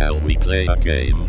Shall we play a game?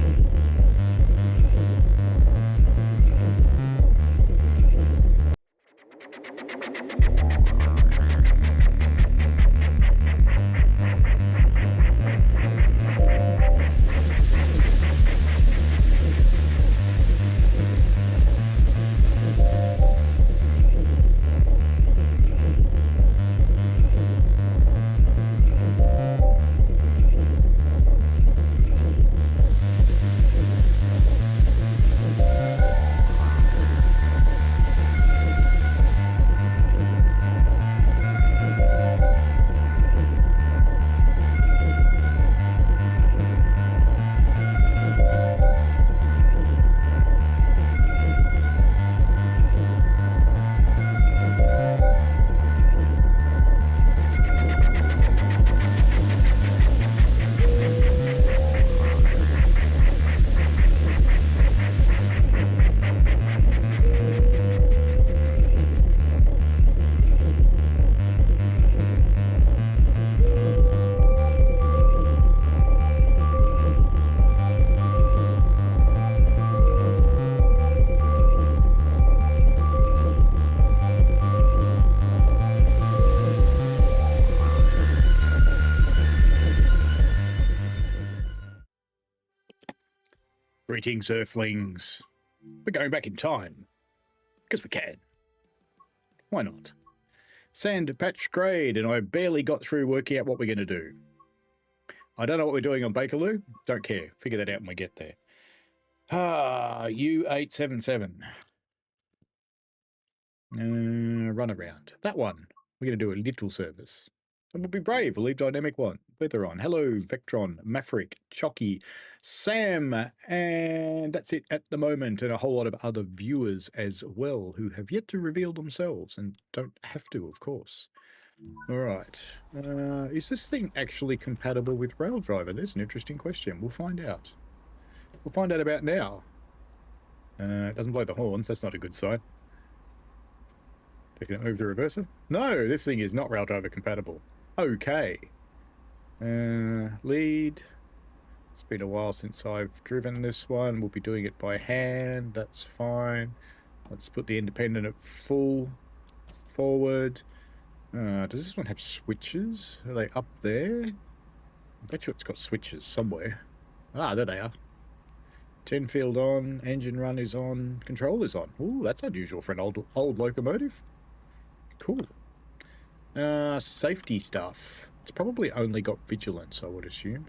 Greetings, Earthlings. We're going back in time. Because we can. Why not? Sand patch grade, and I barely got through working out what we're going to do. I don't know what we're doing on Bakerloo. Don't care. Figure that out when we get there. U877. Run around. That one. We're going to do a little service. And we'll be brave. We'll leave Dynamic 1. Weather on. Hello, Vectron, Maverick, Chocky, Sam, and that's it at the moment. And a whole lot of other viewers as well who have yet to reveal themselves and don't have to, of course. All right. Is this thing actually compatible with Raildriver? That's an interesting question. We'll find out. We'll find out about now. It doesn't blow the horns. That's not a good sign. Can it move the reverser? No, this thing is not Raildriver compatible. Okay. Lead. It's been a while since I've driven this one. We'll be doing it by hand. That's fine. Let's put the independent at full. Forward. Does this one have switches? Are they up there? I bet you it's got switches somewhere. Ah, there they are. 10 field on. Engine run is on. Control is on. Ooh, that's unusual for an old locomotive. Cool. Safety stuff. It's probably only got vigilance, I would assume.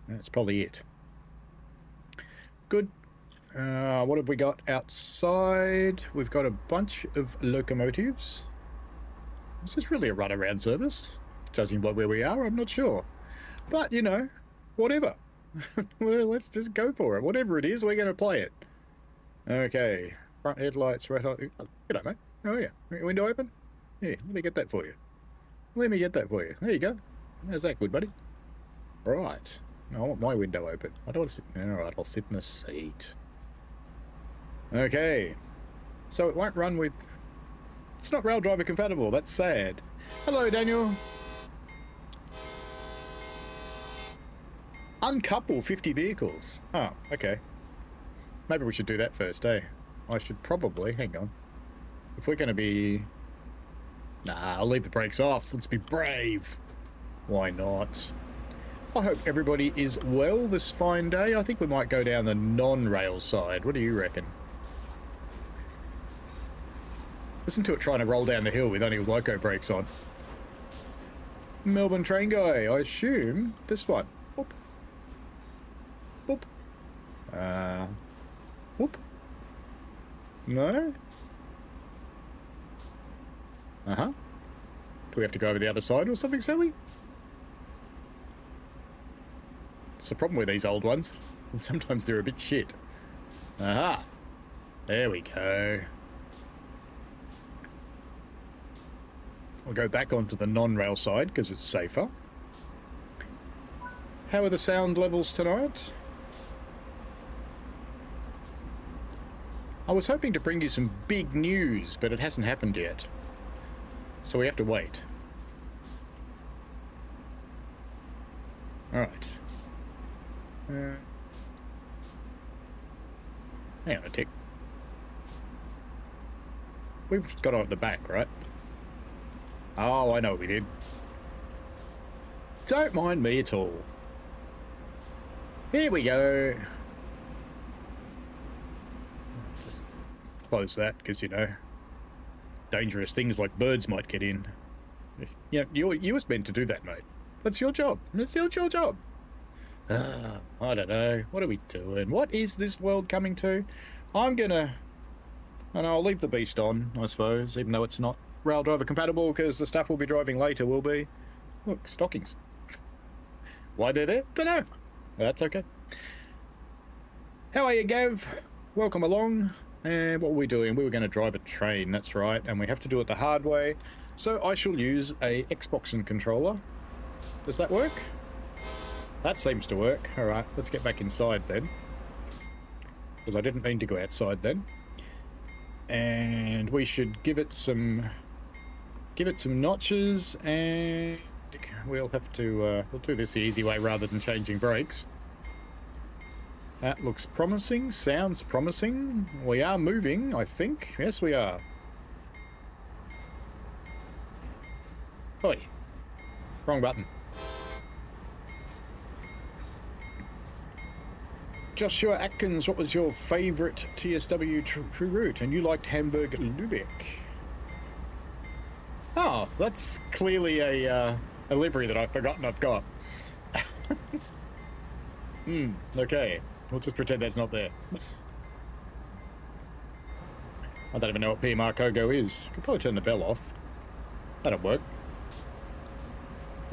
That's probably it. Good. What have we got outside? We've got a bunch of locomotives. Is this really a run-around service? Judging by where we are, I'm not sure. But, you know, whatever. Well, let's just go for it. Whatever it is, we're going to play it. Okay. Front headlights, right. G'day, mate. Oh, yeah. Window open? Yeah, let me get that for you. Let me get that for you. There you go. How's that good, buddy? Right. I want my window open. I don't want to sit... Alright, I'll sit in a seat. Okay. So it won't run with... It's not Raildriver compatible. That's sad. Hello, Daniel. Uncouple 50 vehicles. Oh, okay. Maybe we should do that first, eh? I should probably... Hang on. If we're going to be... Nah, I'll leave the brakes off. Let's be brave. Why not? I hope everybody is well this fine day. I think we might go down the non-rail side. What do you reckon? Listen to it trying to roll down the hill with only loco brakes on. Melbourne train guy, I assume. This one. Whoop. Whoop. Whoop. No? Uh-huh. Do we have to go over the other side or something silly? It's the problem with these old ones. Sometimes they're a bit shit. Aha. There we go. We'll go back onto the non-rail side because it's safer. How are the sound levels tonight? I was hoping to bring you some big news, but it hasn't happened yet. So we have to wait. Alright. Hang on a tick. We've got on at the back, right? Oh, I know what we did. Don't mind me at all. Here we go. Just close that, because, you know, dangerous things like birds might get in. You know, you was meant to do that, mate. That's your job. It's your job. I don't know. What are we doing? What is this world coming to? I'm gonna... And I'll leave the beast on, I suppose, even though it's not rail driver compatible, because the stuff we'll be driving later will be... Look, stockings. Why they're there? Don't know. That's okay. How are you, Gav? Welcome along. And what were we doing? We were going to drive a train, that's right, and we have to do it the hard way. So I shall use a Xbox controller. Does that work? That seems to work. All right, let's get back inside then, because I didn't mean to go outside then. And we should give it some notches, and we'll have to we'll do this the easy way rather than changing brakes. That looks promising. Sounds promising. We are moving, I think. Yes, we are. Oi. Wrong button. Joshua Atkins, what was your favourite TSW2 route? And you liked Hamburg-Lübeck. Oh, that's clearly a livery that I've forgotten I've got. Okay. We'll just pretend that's not there. I don't even know what PMR Kogo is. Could probably turn the bell off. That'll work.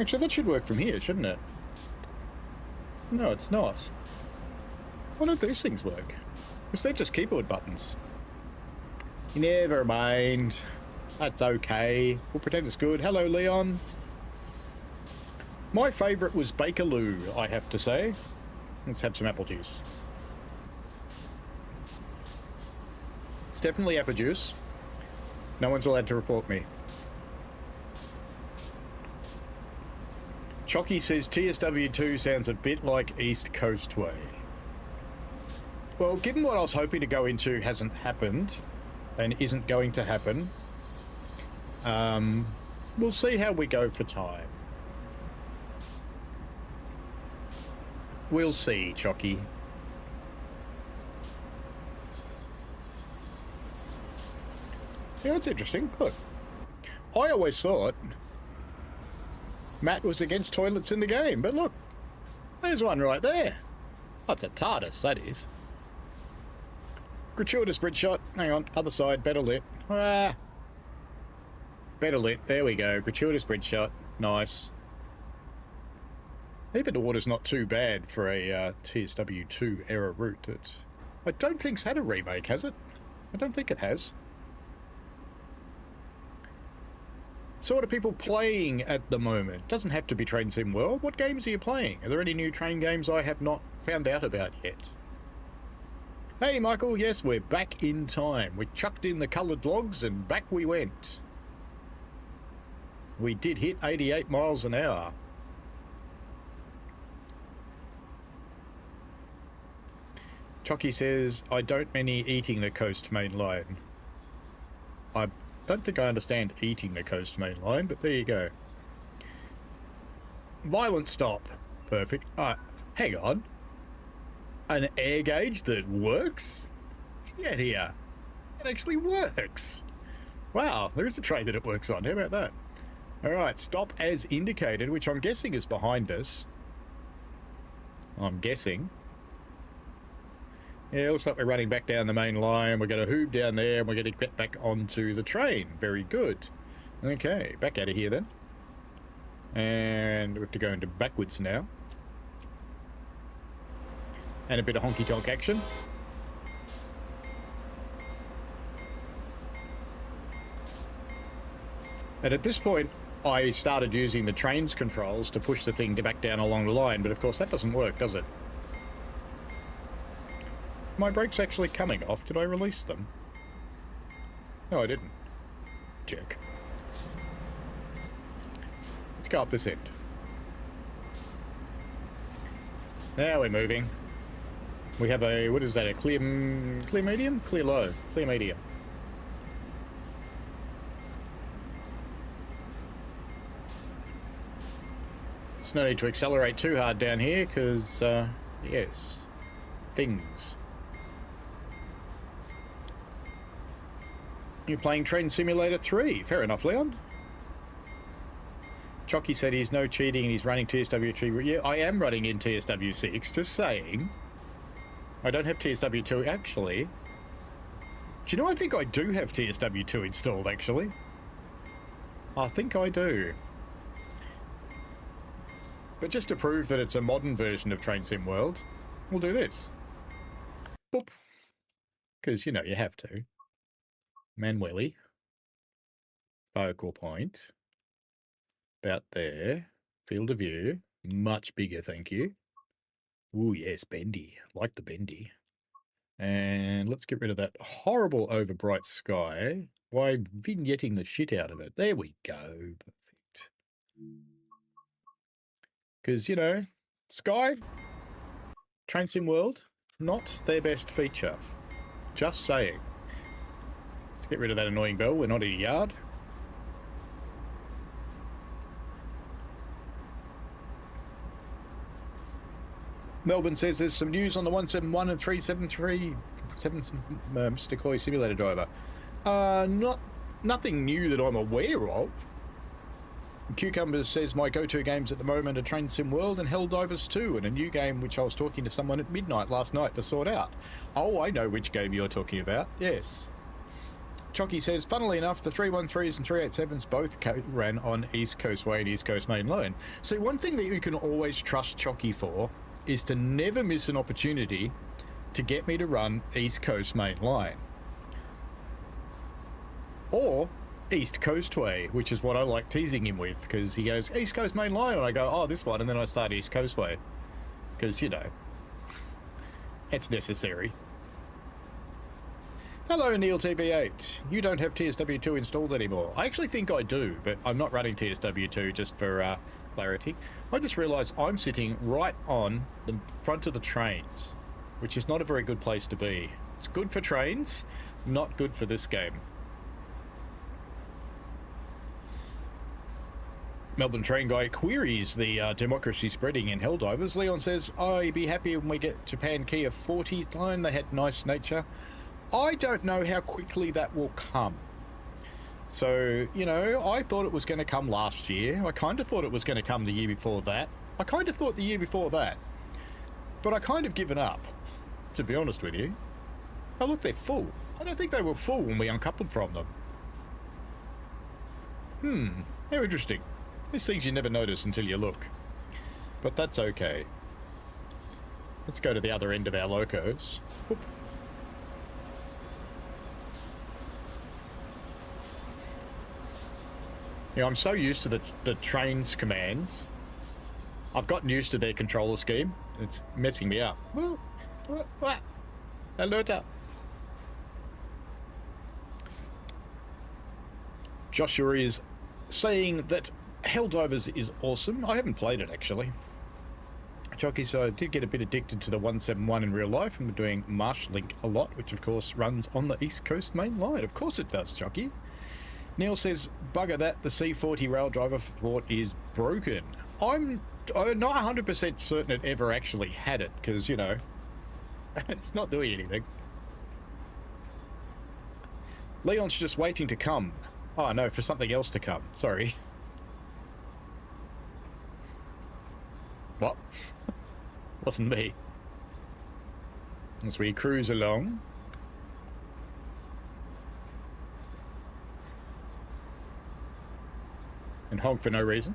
Actually, that should work from here, shouldn't it? No, it's not. Why don't these things work? Because they're just keyboard buttons. Never mind. That's okay. We'll pretend it's good. Hello, Leon. My favourite was Bakerloo, I have to say. Let's have some apple juice. It's definitely apple juice. No one's allowed to report me. Chocky says TSW2 sounds a bit like East Coast Way. Well, given what I was hoping to go into hasn't happened, and isn't going to happen, we'll see how we go for time. We'll see, Chocky. Yeah, that's interesting. Look, I always thought Matt was against toilets in the game, but look, there's one right there. Oh, it's a TARDIS, that is. Gratuitous bridge shot. Hang on, other side, better lit. Ah. Better lit, there we go. Gratuitous bridge shot. Nice. Even the water's not too bad for a TSW2 era route. I don't think's had a remake, has it? I don't think it has. So what are people playing at the moment? Doesn't have to be Train Sim World. What games are you playing? Are there any new train games I have not found out about yet? Hey Michael, yes, we're back in time. We chucked in the coloured logs and back we went. We did hit 88 miles an hour. Chocky says, I don't mean eating the Coast Main Line. I don't think I understand eating the Coast Main Line, but there you go. Violent stop. Perfect. Hang on. An air gauge that works? Get here. It actually works. Wow, there is a train that it works on. How about that? Alright, stop as indicated, which I'm guessing is behind us. I'm guessing. Yeah, looks like we're running back down the main line. We're going to hoob down there and we're going to get back onto the train. Very good. Okay, back out of here then. And we have to go into backwards now. And a bit of honky-tonk action. And at this point, I started using the train's controls to push the thing back down along the line, but of course that doesn't work, does it? My brakes actually coming off. Did I release them? No, I didn't. Jerk. Let's go up this end. Now we're moving. We have a, what is that, a clear medium? Clear low. Clear medium. There's no need to accelerate too hard down here because, yes, things. You're playing Train Simulator 3. Fair enough, Leon. Chocky said he's no cheating and he's running TSW2. Yeah, I am running in TSW6, just saying. I don't have TSW2, actually. Do you know, I think I do have TSW2 installed, actually. I think I do. But just to prove that it's a modern version of Train Sim World, we'll do this. Boop. Because, you know, you have to. Manually. Focal point. About there. Field of view. Much bigger, thank you. Ooh, yes, bendy. Like the bendy. And let's get rid of that horrible overbright sky by vignetting the shit out of it. There we go. Perfect. Because, you know, sky, Train Sim World, not their best feature. Just saying. Let's get rid of that annoying bell. We're not in a yard. Melbourne says there's some news on the 171 and 373 Mr. Coy simulator driver. Nothing new that I'm aware of. Cucumbers says my go-to games at the moment are Train Sim World and Helldivers 2, and a new game which I was talking to someone at midnight last night to sort out. Oh, I know which game you're talking about. Yes. Chocky says, funnily enough, the 313s and 387s both ran on East Coast Way and East Coast Main Line. So one thing that you can always trust Chocky for is to never miss an opportunity to get me to run East Coast Main Line. Or East Coast Way, which is what I like teasing him with, because he goes, East Coast Main Line, and I go, oh, this one, and then I start East Coast Way. Because, you know, it's necessary. Hello, Neil TV8. You don't have TSW2 installed anymore. I actually think I do, but I'm not running TSW2 just for clarity. I just realised I'm sitting right on the front of the trains, which is not a very good place to be. It's good for trains, not good for this game. Melbourne Train Guy queries the democracy spreading in Helldivers. Leon says, I'd be happy when we get Japan Key of 40 line. They had nice nature. I don't know how quickly that will come. So, you know, I thought it was going to come last year. I kind of thought it was going to come the year before that. I kind of thought the year before that. But I kind of given up, to be honest with you. Oh, look, they're full. I don't think they were full when we uncoupled from them. How interesting. These things you never notice until you look. But that's okay. Let's go to the other end of our locos. Whoop. Yeah, I'm so used to the train's commands. I've gotten used to their controller scheme. It's messing me up. What? Alerta. Joshua is saying that Helldivers is awesome. I haven't played it, actually. Jockey, so I did get a bit addicted to the 171 in real life, and we're doing Marshlink a lot, which of course runs on the East Coast Main Line. Of course it does, Jockey. Neil says, bugger that, the C40 rail driver support is broken. I'm not 100% certain it ever actually had it, because, you know, it's not doing anything. Leon's just waiting to come. Oh, no, for something else to come. Sorry. What? Wasn't me. As we cruise along. And honk for no reason.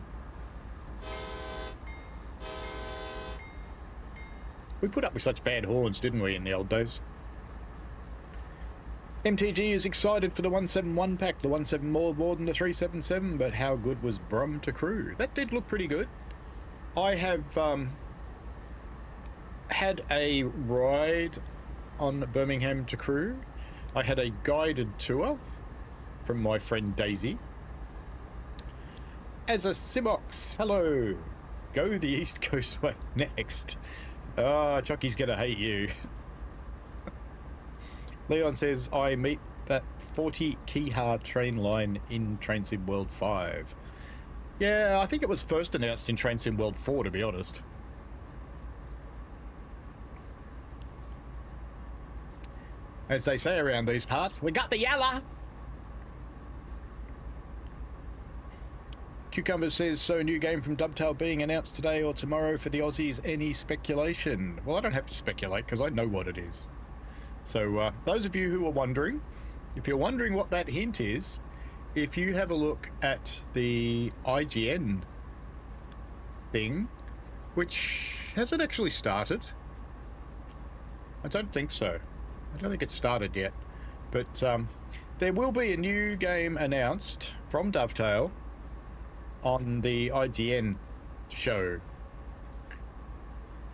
We put up with such bad horns, didn't we, in the old days? MTG is excited for the 171 pack, the 17 more than the 377, but how good was Brum to Crew? That did look pretty good. I have had a ride on Birmingham to Crew. I had a guided tour from my friend Daisy. As a Simox, hello. Go the East Coast way next. Oh, Chucky's gonna hate you. Leon says, I meet that 40 Keyhard train line in Train Sim World 5. Yeah, I think it was first announced in Train Sim World 4, to be honest. As they say around these parts, we got the yalla! Cucumber says, so new game from Dovetail being announced today or tomorrow for the Aussies. Any speculation? Well, I don't have to speculate because I know what it is. So those of you who are wondering, if you're wondering what that hint is, if you have a look at the IGN thing, which hasn't actually started. I don't think so. I don't think it's started yet. But there will be a new game announced from Dovetail on the IGN show.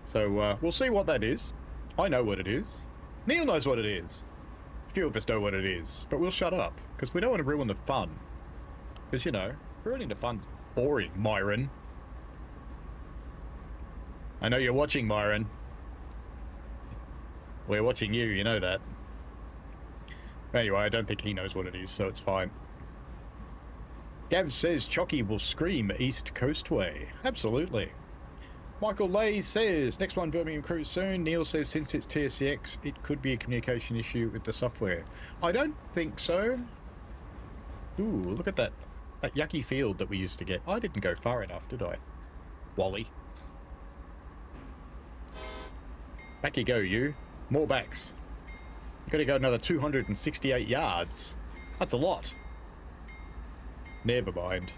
So we'll see what that is. I know what it is. Neil knows what it is. A few of us know what it is, but we'll shut up because we don't want to ruin the fun. Because, you know, ruining the fun's boring, Myron. I know you're watching, Myron. We're watching you, you know that. Anyway, I don't think he knows what it is, so it's fine. Gav says Chocky will scream East Coast Way. Absolutely. Michael Lay says, next one Birmingham cruise soon. Neil says, since it's TSCX, it could be a communication issue with the software. I don't think so. Ooh, look at that. That yucky field that we used to get. I didn't go far enough, did I? Wally. Back you go, you. More backs. You've got to go another 268 yards. That's a lot. Never mind.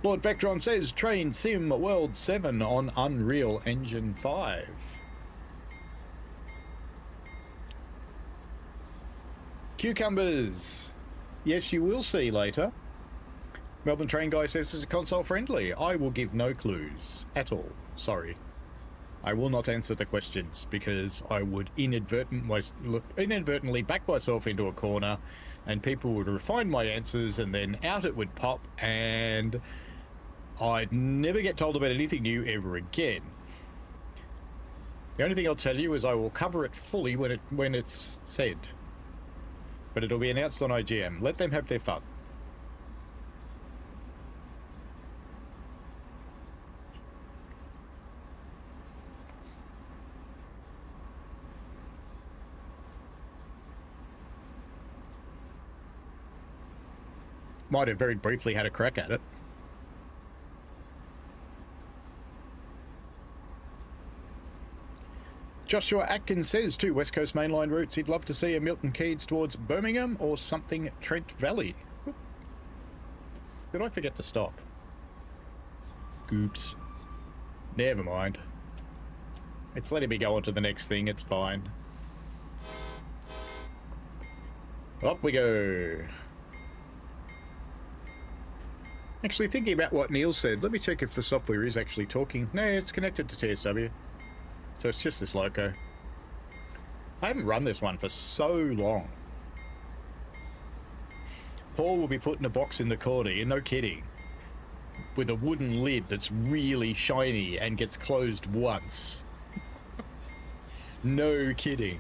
Lord Vectron says, Train Sim World 7 on Unreal Engine 5. Cucumbers. Yes, you will see later. Melbourne Train Guy says, is it console friendly? I will give no clues at all. Sorry. I will not answer the questions because I would inadvertently back myself into a corner and people would refine my answers and then out it would pop and I'd never get told about anything new ever again. The only thing I'll tell you is I will cover it fully when it's said. But it'll be announced on IGM. Let them have their fun. Might have very briefly had a crack at it. Joshua Atkins says, 2 West Coast mainline routes. He'd love to see a Milton Keynes towards Birmingham or something Trent Valley. Did I forget to stop? Oops. Never mind. It's letting me go on to the next thing. It's fine. Up we go. Actually, thinking about what Neil said, let me check if the software is actually talking. No, it's connected to TSW. So it's just this loco. I haven't run this one for so long. Paul will be put in a box in the corner, you're no kidding, with a wooden lid that's really shiny and gets closed once. No kidding.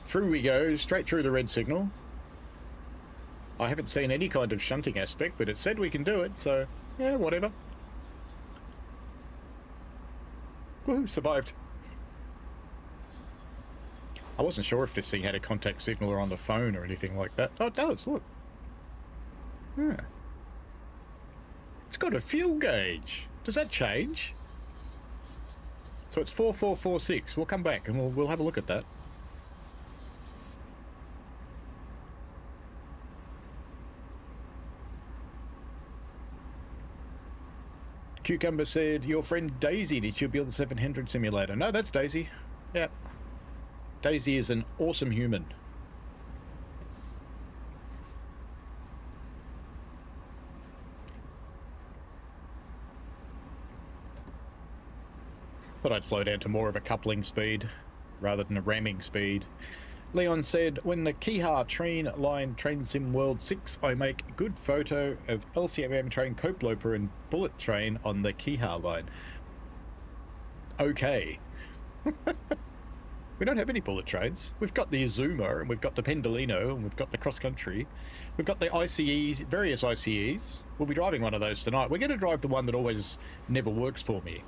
Through we go, straight through the red signal. I haven't seen any kind of shunting aspect, but it said we can do it, so yeah, whatever. Woohoo, survived. I wasn't sure if this thing had a contact signal or on the phone or anything like that. Oh, it does, look. Yeah. It's got a fuel gauge. Does that change? So it's 4446. We'll come back and we'll have a look at that. Cucumber said, your friend Daisy, did she build the 700 simulator? No, that's Daisy. Yeah. Daisy is an awesome human. Thought I'd slow down to more of a coupling speed rather than a ramming speed. Leon said, when the Kiha train line train sim world 6, I make good photo of LCMM train cope loper and bullet train on the Kiha line. Okay. We don't have any bullet trains. We've got the Azuma, and we've got the Pendolino, and we've got the cross country. We've got the ICEs, various ICEs. We'll be driving one of those tonight. We're going to drive the one that always never works for me,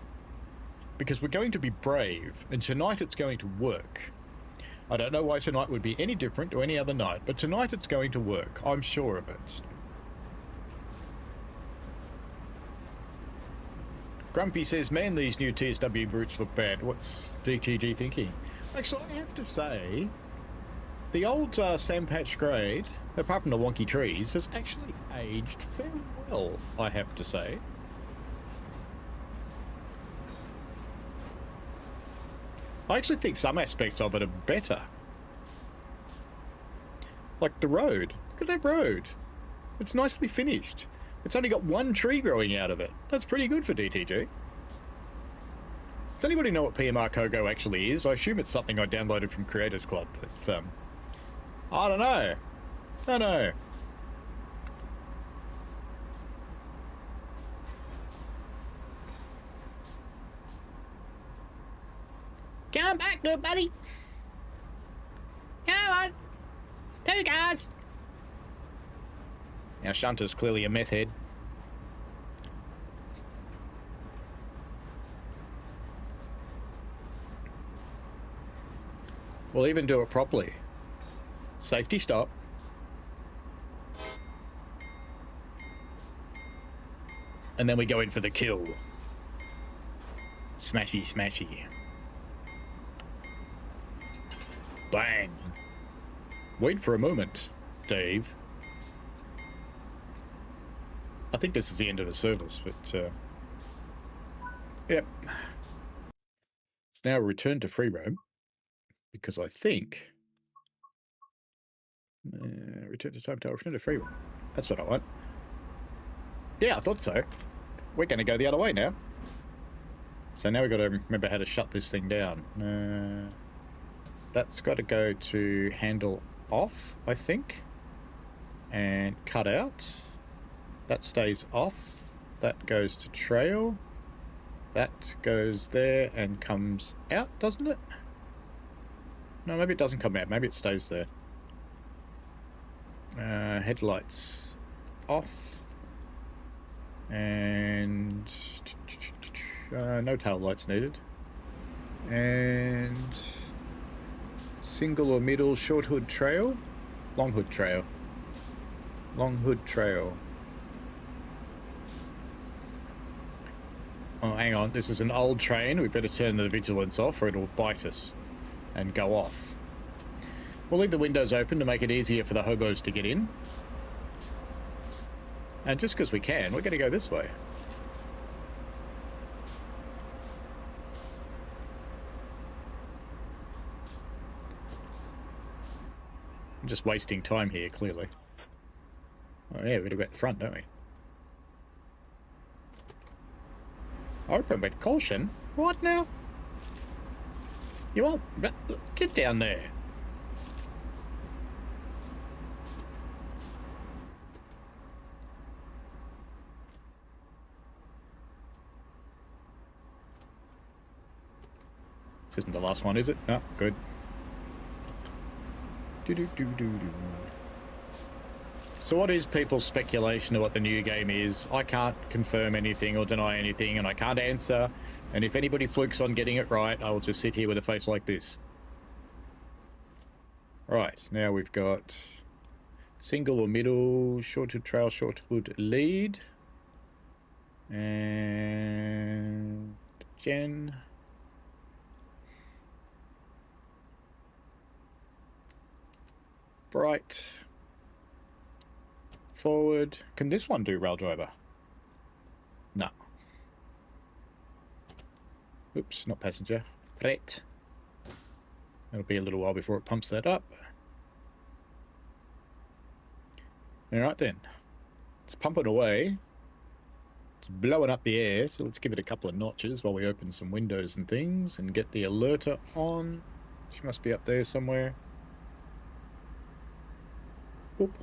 because we're going to be brave, and tonight it's going to work. I don't know why tonight would be any different to any other night, but tonight it's going to work. I'm sure of it. Grumpy says, man, these new TSW routes look bad. What's DTG thinking? Actually, I have to say, the old Sandpatch Grade, apart from the wonky trees, has actually aged fairly well, I have to say. I actually think some aspects of it are better. Like the road. Look at that road. It's nicely finished. It's only got one tree growing out of it. That's pretty good for DTG. Does anybody know what PMR Kogo actually is? I assume it's something I downloaded from Creators Club, but I don't know. Don't know. Come back, good buddy. Come on. 2 cars. Now, Shunter's clearly a meth head. We'll even do it properly. Safety stop. And then we go in for the kill. Smashy, smashy. Bang. Wait for a moment, Dave. I think this is the end of the service, but yep. It's now return to free roam, because I think return to time tower, return to free roam. That's what I want. Yeah, I thought so. We're going to go the other way now. So now we've got to remember how to shut this thing down. That's got to go to handle off, I think, and cut out. That stays off. That goes to trail. That goes there and comes out, doesn't it? No, maybe it doesn't come out. Maybe it stays there. Headlights off. And no tail lights needed. And single or middle short hood trail. Long hood trail. Long hood trail. Oh, hang on. This is an old train. We better turn the vigilance off or it'll bite us and go off. We'll leave the windows open to make it easier for the hobos to get in. And just because we can, we're going to go this way. I'm just wasting time here, clearly. Oh yeah, we've got to go at the front, don't we? Open with caution? What now? You won't... Get down there. This isn't the last one, is it? No, good. So what is people's speculation of what the new game is? I can't confirm anything or deny anything, and I can't answer. And if anybody flukes on getting it right, I will just sit here with a face like this. Right, now we've got single or middle, short hood trail, short hood lead. And Jen. Bright. Forward. Can this one do rail driver? No. Oops, not passenger. Pret. It'll be a little while before it pumps that up. Alright then. Let's pump it away. It's blowing up the air, so let's give it a couple of notches while we open some windows and things and get the alerter on. She must be up there somewhere. Oop.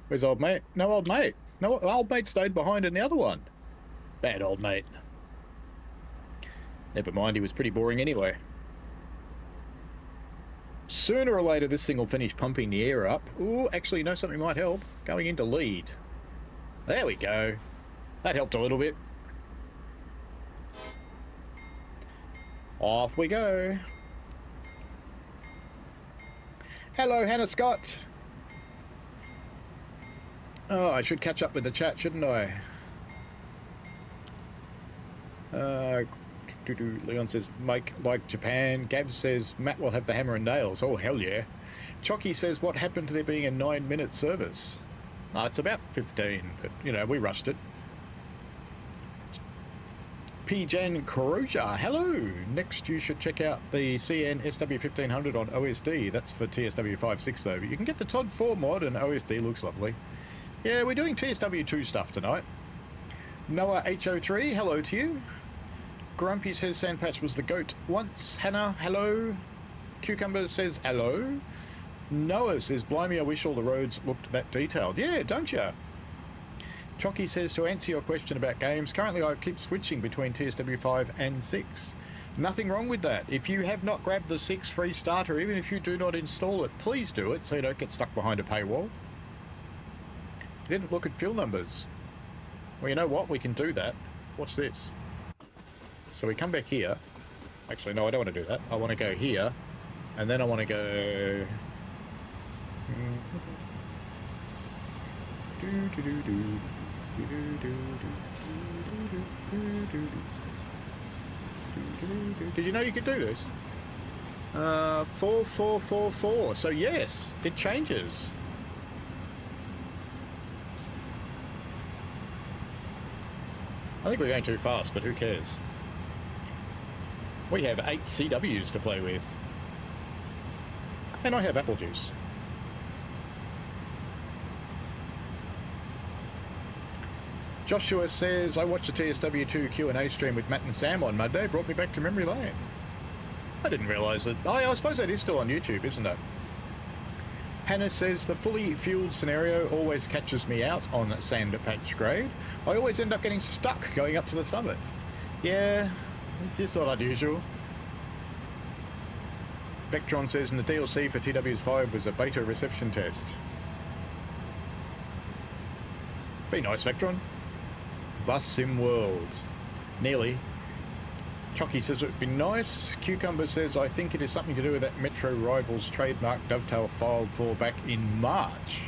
Where's old mate? No old mate. No, old mate stayed behind in the other one. Bad old mate. Never mind, he was pretty boring anyway. Sooner or later, this thing will finish pumping the air up. Ooh, actually, you know something might help? Going into lead. There we go. That helped a little bit. Off we go. Hello, Hannah Scott. Oh, I should catch up with the chat, shouldn't I? Leon says, Mike like Japan. Gab says, Matt will have the hammer and nails. Oh, hell yeah. Chalky says, what happened to there being a 9-minute service? No, it's about 15, but, you know, we rushed it. P-Jan Karuja, hello. Next, you should check out the CN SW1500 on OSD. That's for TSW56, though. But you can get the TOD 4 mod, and OSD looks lovely. Yeah, we're doing TSW2 stuff tonight. Noah HO3, hello to you. Grumpy says Sandpatch was the goat once. Hannah, hello. Cucumber says hello. Noah says, blimey, I wish all the roads looked that detailed. Yeah, don't ya? Chocky says, to answer your question about games, currently I keep switching between TSW5 and 6. Nothing wrong with that. If you have not grabbed the 6 free starter, even if you do not install it, please do it so you don't get stuck behind a paywall. You didn't look at fuel numbers. Well, you know what? We can do that. Watch this. So we come back here. Actually, no, I don't want to do that. I want to go here. And then I want to go... Did you know you could do this? 4444. So yes, it changes. I think we're going too fast, but who cares? We have 8 CWs to play with. And I have apple juice. Joshua says, I watched the TSW2 Q&A stream with Matt and Sam on Monday. Brought me back to memory lane. I didn't realise that. I suppose that is still on YouTube, isn't it? Hannah says, the fully fueled scenario always catches me out on sand patch grade. I always end up getting stuck going up to the summit. Yeah, it's just not unusual. Vectron says, and the DLC for TWS5 was a beta reception test. Be nice, Vectron. Bus Sim World. Nearly. Chucky says it would be nice. Cucumber says, I think it is something to do with that Metro Rivals trademark Dovetail filed for back in March.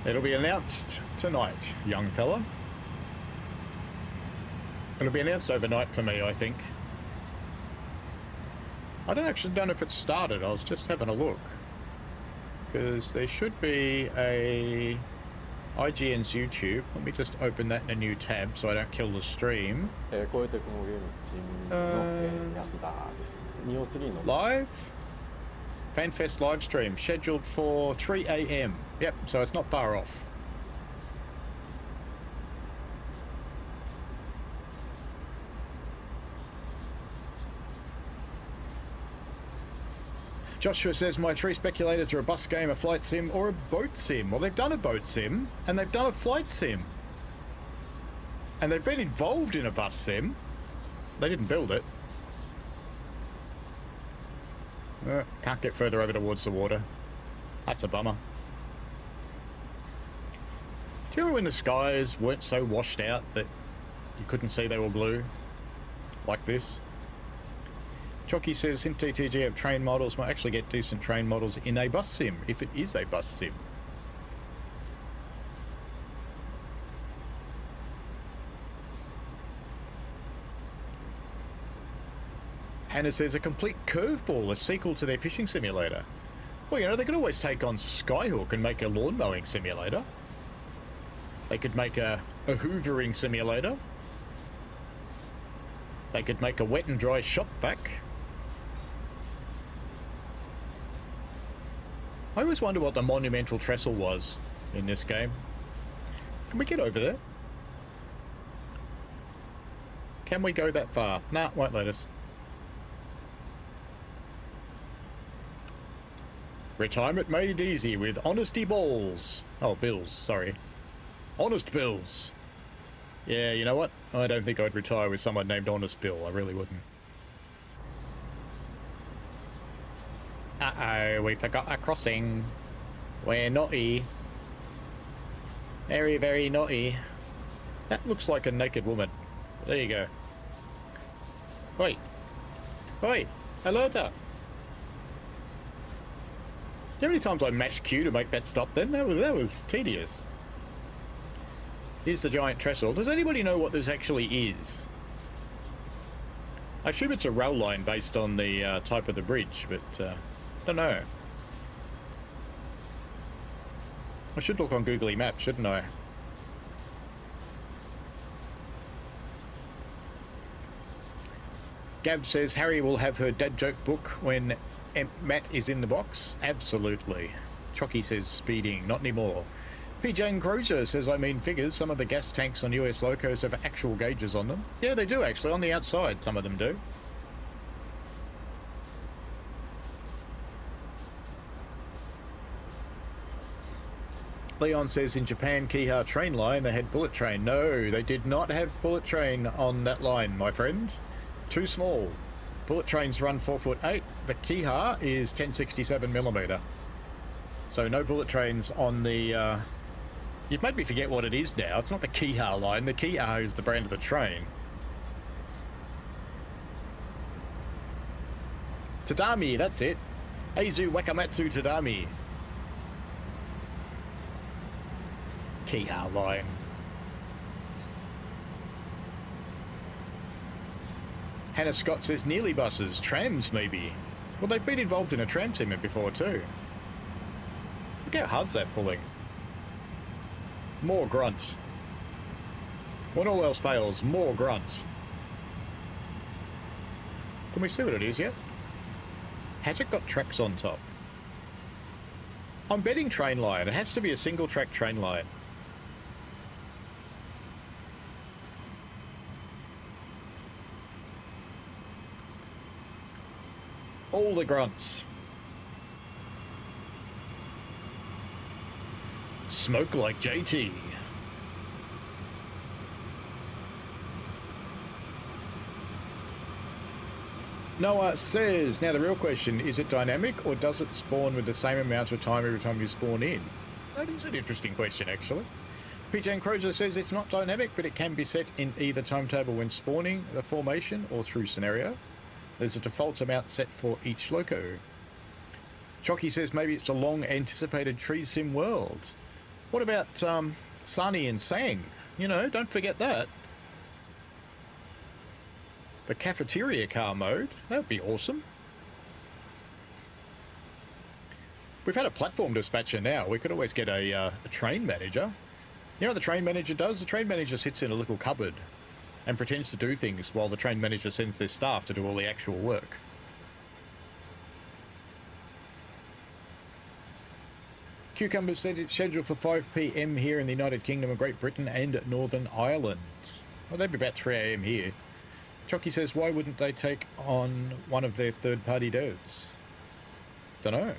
It'll be announced tonight, young fella. It'll be announced overnight for me, I think. I don't actually know if it's started. I was just having a look. Because there should be a IGN's YouTube. Let me just open that in a new tab so I don't kill the stream. Live? FanFest live stream scheduled for 3 AM. Yep, so it's not far off. Joshua says, my 3 speculators are a bus game, a flight sim, or a boat sim. Well, they've done a boat sim, and they've done a flight sim. And they've been involved in a bus sim. They didn't build it. Can't get further over towards the water. That's a bummer. Do you remember when the skies weren't so washed out that you couldn't see they were blue? Like this? Chocky says, Sim TTG have train models, might actually get decent train models in a bus sim, if it is a bus sim. Hannah says, a complete curveball, a sequel to their fishing simulator. Well, you know, they could always take on Skyhook and make a lawn mowing simulator. They could make a hoovering simulator. They could make a wet and dry shop vac. I always wonder what the monumental trestle was in this game. Can we get over there? Can we go that far? Nah, won't let us. Retirement made easy with honesty balls. Oh, bills, sorry. Honest bills. Yeah, you know what? I don't think I'd retire with someone named Honest Bill. I really wouldn't. Uh-oh, we forgot a crossing. We're naughty. Very, very naughty. That looks like a naked woman. There you go. Wait. Wait. Alerta. How many times I mashed Q to make that stop then? That was tedious. Here's the giant trestle. Does anybody know what this actually is? I assume it's a rail line based on the type of the bridge, but I don't know. I should look on Googly Maps, shouldn't I? Gav says Harry will have her dad joke book when Matt is in the box. Absolutely. Chocky says speeding. Not anymore. P. Jane Crozier says, I mean figures, some of the gas tanks on US locos have actual gauges on them. Yeah, they do actually. On the outside, some of them do. Leon says in Japan, Kihar train line, they had bullet train. No, they did not have bullet train on that line, my friend. Too small. Bullet trains run 4'8". The Kihar is 1067mm. So no bullet trains on the... You've made me forget what it is now. It's not the Kihar line. The Kihar is the brand of the train. Tadami, that's it. Eizu Wakamatsu Tadami. Kihar line. Hannah Scott says nearly buses, trams maybe. Well, they've been involved in a tram segment before too. Look how hard's that pulling. More grunt. When all else fails, more grunt. Can we see what it is yet? Has it got tracks on top? I'm betting train line. It has to be a single track train line. All the grunts. Smoke like JT. Noah says, now the real question, is it dynamic or does it spawn with the same amount of time every time you spawn in? That is an interesting question, actually. PJ Crozier says it's not dynamic, but it can be set in either timetable when spawning the formation or through scenario. There's a default amount set for each loco. Chocky says maybe it's a long anticipated tree sim world. What about Sani and Sang? You know, don't forget that. The cafeteria car mode, that would be awesome. We've had a platform dispatcher now. We could always get a train manager. You know what the train manager does? The train manager sits in a little cupboard and pretends to do things while the train manager sends their staff to do all the actual work. Cucumber said it's scheduled for 5 PM here in the United Kingdom of Great Britain and Northern Ireland. Well, that'd be about 3 AM here. Chocky says, why wouldn't they take on one of their third-party devs? Dunno.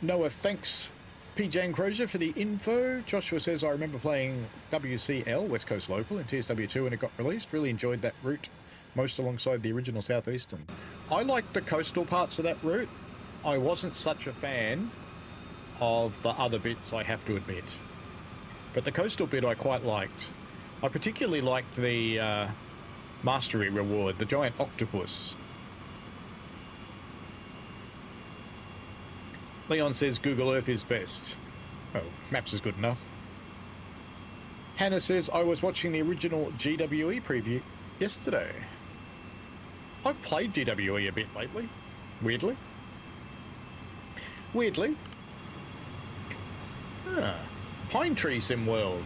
Noah thanks P. Jane Crozier for the info. Joshua says, I remember playing WCL, West Coast Local, in TSW2 when it got released. Really enjoyed that route, most alongside the original Southeastern. I liked the coastal parts of that route. I wasn't such a fan of the other bits, I have to admit. But the coastal bit I quite liked. I particularly liked the mastery reward, the giant octopus. Leon says Google Earth is best. Oh, Maps is good enough. Hannah says, I was watching the original GWE preview yesterday. I've played GWE a bit lately. Weirdly. Pine Tree Sim World.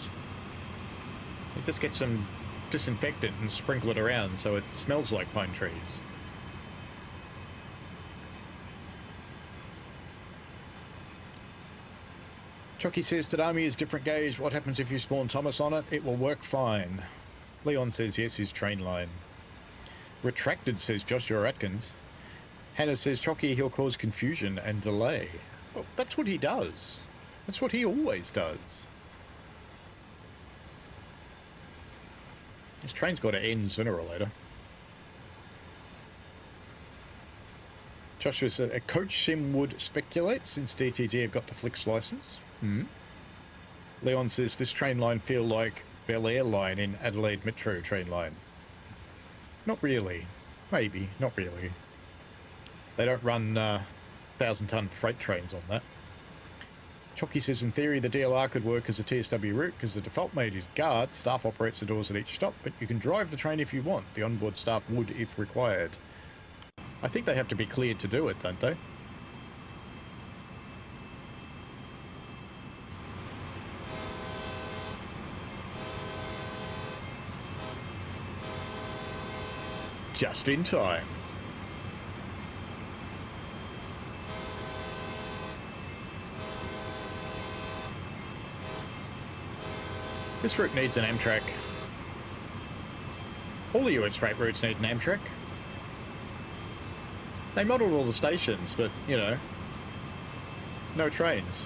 You just get some disinfectant and sprinkle it around so it smells like pine trees. Chucky says Tadami is different gauge. What happens if you spawn Thomas on it? It will work fine. Leon says yes, his train line. Retracted says Joshua Atkins. Hannah says Chucky, he'll cause confusion and delay. Well, that's what he does. That's what he always does. This train's got to end sooner or later. Joshua said, a coach sim would speculate since DTG have got the Flix license. Leon says, this train line feel like Bel Air line in Adelaide Metro train line. Not really. Maybe. Not really. They don't run 1,000-ton freight trains on that. Chucky says, in theory, the DLR could work as a TSW route because the default mode is guard. Staff operates the doors at each stop, but you can drive the train if you want. The onboard staff would if required. I think they have to be cleared to do it, don't they? Just in time. This route needs an Amtrak. All the US freight routes need an Amtrak. They modelled all the stations, but, you know, no trains.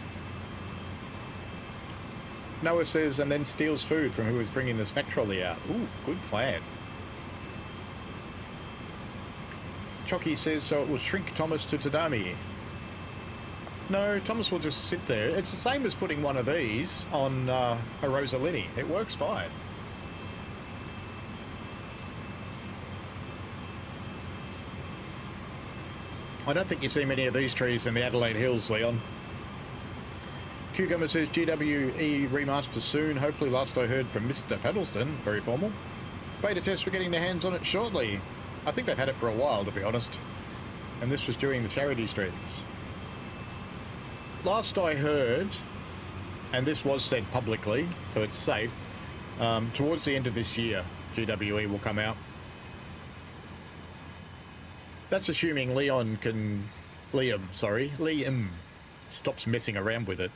Noah says, and then steals food from who is bringing the snack trolley out. Ooh, good plan. Chucky says, so it will shrink Thomas to Tadami. No, Thomas will just sit there. It's the same as putting one of these on a Rosalini. It works fine. I don't think you see many of these trees in the Adelaide Hills, Leon. Cucumber says GWE remaster soon. Hopefully, last I heard from Mr. Paddleston. Very formal. Beta test, we're getting their hands on it shortly. I think they've had it for a while, to be honest. And this was during the charity streams. Last I heard, and this was said publicly, so it's safe, towards the end of this year, GWE will come out. That's assuming Liam stops messing around with it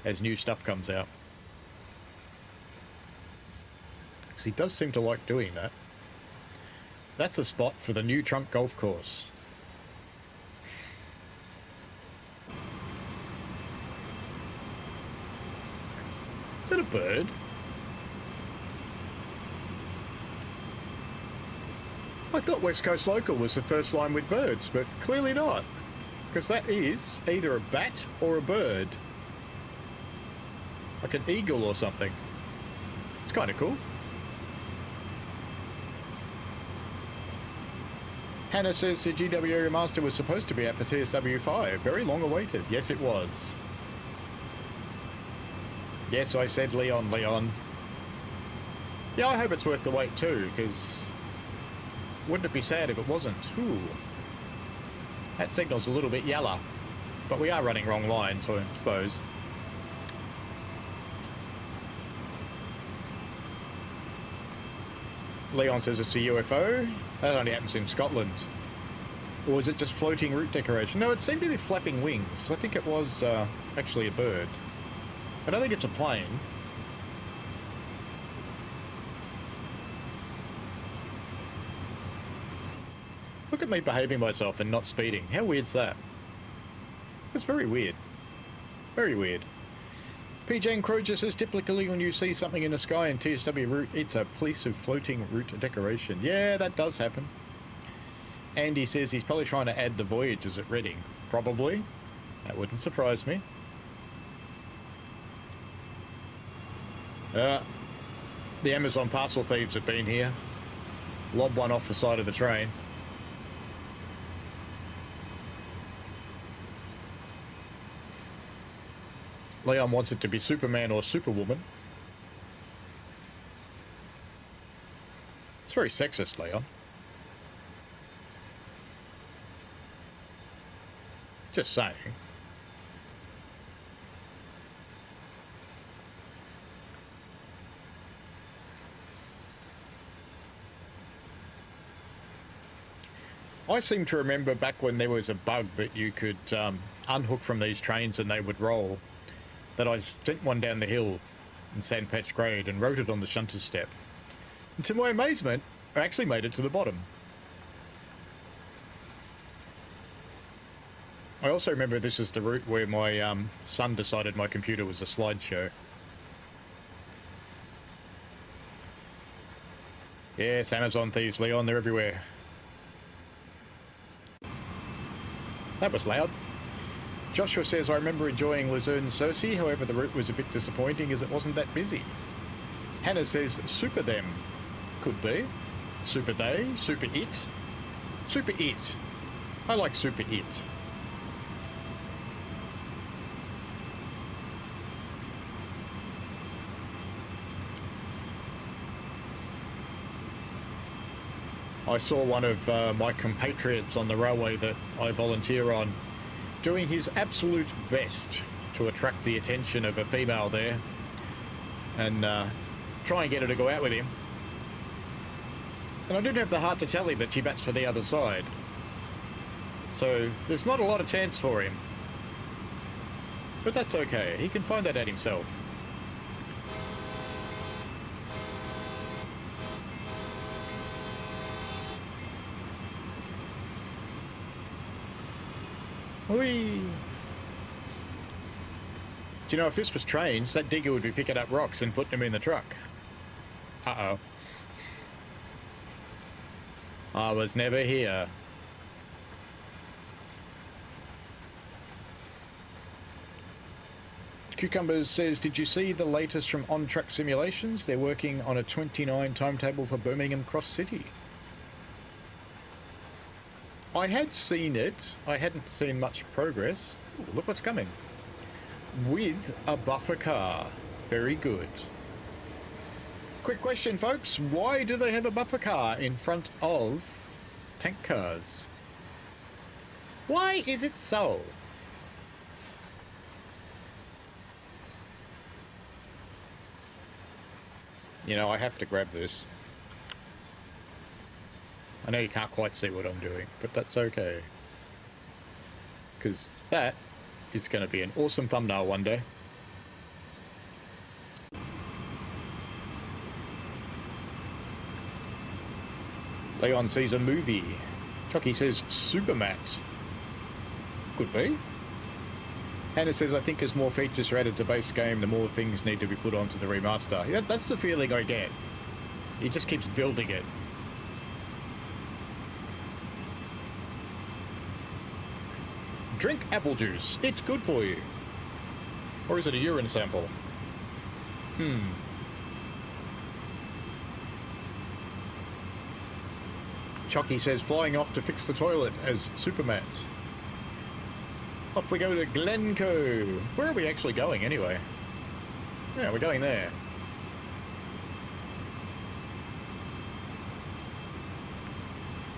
as new stuff comes out. Because he does seem to like doing that. That's a spot for the new Trump golf course. Is that a bird? I thought West Coast Local was the first line with birds, but clearly not. Because that is either a bat or a bird. Like an eagle or something. It's kind of cool. Hannah says the GWA Remaster was supposed to be out for TSW5. Very long awaited. Yes, it was. Yes, I said Leon. Yeah, I hope it's worth the wait too, because wouldn't it be sad if it wasn't? Ooh. That signal's a little bit yellow, but we are running wrong line, so I suppose. Leon says it's a UFO. That only happens in Scotland. Or is it just floating route decoration? No, it seemed to be flapping wings. I think it was actually a bird. I don't think it's a plane. Look at me behaving myself and not speeding. How weird's that? It's very weird. Very weird. PJ and Croger says typically when you see something in the sky in TSW route, it's a piece of floating route decoration. Yeah, that does happen. Andy says he's probably trying to add the voyages at Reading. Probably. That wouldn't surprise me. The Amazon parcel thieves have been here. Lobbed one off the side of the train. Leon wants it to be Superman or Superwoman. It's very sexist, Leon. Just saying. I seem to remember back when there was a bug that you could unhook from these trains and they would roll. that I sent one down the hill in Sandpatch Grade and wrote it on the shunter's step. And to my amazement, I actually made it to the bottom. I also remember this is the route where my son decided my computer was a slideshow. Yes, Amazon thieves, Leon, they're everywhere. That was loud. Joshua says, I remember enjoying Luzerne Cersei, however the route was a bit disappointing as it wasn't that busy. Hannah says, super them. Could be. Super they, super it. Super it. I like super it. I saw one of my compatriots on the railway that I volunteer on doing his absolute best to attract the attention of a female there and try and get her to go out with him. And I didn't have the heart to tell him that she bats for the other side. So there's not a lot of chance for him. But that's okay, he can find that out himself. Whee! Do you know, if this was trains, that digger would be picking up rocks and putting them in the truck. Uh-oh. I was never here. Cucumbers says, did you see the latest from on-track simulations? They're working on a 29 timetable for Birmingham Cross City. I had seen it. I hadn't seen much progress. Ooh, look what's coming. With a buffer car. Very good. Quick question, folks. Why do they have a buffer car in front of tank cars? Why is it so? You know, I have to grab this. I know you can't quite see what I'm doing, but that's okay. Because that is going to be an awesome thumbnail one day. Leon sees a movie. Chucky says Supermat. Could be. Hannah says, I think as more features are added to base game, the more things need to be put onto the remaster. Yeah, that's the feeling I get. He just keeps building it. Drink apple juice. It's good for you. Or is it a urine sample? Chucky says, flying off to fix the toilet as Supermat. Off we go to Glencoe. Where are we actually going anyway? Yeah, we're going there.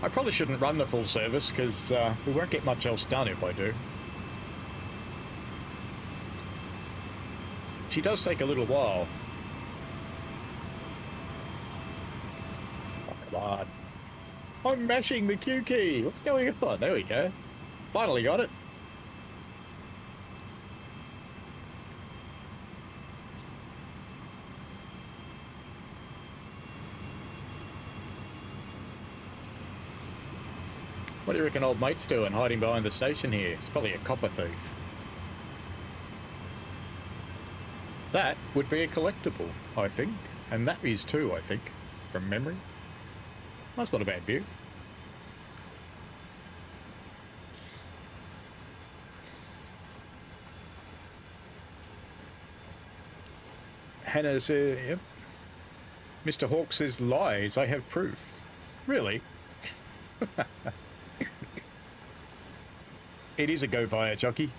I probably shouldn't run the full service because we won't get much else done if I do. She does take a little while. Oh, come on. I'm mashing the Q key. What's going on? There we go. Finally got it. What do you reckon old mate's doing, hiding behind the station here? It's probably a copper thief. That would be a collectible, I think. And that is too, I think, from memory. That's not a bad view. Hannah says, yep. Mr. Hawk says, lies, I have proof. Really? It is a go via jockey.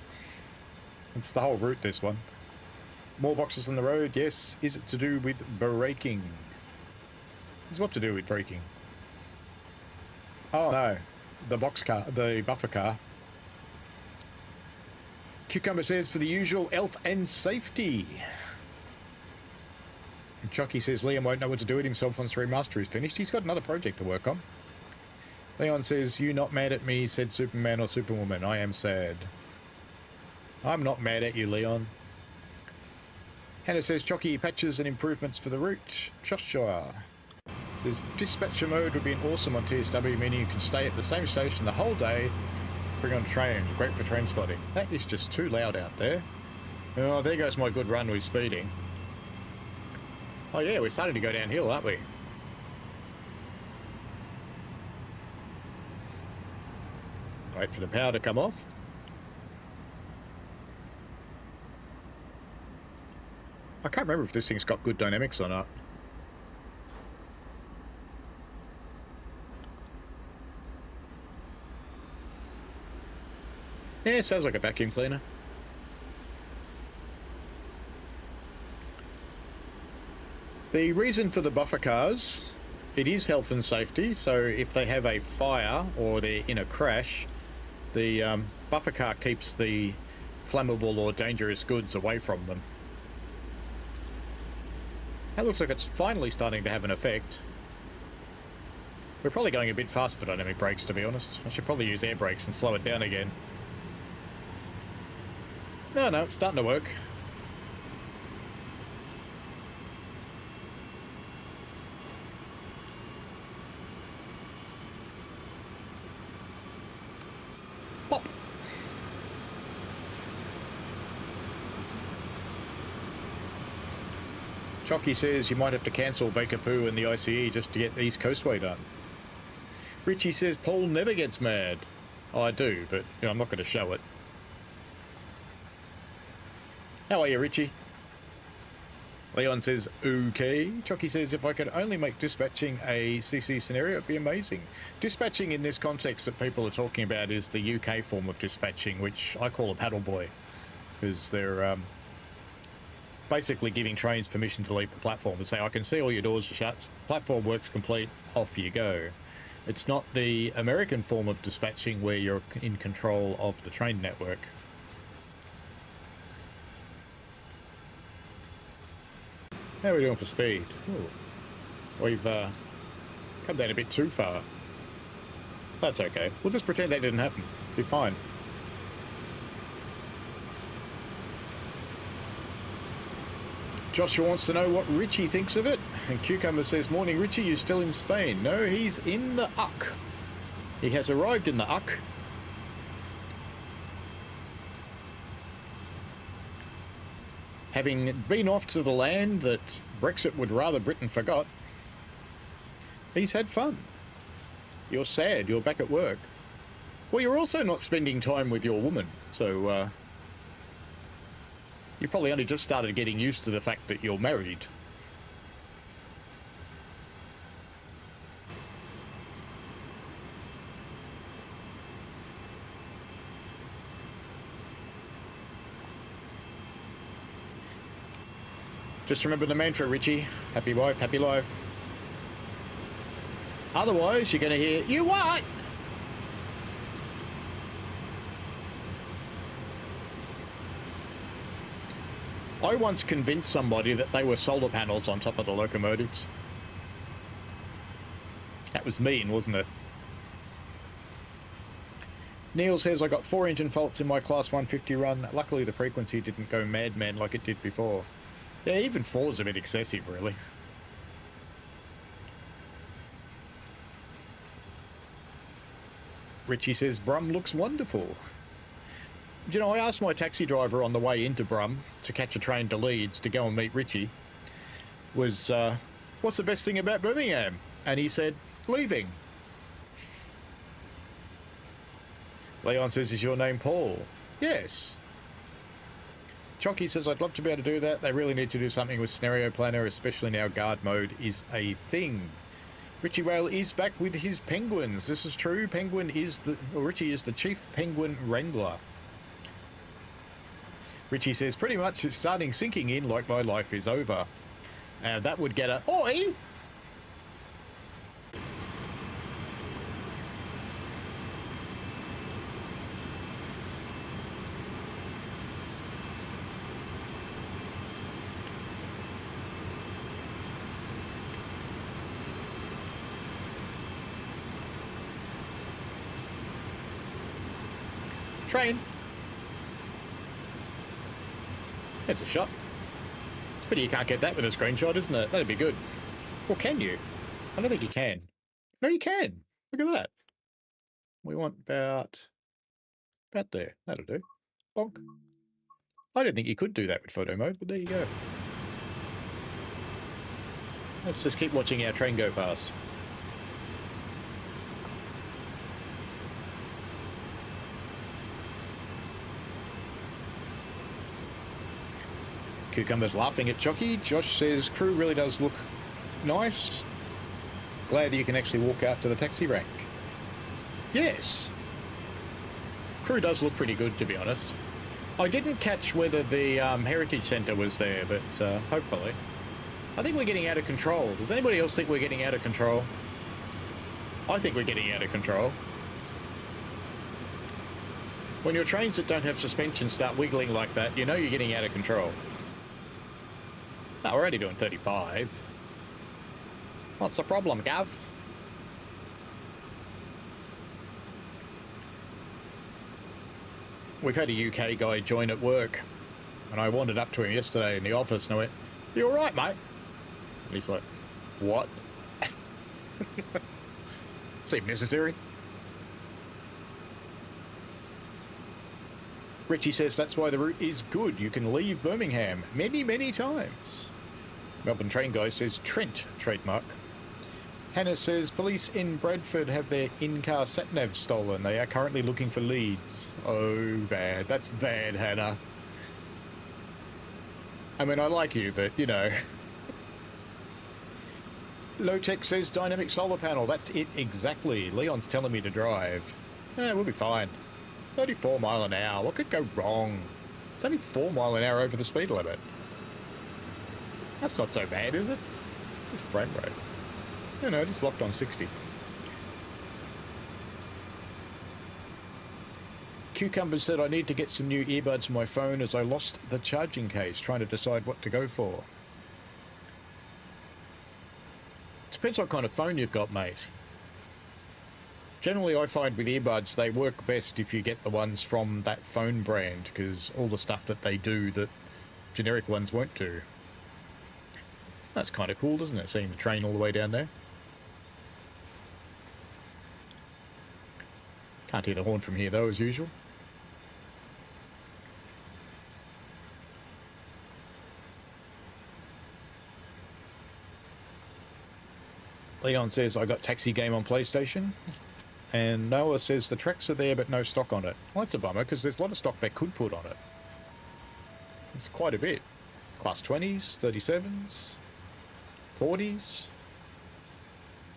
It's the whole route, this one. More boxes on the road, yes. Is it to do with braking? It's what to do with braking. Oh no, the box car, the buffer car. Cucumber says for the usual health and safety. And Chucky says Liam won't know what to do with himself once the remaster is finished. He's got another project to work on. Leon says, you not mad at me, said Superman or Superwoman. I am sad. I'm not mad at you, Leon. Hannah says, Chocky patches and improvements for the route. Shropshire. There's dispatcher mode would be awesome on TSW, meaning you can stay at the same station the whole day. Bring on train. Great for train spotting. That is just too loud out there. Oh, there goes my good run with speeding. Oh yeah, we're starting to go downhill, aren't we? Wait for the power to come off. I can't remember if this thing's got good dynamics or not. Yeah, it sounds like a vacuum cleaner. The reason for the buffer cars, it is health and safety. So if they have a fire or they're in a crash, the buffer car keeps the flammable or dangerous goods away from them. That looks like it's finally starting to have an effect. We're probably going a bit fast for dynamic brakes, to be honest. I should probably use air brakes and slow it down again. No, it's starting to work. Pop! Chocky says you might have to cancel Baker Poo and the ICE just to get the East Coastway done. Richie says Paul never gets mad. Oh, I do, but you know, I'm not going to show it. How are you, Richie? Leon says, okay. Chocky says, if I could only make dispatching a CC scenario, it'd be amazing. Dispatching in this context that people are talking about is the UK form of dispatching, which I call a paddleboy, because they're basically giving trains permission to leave the platform and say, I can see all your doors are shut, platform works complete, off you go. It's not the American form of dispatching where you're in control of the train network. How are we doing for speed? Ooh. We've come down a bit too far. That's okay. We'll just pretend that didn't happen. Be fine. Joshua wants to know what Richie thinks of it. And Cucumber says, morning Richie, you still in Spain? No, he's in the UC. He has arrived in the UC. Having been off to the land that Brexit would rather Britain forgot, he's had fun. You're sad, you're back at work. Well, you're also not spending time with your woman, so you probably only just started getting used to the fact that you're married. Just remember the mantra, Richie. Happy wife, happy life. Otherwise, you're going to hear, you what? I once convinced somebody that they were solar panels on top of the locomotives. That was mean, wasn't it? Neil says, I got 4 engine faults in my Class 150 run. Luckily, the frequency didn't go madman like it did before. Yeah, even 4's a bit excessive, really. Richie says, Brum looks wonderful. You know, I asked my taxi driver on the way into Brum to catch a train to Leeds to go and meet Richie, what's the best thing about Birmingham? And he said, leaving. Leon says, is your name Paul? Yes. Chocky says, I'd love to be able to do that. They really need to do something with Scenario Planner, especially now guard mode is a thing. Richie Rail is back with his penguins. This is true. Richie is the chief penguin wrangler. Richie says, pretty much it's starting sinking in like my life is over. And that would get a, oi! Train. There's a shot. It's But you can't get that with a screenshot, isn't it? That'd be good. Or can you? I don't think you can. No, you can. Look at that. We want about there. That'll do. Bonk. I don't think you could do that with photo mode, but there you go. Let's just keep watching our train go past. Cucumber's laughing at Chucky. Josh says, crew really does look nice. Glad that you can actually walk out to the taxi rank. Yes. Crew does look pretty good, to be honest. I didn't catch whether the Heritage Centre was there, but hopefully. I think we're getting out of control. Does anybody else think we're getting out of control? I think we're getting out of control. When your trains that don't have suspension start wiggling like that, you know you're getting out of control. No, we're only doing 35. What's the problem, Gav? We've had a UK guy join at work, and I wandered up to him yesterday in the office and I went, "You all right, mate?" And he's like, "What?" Seemed necessary. Richie says that's why the route is good. You can leave Birmingham many, many times. Melbourne Train Guy says Trent, trademark. Hannah says police in Bradford have their in-car sat-nav stolen. They are currently looking for leads. Oh, bad. That's bad, Hannah. I mean, I like you, but, you know. Low-Tech says dynamic solar panel. That's it exactly. Leon's telling me to drive. We'll be fine. 34 mile an hour. What could go wrong? It's only 4 mile an hour over the speed limit. That's not so bad, is it? It's the frame rate. No, it's locked on 60. Cucumber said I need to get some new earbuds for my phone as I lost the charging case, trying to decide what to go for. Depends what kind of phone you've got, mate. Generally, I find with earbuds, they work best if you get the ones from that phone brand, because all the stuff that they do that generic ones won't do. That's kind of cool, isn't it? Seeing the train all the way down there. Can't hear the horn from here, though, as usual. Leon says, I got Taxi Game on PlayStation. And Noah says the tracks are there, but no stock on it. Well, that's a bummer, because there's a lot of stock they could put on it. It's quite a bit. Class 20s, 37s, 40s,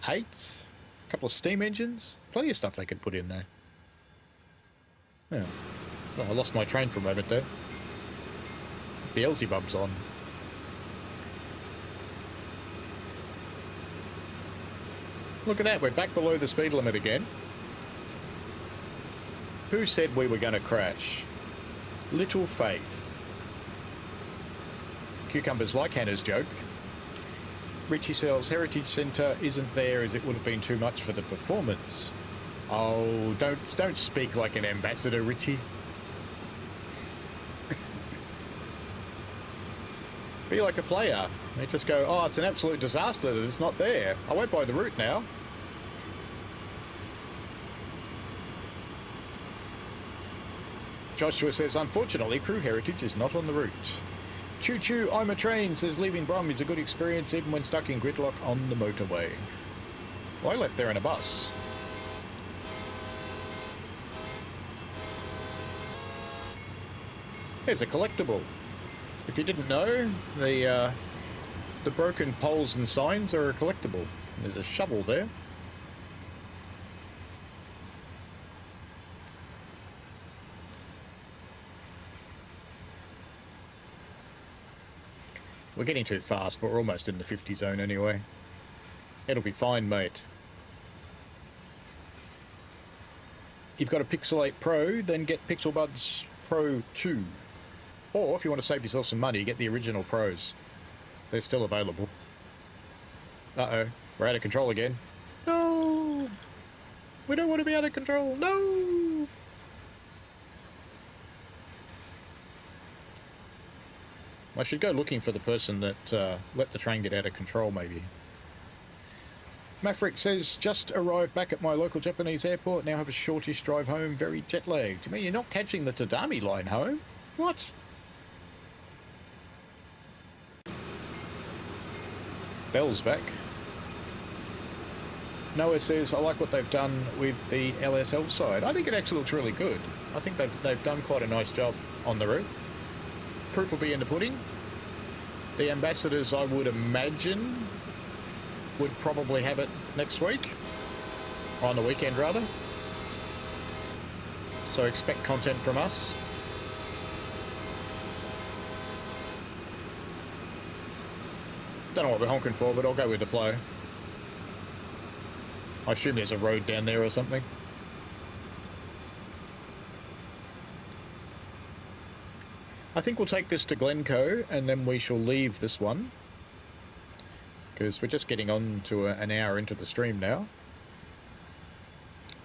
8s, a couple of steam engines. Plenty of stuff they could put in there. Yeah. Well, I lost my train for a moment there. Beelzebub's on. Look at that, we're back below the speed limit again. Who said we were going to crash? Little faith. Cucumbers like Hannah's joke. Richie sells Heritage Centre isn't there as it would have been too much for the performance. Oh, don't speak like an ambassador, Richie. Be like a player. They just go, oh, it's an absolute disaster that it's not there. I won't buy the route now. Joshua says, unfortunately, Crew Heritage is not on the route. Choo choo, I'm a train, says leaving Brum is a good experience even when stuck in gridlock on the motorway. Well, I left there in a bus. There's a collectible. If you didn't know, the broken poles and signs are a collectible. There's a shovel there. We're getting too fast, but we're almost in the 50 zone anyway. It'll be fine, mate. You've got a Pixel 8 Pro, then get Pixel Buds Pro 2. Or, if you want to save yourself some money, get the original Pros. They're still available. Uh-oh. We're out of control again. No! We don't want to be out of control. No! I should go looking for the person that let the train get out of control, maybe. Maverick says, just arrived back at my local Japanese airport. Now have a shortish drive home, very jet lagged. You mean you're not catching the Tadami line home? What? Bell's back. Noah says, I like what they've done with the LSL side. I think it actually looks really good. I think they've done quite a nice job on the route. Proof will be in the pudding. The ambassadors, I would imagine, would probably have it next week. Or on the weekend, rather. So expect content from us. Don't know what we're honking for, but I'll go with the flow. I assume there's a road down there or something. I think we'll take this to Glencoe and then we shall leave this one. Because we're just getting on to an hour into the stream now.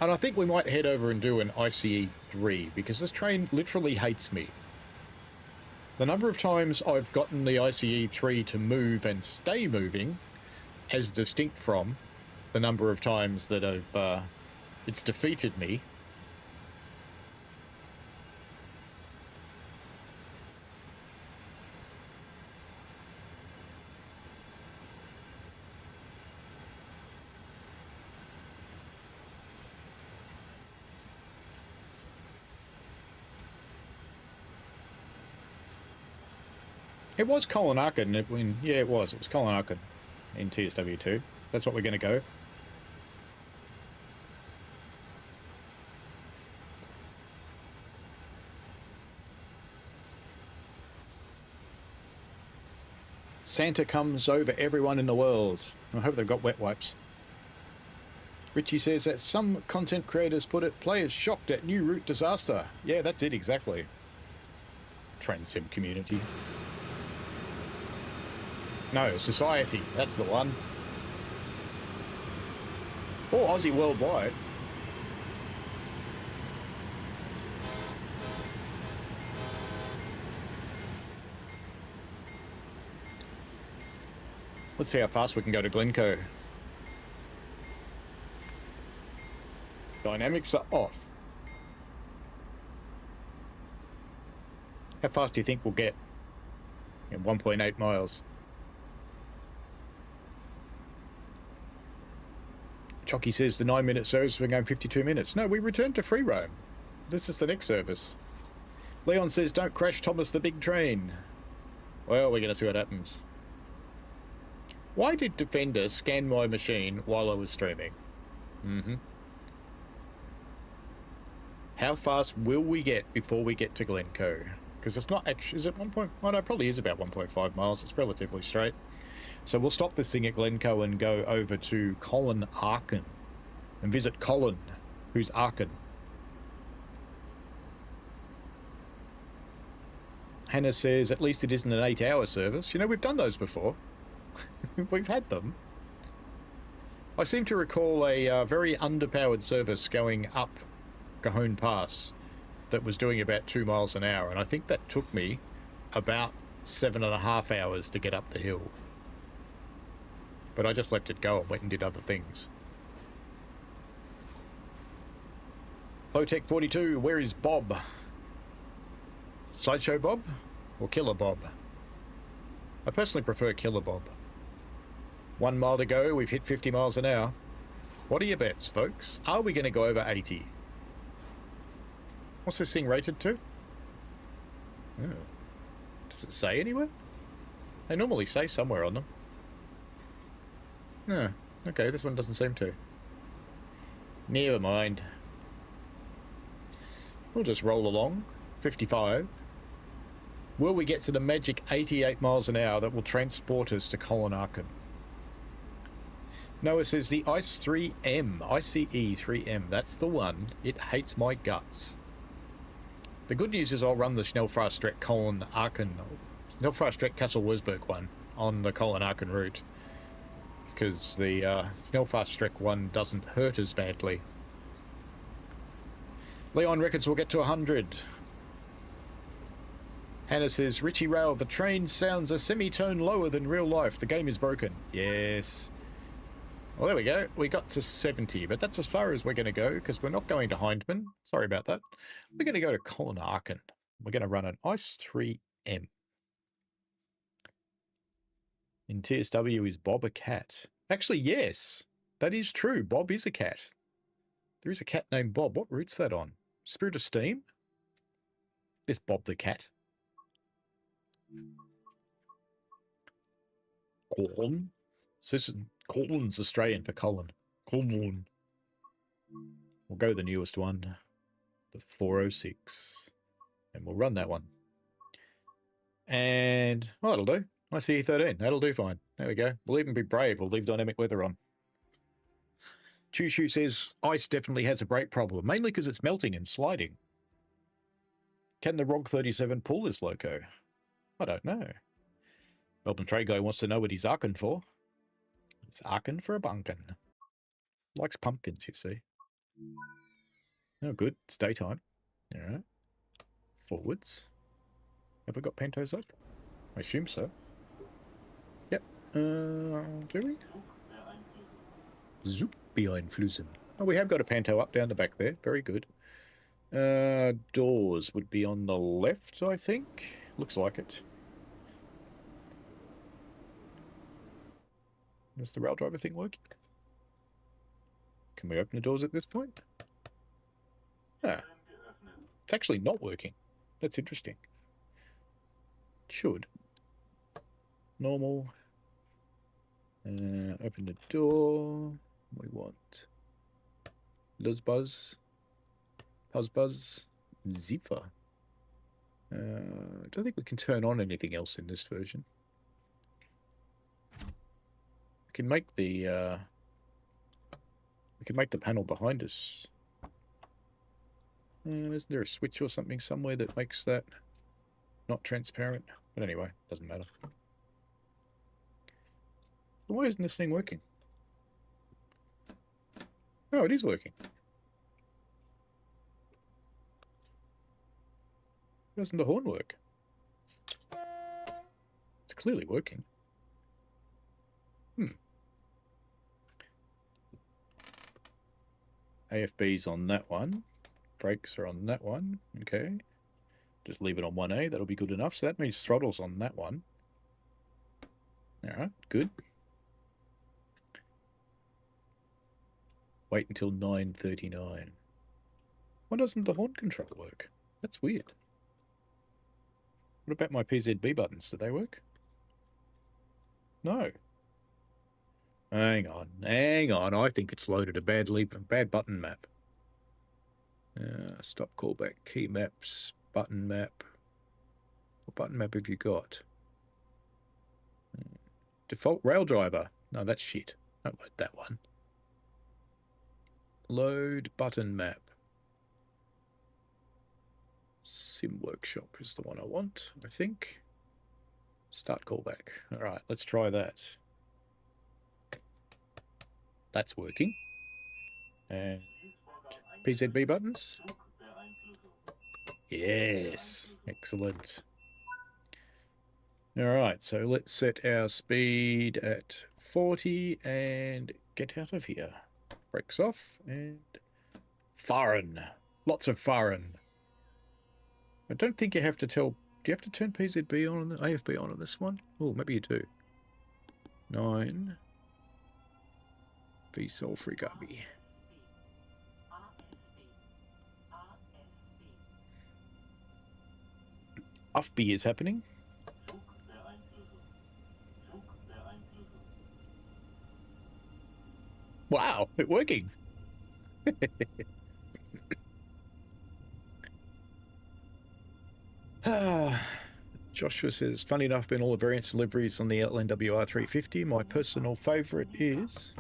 And I think we might head over and do an ICE 3 because this train literally hates me. The number of times I've gotten the ICE 3 to move and stay moving as distinct from the number of times that it's defeated me. It was Colin Arkin. Yeah, it was. It was Colin Arkin in TSW2. That's what we're going to go. Santa comes over everyone in the world. I hope they've got wet wipes. Richie says that some content creators put it, players shocked at new route disaster. Yeah, that's it exactly. Train sim community. No, society. That's the one. Or Aussie worldwide. Let's see how fast we can go to Glencoe. Dynamics are off. How fast do you think we'll get? 1.8 miles. Chocky says the 9-minute service we're going 52 minutes. No, we returned to free roam. This is the next service. Leon says don't crash Thomas the big train. Well, we're going to see what happens. Why did Defender scan my machine while I was streaming? How fast will we get before we get to Glencoe? Because it's not actually... Is it 1 point... Well, no, it probably is about 1.5 miles. It's relatively straight. So we'll stop this thing at Glencoe and go over to Colin Arkin. And visit Colin, who's Arkin. Hannah says, at least it isn't an 8-hour service. You know, we've done those before. We've had them. I seem to recall a very underpowered service going up Cajon Pass that was doing about 2 miles an hour, and I think that took me about 7.5 hours to get up the hill. But I just let it go and went and did other things. Lowtech42, where is Bob? Sideshow Bob or Killer Bob? I personally prefer Killer Bob. 1 mile to go, we've hit 50 miles an hour. What are your bets, folks? Are we going to go over 80? What's this thing rated to? Oh. Does it say anywhere? They normally say somewhere on them. No. Okay, this one doesn't seem to. Never mind. We'll just roll along. 55. Will we get to the magic 88 miles an hour that will transport us to Colin Arkin? Noah says the ICE 3M, ICE 3M, that's the one. It hates my guts. The good news is I'll run the Schnellfahrstrecke Colin Arkin, Schnellfahrstrecke Kassel Wurzburg one on the Colin Arkin route. Because the Schnellfahrstrecke one doesn't hurt as badly. Leon reckons we'll get to 100. Hannah says, Richie Rail, the train sounds a semitone lower than real life. The game is broken. Yes. Well, there we go. We got to 70, but that's as far as we're going to go because we're not going to Hindman. Sorry about that. We're going to go to Colin Arkin. We're going to run an ICE 3M. In TSW, is Bob a cat? Actually, yes. That is true. Bob is a cat. There is a cat named Bob. What route's that on? Spirit of Steam? It's Bob the cat. Colin? Colin's Australian for Colin. Colin. We'll go the newest one. The 406. And we'll run that one. And, oh, it'll do. ICE13. That'll do fine. There we go. We'll even be brave. We'll leave dynamic weather on. Choo Choo says, ice definitely has a brake problem, mainly because it's melting and sliding. Can the ROG 37 pull this loco? I don't know. Melbourne Trade Guy wants to know what he's arcing for. He's arcing for a bunkin. Likes pumpkins, you see. Oh, good. It's daytime. All right. Forwards. Have we got Pantos up? I assume so. Yep. Do we? Zoop beeinflussen. Oh, we have got a Panto up down the back there. Very good. Doors would be on the left, I think. Looks like it. Is the rail driver thing working? Can we open the doors at this point? Ah. It's actually not working. That's interesting. It should. Normal. Open the door. We want Luzbuzz. Puzzbuzz. Ziffer. I don't think we can turn on anything else in this version. We can make the panel behind us. Isn't there a switch or something somewhere that makes that not transparent? But anyway, doesn't matter. Why isn't this thing working? Oh, it is working. Doesn't the horn work? It's clearly working. AFB's on that one. Brakes are on that one. Okay. Just leave it on 1A. That'll be good enough. So that means throttle's on that one. Alright, good. Wait until 9:39. Why doesn't the horn control work? That's weird. What about my PZB buttons? Do they work? No. Hang on. Hang on. I think it's loaded a bad button map. Stop callback. Key maps. Button map. What button map have you got? Default rail driver. No, that's shit. Don't load that one. Load button map. Sim Workshop is the one I want, I think. Start callback. Alright, let's try that. That's working. And PZB buttons. Yes. Excellent. Alright, so let's set our speed at 40 and get out of here. Brakes off and fahren. Lots of fahren. I don't think you have to tell... Do you have to turn PZB on and the AFB on this one? Oh, maybe you do. 9. VSOL Frigabi. UFB is happening. Wow, it's working. Joshua says, funny enough, been all the variants deliveries on the LNWR 350. My personal favourite is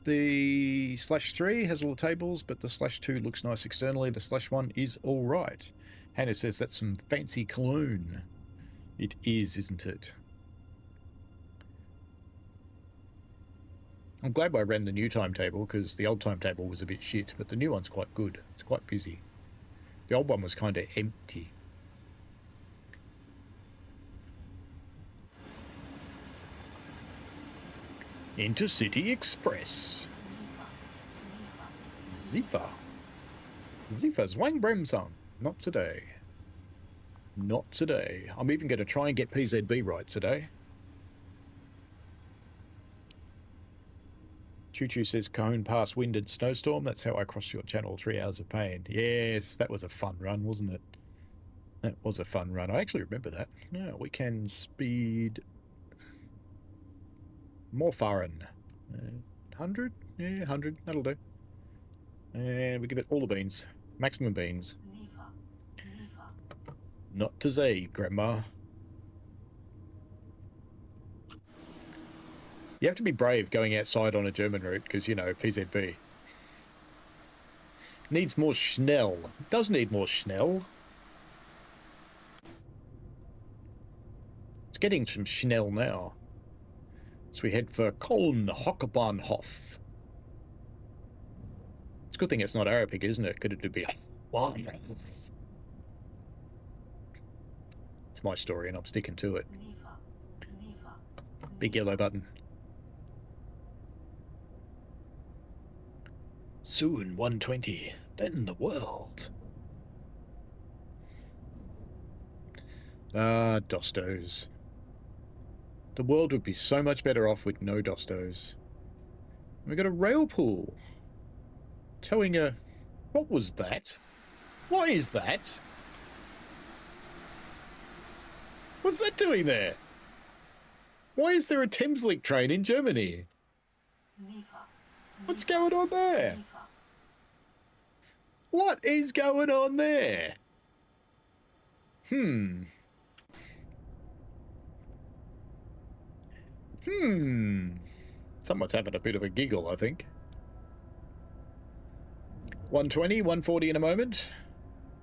the /3 has all the tables, but the /2 looks nice externally. The /1 is all right. Hannah says that's some fancy cologne. It is, isn't it? I'm glad I ran the new timetable because the old timetable was a bit shit, but the new one's quite good. It's quite busy. The old one was kind of empty. Intercity Express. Zifa. Zifa's Wang Bremsung. Not today. Not today. I'm even going to try and get PZB right today. Choo-choo says Cone Pass wind and snowstorm. That's how I crossed your channel. 3 hours of pain. Yes, that was a fun run, wasn't it? That was a fun run. I actually remember that. Yeah, we can speed more foreign. 100? Yeah, 100. That'll do. And we give it all the beans. Maximum beans. Not to say, Grandma. You have to be brave going outside on a German route because, you know, PZB. Needs more Schnell. Does need more Schnell. It's getting some Schnell now. So we head for Köln-Hockerbahnhof. It's a good thing it's not Arabic, isn't it? Could it be... It's my story and I'm sticking to it. Big yellow button. Soon 120, then the world. Ah, Dostos. The world would be so much better off with no Dostos. We got a rail pool. Towing a... What was that? What is that? What's that doing there? Why is there a Thameslink train in Germany? What's going on there? What is going on there? Someone's having a bit of a giggle, I think. 120, 140 in a moment.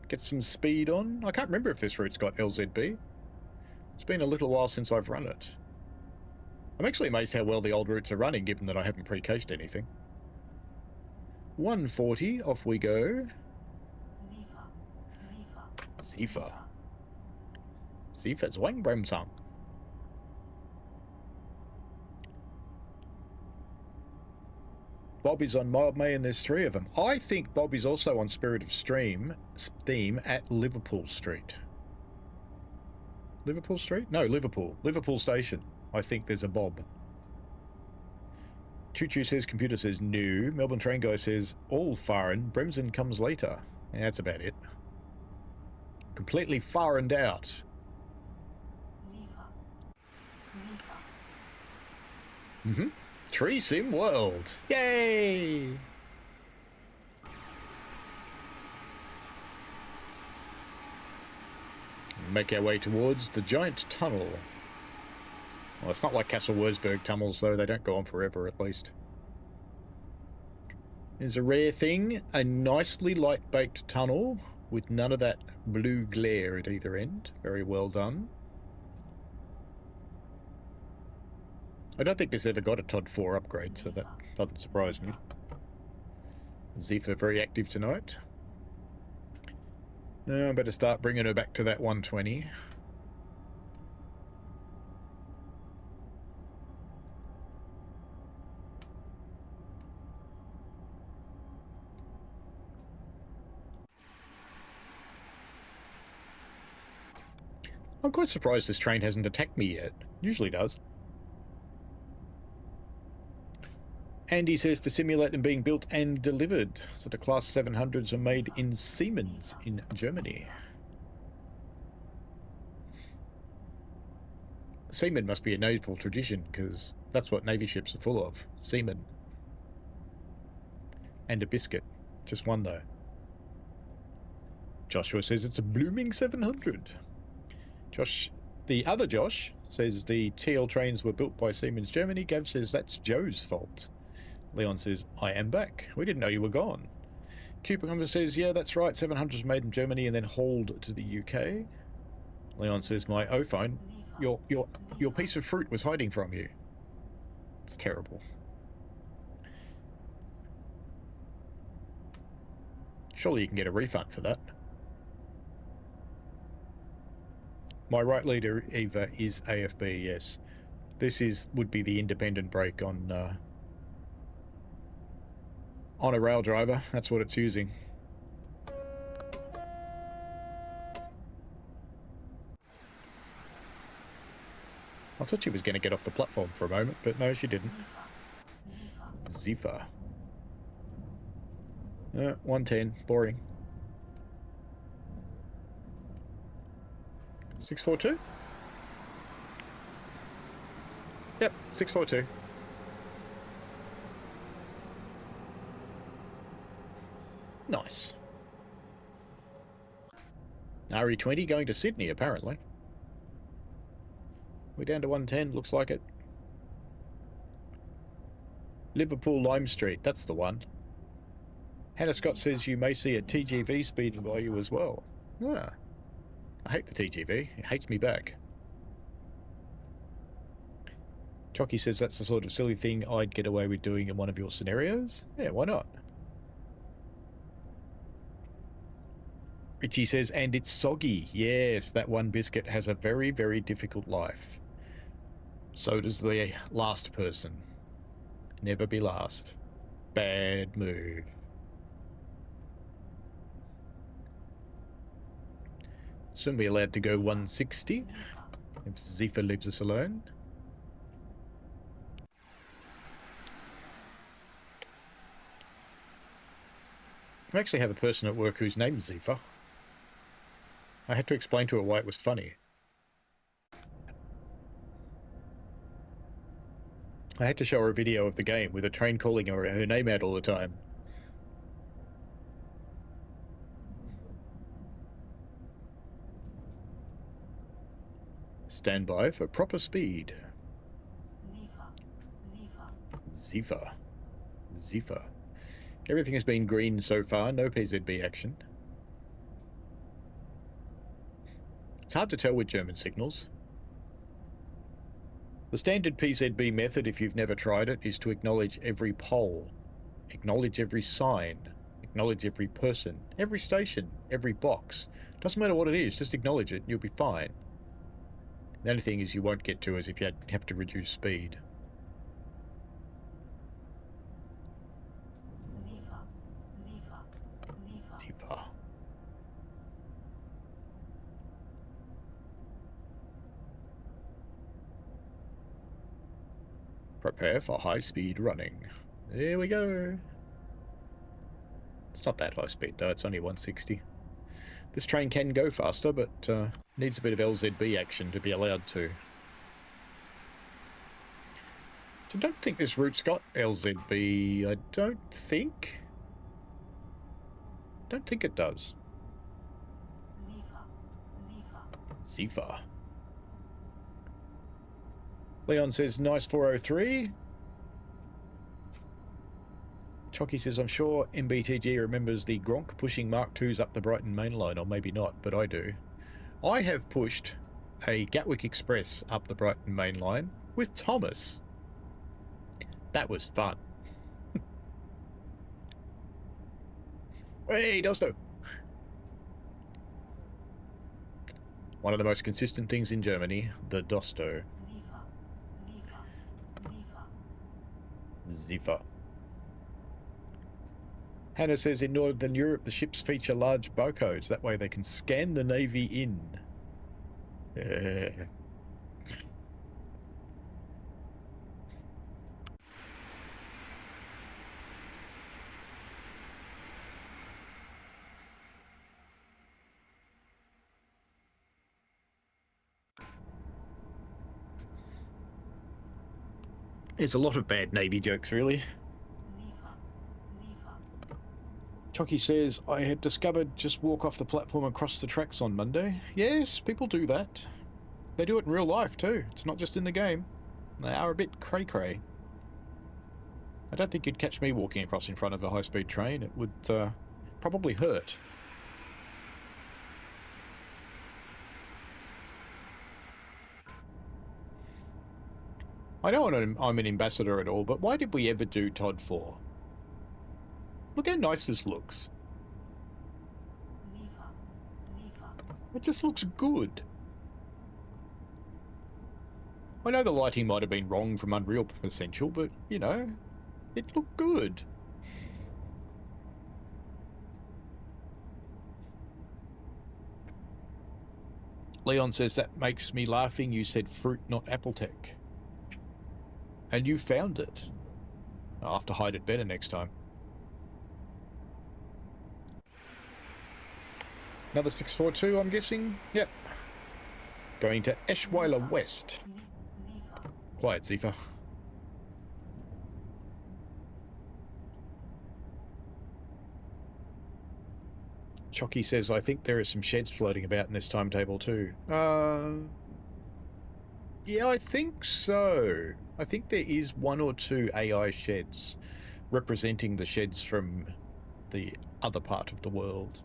Get some speed on. I can't remember if this route's got LZB. It's been a little while since I've run it. I'm actually amazed how well the old routes are running, given that I haven't pre-cached anything. 140, off we go. Zifa. Zifa's Wang Bremsung. Bobby's on Mild May and there's 3 of them. I think Bobby's also on Spirit of Steam at Liverpool Street. Liverpool Street? No, Liverpool. Liverpool Station. I think there's a Bob. Choo-choo says, computer says, new. Melbourne Train Guy says, all foreign. Bremsen comes later. Yeah, that's about it. Completely foreigned out. Tree Sim World. Yay! Make our way towards the giant tunnel. Well, it's not like Castle Wurzburg tunnels, though. They don't go on forever, at least. There's a rare thing, a nicely light-baked tunnel with none of that blue glare at either end. Very well done. I don't think this ever got a TOD 4 upgrade, so that doesn't surprise me. Zifa very active tonight. I better start bringing her back to that 120. I'm quite surprised this train hasn't attacked me yet. Usually does. Andy says to simulate them being built and delivered. So the Class 700s are made in Siemens in Germany. Seamen must be a naval tradition, because that's what Navy ships are full of. Seamen. And a biscuit. Just one, though. Joshua says it's a blooming 700. Josh, the other Josh, says the TL trains were built by Siemens Germany. Gav says that's Joe's fault. Leon says, I am back. We didn't know you were gone. Cucumber says, yeah, that's right. 700 was made in Germany and then hauled to the UK. Leon says, my O-phone, your piece of fruit was hiding from you. It's terrible. Surely you can get a refund for that. My right leader, Eva, is AFB, yes. This would be the independent brake on a rail driver. That's what it's using. I thought she was going to get off the platform for a moment, but no, she didn't. Zephyr. 110. Boring. 642? Yep, 642. Nice. RE20 going to Sydney, apparently. We're down to 110, looks like it. Liverpool Lime Street, that's the one. Hannah Scott says you may see a TGV speeding by you as well. Ah. I hate the TGV. It hates me back. Chocky says that's the sort of silly thing I'd get away with doing in one of your scenarios. Yeah, why not? Richie says, and it's soggy. Yes, that one biscuit has a very, very difficult life. So does the last person. Never be last. Bad move. Soon be allowed to go 160 if Zephyr leaves us alone. I actually have a person at work whose name is Zephyr. I had to explain to her why it was funny. I had to show her a video of the game with a train calling her name out all the time. Stand by for proper speed. Zephyr. Zephyr. Everything has been green so far, no PZB action. It's hard to tell with German signals. The standard PZB method, if you've never tried it, is to acknowledge every pole, acknowledge every sign, acknowledge every person, every station, every box. Doesn't matter what it is, just acknowledge it and you'll be fine. The only thing is you won't get to is if you have to reduce speed. Zephyr. Prepare for high-speed running. There we go. It's not that high speed though, it's only 160. This train can go faster, but needs a bit of LZB action to be allowed to. I don't think this route's got LZB. I don't think it does. Zephyr. Leon says, nice 403. Chocky says, I'm sure MBTG remembers the Gronk pushing Mark IIs up the Brighton main line, or maybe not, but I do. I have pushed a Gatwick Express up the Brighton main line with Thomas. That was fun. Hey, Dosto! One of the most consistent things in Germany, the Dosto. Zephyr. Hannah says in Northern Europe the ships feature large barcodes. That way they can scan the Navy in. There's a lot of bad Navy jokes, really. Chucky says, I had discovered just walk off the platform and cross the tracks on Monday. Yes, people do that. They do it in real life too. It's not just in the game. They are a bit cray-cray. I don't think you'd catch me walking across in front of a high-speed train. It would probably hurt. I know I'm an ambassador at all, but why did we ever do Todd 4? Look how nice this looks. It just looks good. I know the lighting might have been wrong from Unreal Potential, but, you know, it looked good. Leon says, that makes me laughing. You said fruit, not Appletech. And you found it. I'll have to hide it better next time. Another 642, I'm guessing? Yep. Going to Eschweiler West. Quiet, Zifa. Chocky says, I think there are some sheds floating about in this timetable too. Yeah, I think so. I think there is 1 or 2 AI sheds representing the sheds from the other part of the world.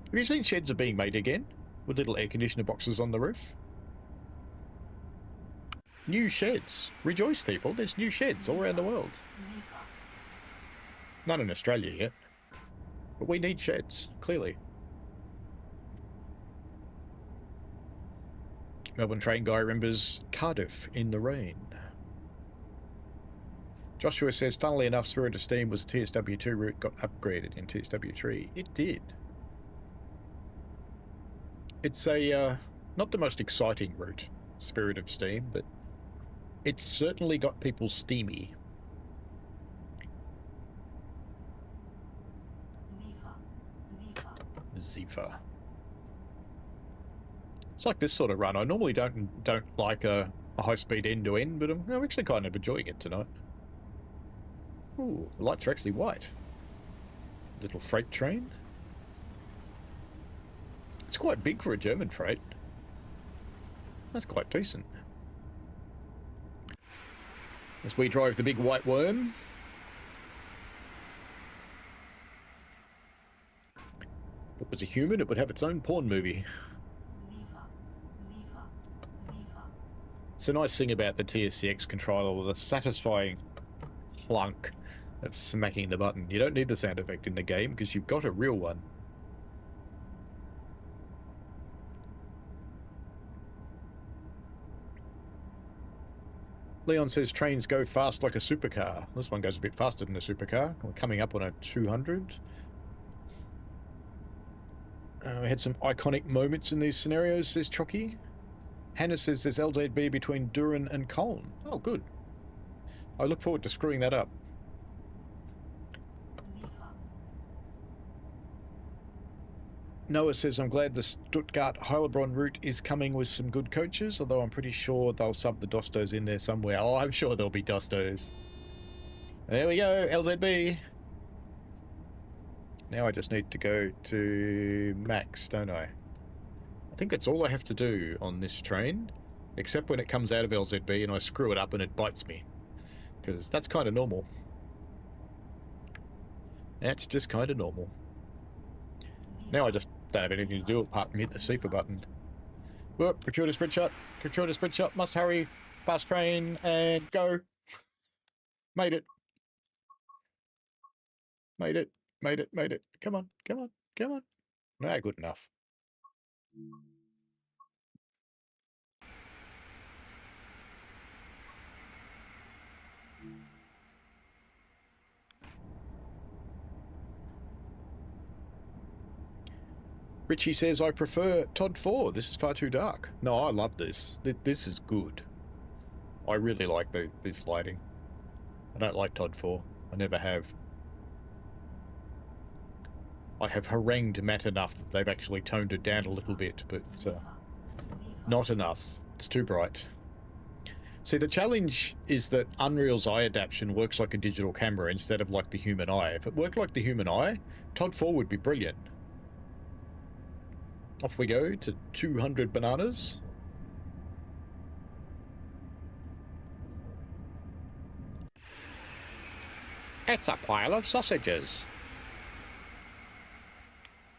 Have you seen sheds are being made again? With little air conditioner boxes on the roof? New sheds. Rejoice, people. There's new sheds all around the world. Not in Australia yet. But we need sheds, clearly. Melbourne train guy remembers Cardiff in the rain. Joshua says, funnily enough, Spirit of Steam was a TSW2 route, got upgraded in TSW3. It did. It's a, not the most exciting route, Spirit of Steam, but it's certainly got people steamy. Zifa. It's like this sort of run. I normally don't like a high-speed end-to-end, but I'm actually kind of enjoying it tonight. Ooh, the lights are actually white. Little freight train. It's quite big for a German freight. That's quite decent. As we drive the big white worm. If it was a human, it would have its own porn movie. It's a nice thing about the TSCX controller with a satisfying clunk of smacking the button. You don't need the sound effect in the game because you've got a real one. Leon says trains go fast like a supercar. This one goes a bit faster than a supercar. We're coming up on a 200. We had some iconic moments in these scenarios, says Chocky. Hannah says there's LZB between Durin and Colne. Oh, good. I look forward to screwing that up. Noah says, I'm glad the Stuttgart-Heilbronn route is coming with some good coaches, although I'm pretty sure they'll sub the Dostos in there somewhere. Oh, I'm sure there'll be Dostos. There we go, LZB. Now I just need to go to Max, don't I? I think that's all I have to do on this train, except when it comes out of LZB and I screw it up and it bites me. Because that's kind of normal. That's just kind of normal. Now I just don't have anything to do apart from hit the Sifa button. Whoop, gratuitous sprint shot, must hurry, fast train, and go. Made it. Made it. Made it. Made it. Come on, come on, come on. No, good enough. Richie says, I prefer Todd 4. This is far too dark. No, I love this. This is good. I really like this lighting. I don't like Todd 4. I never have. I have harangued Matt enough that they've actually toned it down a little bit, but not enough. It's too bright. See, the challenge is that Unreal's eye adaptation works like a digital camera instead of like the human eye. If it worked like the human eye, Todd 4 would be brilliant. Off we go to 200 bananas. It's a pile of sausages.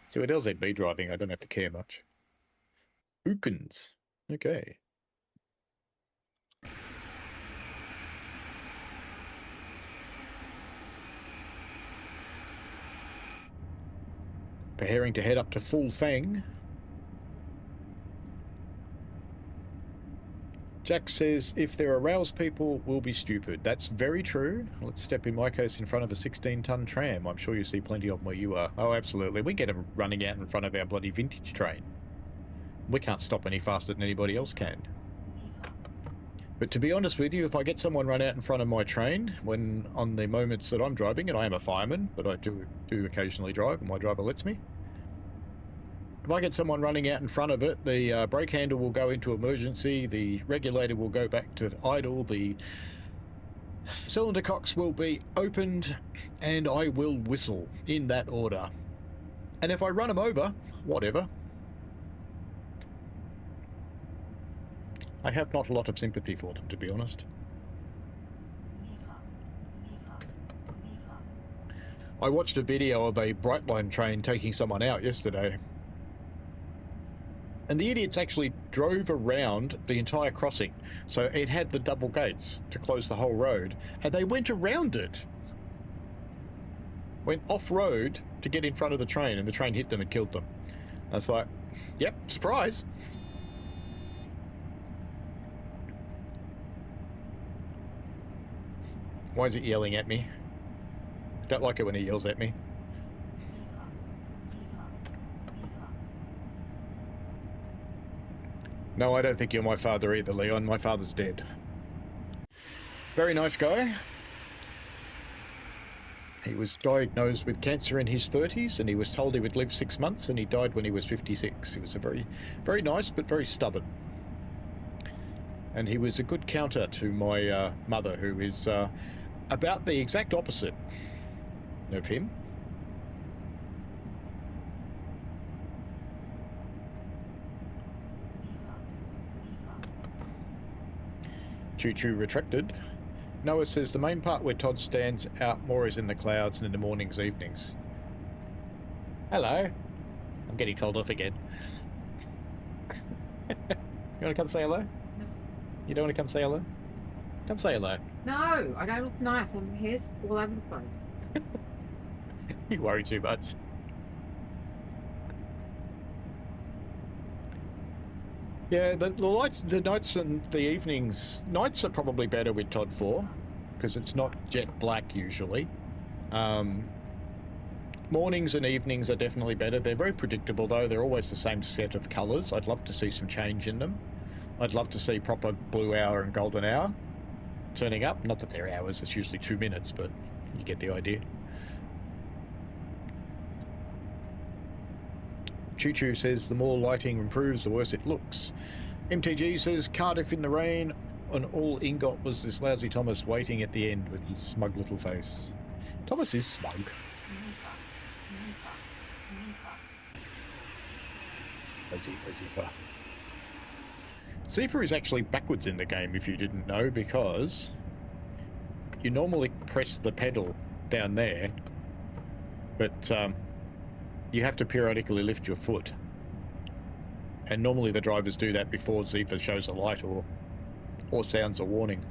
So with LZB driving, I don't have to care much. Ukens. Okay. Preparing to head up to Full Fang. Jack says, if there are rails people, we'll be stupid. That's very true. Let's step, in my case, in front of a 16-ton tram. I'm sure you see plenty of them where you are. Oh, absolutely. We get them running out in front of our bloody vintage train. We can't stop any faster than anybody else can. But to be honest with you, if I get someone run out in front of my train, when on the moments that I'm driving, and I am a fireman, but I do occasionally drive, and my driver lets me. If I get someone running out in front of it, the brake handle will go into emergency, the regulator will go back to idle, the cylinder cocks will be opened, and I will whistle in that order. And if I run them over, whatever. I have not a lot of sympathy for them, to be honest. I watched a video of a Brightline train taking someone out yesterday. And the idiots actually drove around the entire crossing. So it had the double gates to close the whole road. And they went around it. Went off-road to get in front of the train, and the train hit them and killed them. I was like, yep, surprise. Why is it yelling at me? I don't like it when it yells at me. No, I don't think you're my father either, Leon. My father's dead. Very nice guy. He was diagnosed with cancer in his 30s, and he was told he would live 6 months, and he died when he was 56. He was a very, very nice, but very stubborn. And he was a good counter to my mother, who is about the exact opposite of him. Choo-choo retracted. Noah says the main part where Todd stands out more is in the clouds and in the mornings, evenings. Hello. I'm getting told off again. You want to come say hello? No. You don't want to come say hello? Come say hello. No, I don't look nice. I'm hairs all over the place. You worry too much. Yeah, the nights and the evenings. Nights are probably better with Todd 4 because it's not jet black usually. Mornings and evenings are definitely better. They're very predictable though. They're always the same set of colours. I'd love to see some change in them. I'd love to see proper blue hour and golden hour turning up. Not that they're hours, it's usually 2 minutes, but you get the idea. Choo-choo says the more lighting improves, the worse it looks. MTG says Cardiff in the rain, and all Ingot was this lousy Thomas waiting at the end with his smug little face. Thomas is smug. Zifa. Zifa is actually backwards in the game, if you didn't know, because you normally press the pedal down there, but you have to periodically lift your foot. And normally the drivers do that before Zifa shows a light or sounds a warning.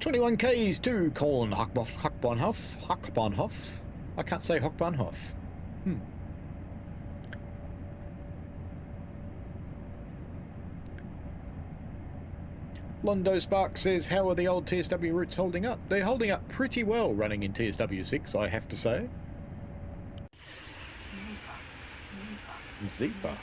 21 Ks to Colin Hockbahnhof. I can't say Hockbahnhof. Londo Spark says, how are the old TSW routes holding up? They're holding up pretty well running in TSW6, I have to say. Zipa.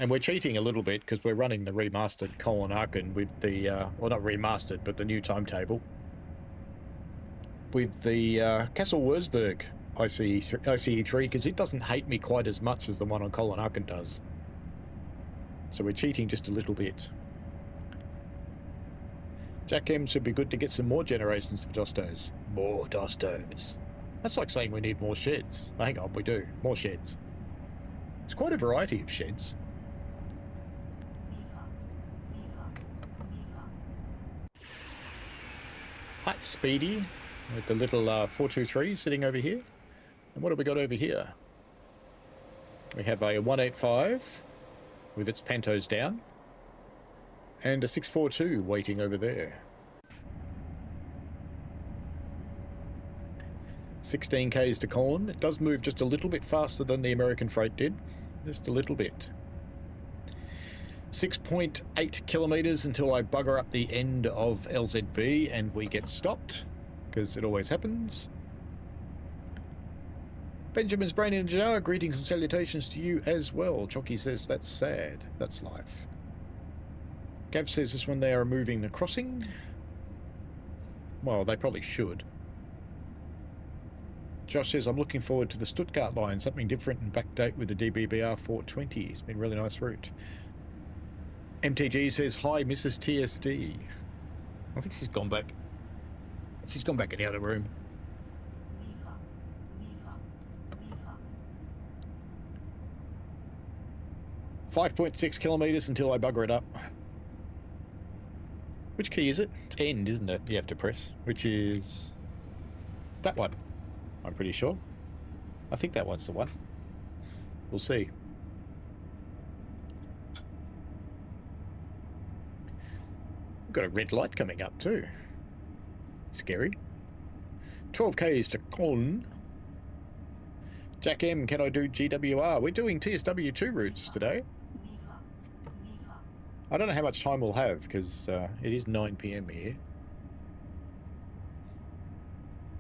And we're cheating a little bit because we're running the remastered Colin Arkin with the, well, not remastered, but the new timetable. With the Castle Wurzburg ICE3, because it doesn't hate me quite as much as the one on Colin Arkin does. So we're cheating just a little bit. Jack M should be good to get some more generations of Dostos. More Dostos. That's like saying we need more sheds. Hang on, we do. More sheds. It's quite a variety of sheds. Hot Speedy with the little 423 sitting over here. And what have we got over here? We have a 185 with its pantos down. And a 642 waiting over there. 16 Ks to Colin. It does move just a little bit faster than the American Freight did. Just a little bit. 6.8 kilometers until I bugger up the end of LZB and we get stopped, because it always happens. Benjamin's brain in a jar, greetings and salutations to you as well. Chocky says that's sad, that's life. Gav says this one they are removing the crossing. Well, they probably should. Josh says, I'm looking forward to the Stuttgart line, something different and backdate with the DBBR 420. It's been a really nice route. MTG says, hi, Mrs. TSD. I think she's gone back. She's gone back in the other room. 5.6 kilometers until I bugger it up. Which key is it? It's end, isn't it? You have to press, which is that one. I'm pretty sure. I think that one's the one. We'll see. We've got a red light coming up too. Scary. 12 Ks to Cologne. Jack M, can I do GWR? We're doing TSW2 routes today. I don't know how much time we'll have because it is 9 PM here.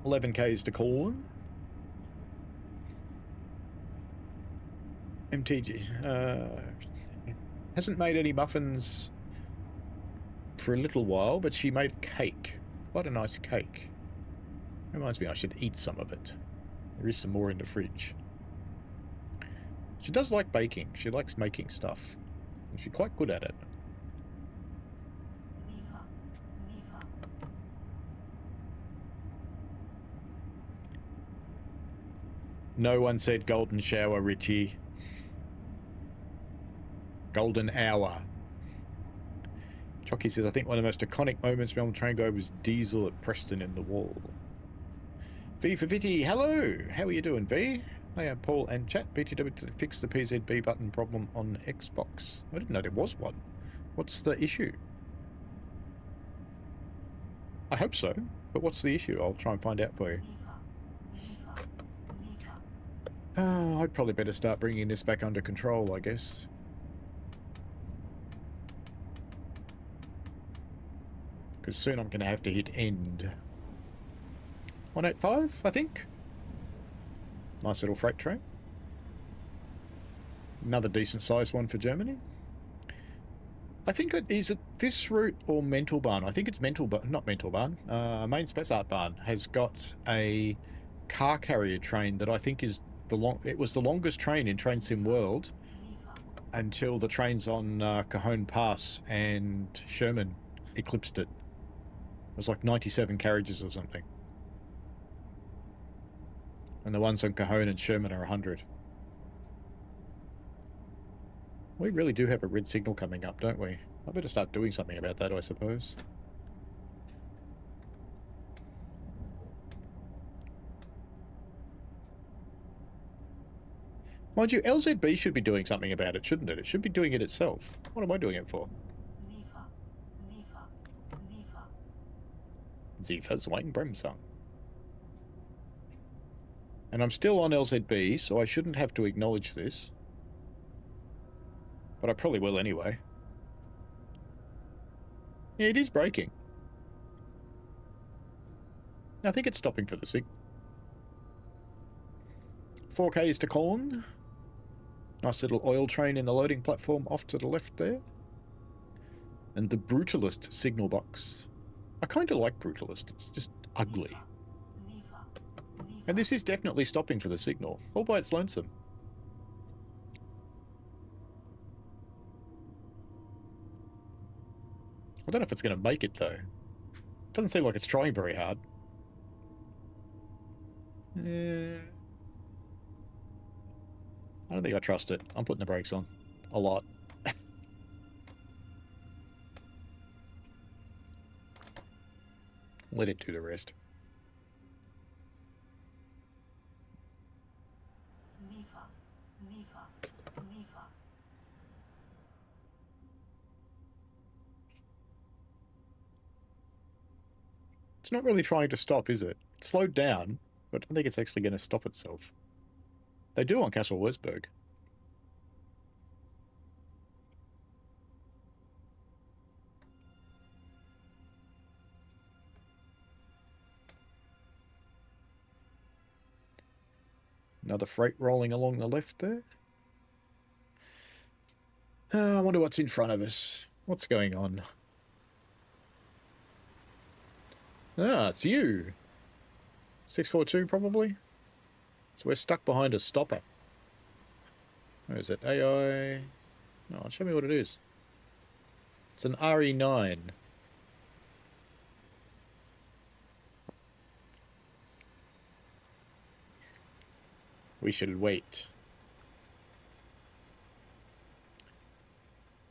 11 Ks to Cologne. MTG hasn't made any muffins for a little while, but she made a cake. Quite a nice cake. Reminds me I should eat some of it. There is some more in the fridge. She does like baking. She likes making stuff. And she's quite good at it. No one said golden shower, Richie. Golden hour. Chocky says, I think one of the most iconic moments on the train go was Diesel at Preston in the wall. V for Vitty, hello! How are you doing, V? Hey, Paul and chat. BTW to fix the PZB button problem on Xbox. I didn't know there was one. What's the issue? I hope so, but what's the issue? I'll try and find out for you. Oh, I'd probably better start bringing this back under control, I guess. Because soon I'm going to have to hit end. 185, I think. Nice little freight train. Another decent sized one for Germany. I think is it this route or Mentalbahn? I think it's Mentalbahn, not Mentalbahn. Main Spessartbahn has got a car carrier train that I think is it was the longest train in Train Sim World until the trains on Cajon Pass and Sherman eclipsed it. It was like 97 carriages or something. And the ones on Cajon and Sherman are 100. We really do have a red signal coming up, don't we? I better start doing something about that, I suppose. Mind you, LZB should be doing something about it, shouldn't it? It should be doing it itself. What am I doing it for? Zifa's Bremsung. And I'm still on LZB, so I shouldn't have to acknowledge this. But I probably will anyway. Yeah, it is braking. I think it's stopping for the signal. 4Ks to Cologne. Nice little oil train in the loading platform off to the left there. And the Brutalist signal box. I kind of like Brutalist. It's just ugly. And this is definitely stopping for the signal, all by its lonesome. I don't know if it's going to make it, though. Doesn't seem like it's trying very hard. I don't think I trust it. I'm putting the brakes on. A lot. Let it do the rest. It's not really trying to stop, is it? It slowed down, but I don't think it's actually going to stop itself. They do on Castle Wurzburg. another freight rolling along the left there. I wonder what's in front of us. What's going on? Ah, it's you. 642 probably. So we're stuck behind a stopper. Where is it? AI. Oh, show me what it is. It's an RE9. We should wait.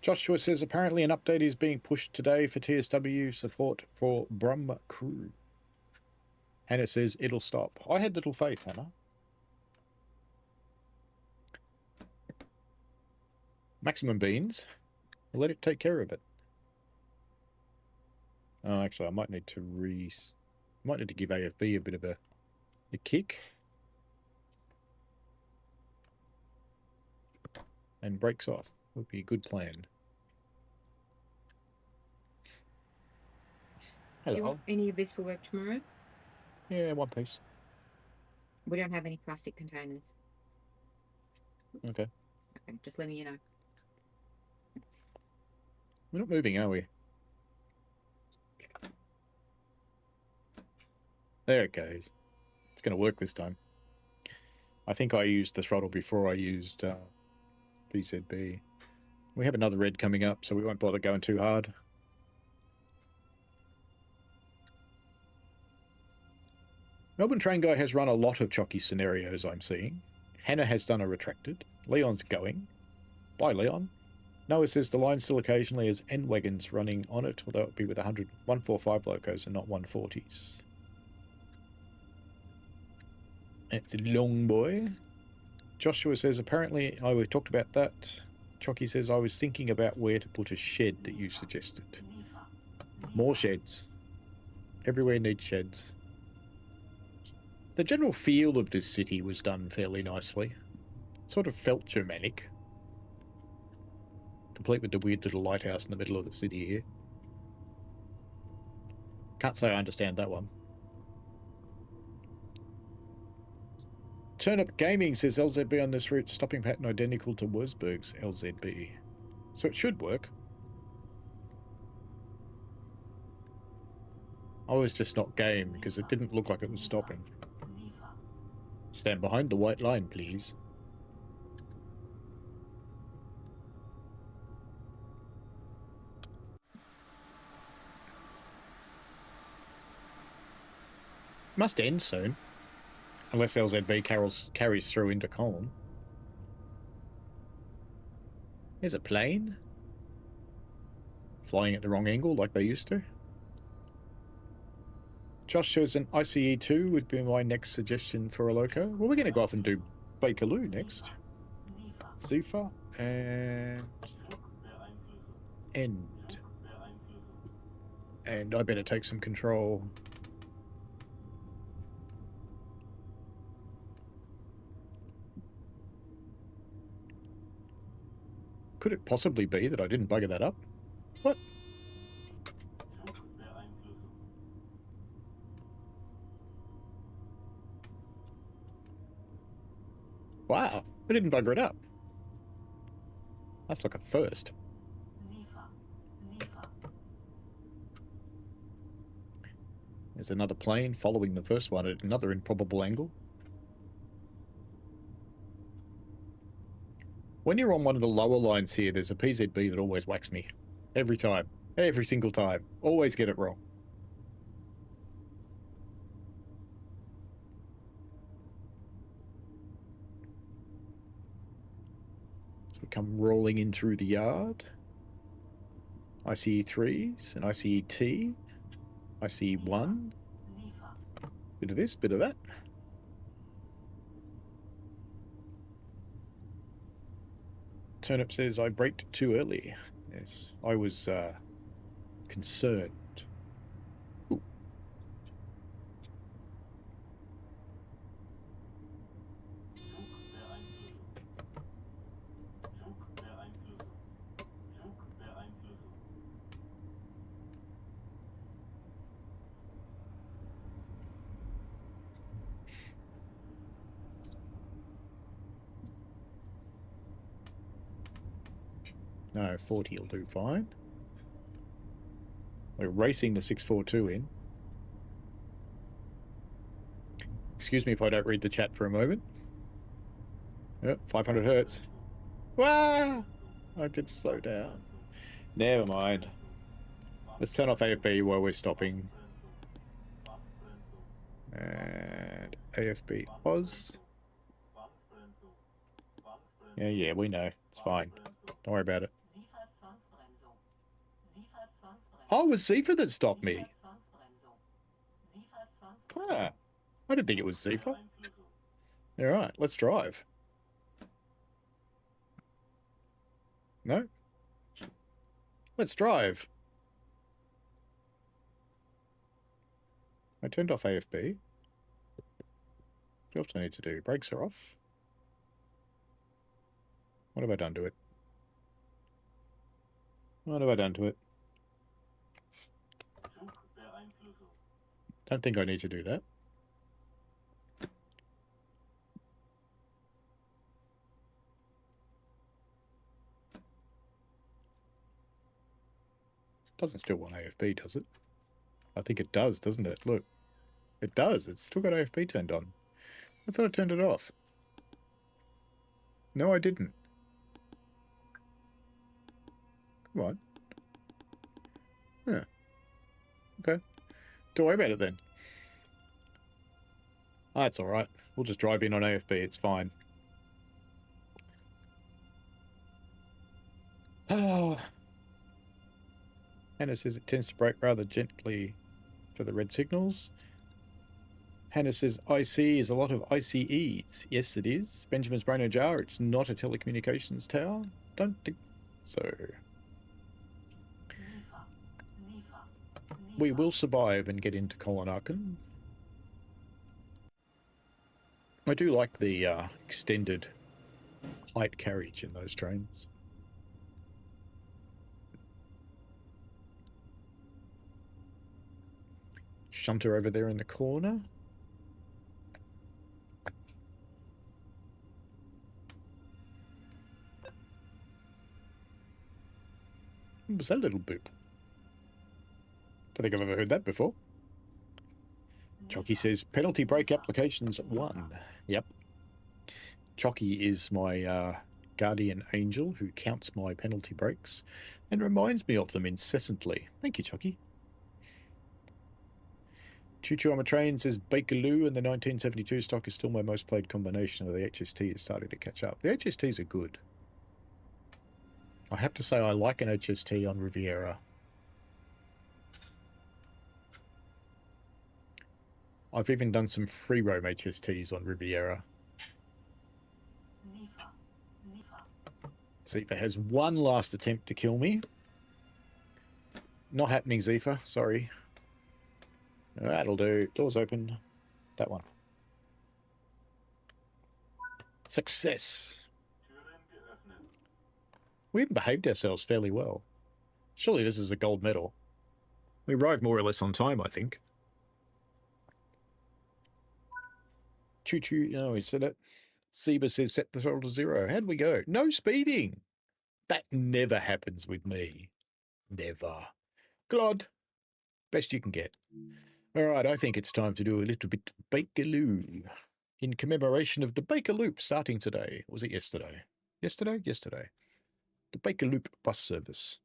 Joshua says apparently an update is being pushed today for TSW support for Brum Crew. Hannah says it'll stop. I had little faith, Hannah. Maximum beans. I'll let it take care of it. Oh, actually, I might need to give AFB a bit of a kick. And breaks off. Would be a good plan. Hello. Do you want any of this for work tomorrow? Yeah, one piece. We don't have any plastic containers. Okay. Okay, just letting you know. We're not moving, are we? There it goes. It's going to work this time. I think I used the throttle before I used PZB. We have another red coming up, so we won't bother going too hard. Melbourne Train Guy has run a lot of Chocky scenarios, I'm seeing. Hannah has done a retracted. Leon's going. Bye, Leon. Noah says the line still occasionally has N-wagons running on it, although it would be with 145 locos and not 140s. That's a long boy. Joshua says, apparently, we talked about that. Chocky says, I was thinking about where to put a shed that you suggested. More sheds. Everywhere needs sheds. The general feel of this city was done fairly nicely. It sort of felt Germanic. Complete with the weird little lighthouse in the middle of the city here. Can't say I understand that one. Turnip Gaming says LZB on this route, stopping pattern identical to Wurzburg's LZB. So it should work. I was just not game because it didn't look like it was stopping. Stand behind the white line, please. Must end soon. Unless LZB carries through into Colne. There's a plane. Flying at the wrong angle like they used to. Josh says an ICE2 would be my next suggestion for a loco. Well, we're going to go off and do Bakerloo next. Zufa and End. And I better take some control. Could it possibly be that I didn't bugger that up? What? Wow, I didn't bugger it up. That's like a first. There's another plane following the first one at another improbable angle. When you're on one of the lower lines here, there's a PZB that always whacks me. Every time. Every single time. Always get it wrong. So we come rolling in through the yard. ICE3s and ICE-T. ICE1. Bit of this, bit of that. Turnip says, I braked too early. Yes, I was concerned. Ooh. No, 40 will do fine. We're racing the 642 in. Excuse me if I don't read the chat for a moment. Oh, 500 hertz. Wow! I did slow down. Never mind. Let's turn off AFB while we're stopping. And AFB Oz. Yeah, we know. It's fine. Don't worry about it. Oh, it was Zifa that stopped me. Ah, I didn't think it was Zifa. All right, let's drive. No? Let's drive. I turned off AFB. What else do I need to do? Brakes are off. What have I done to it? What have I done to it? Don't think I need to do that. Doesn't still want AFB, does it? I think it does, doesn't it? Look. It does. It's still got AFB turned on. I thought I turned it off. No, I didn't. Come on. Yeah. Okay. Don't worry about it then. That's alright. We'll just drive in on AFB. It's fine. Oh. Hannah says it tends to brake rather gently for the red signals. Hannah says IC is a lot of ICEs. Yes, it is. Benjamin's brain in a jar. It's not a telecommunications tower. Don't think so. We will survive and get into Colonarchan. I do like the extended height carriage in those trains. Shunter over there in the corner. What was that little boop? Don't think I've ever heard that before. Chocky says, penalty brake applications 1. Yep. Chocky is my guardian angel who counts my penalty brakes and reminds me of them incessantly. Thank you, Chocky. Choo Choo on a Train says, Bakerloo and the 1972 stock is still my most played combination, of the HST is starting to catch up. The HSTs are good. I have to say I like an HST on Riviera. I've even done some free roam HSTs on Riviera. Zifa has one last attempt to kill me. Not happening, Zifa. Sorry. That'll do. Doors open. That one. Success. We even behaved ourselves fairly well. Surely this is a gold medal. We arrived more or less on time, I think. Choo choo. No, he said it. Seba says set the throttle to 0. How'd we go? No speeding. That never happens with me. Never. Glod. Best you can get. All right, I think it's time to do a little bit of Bakerloo in commemoration of the Baker Loop starting today. Was it yesterday? Yesterday. The Baker Loop bus service.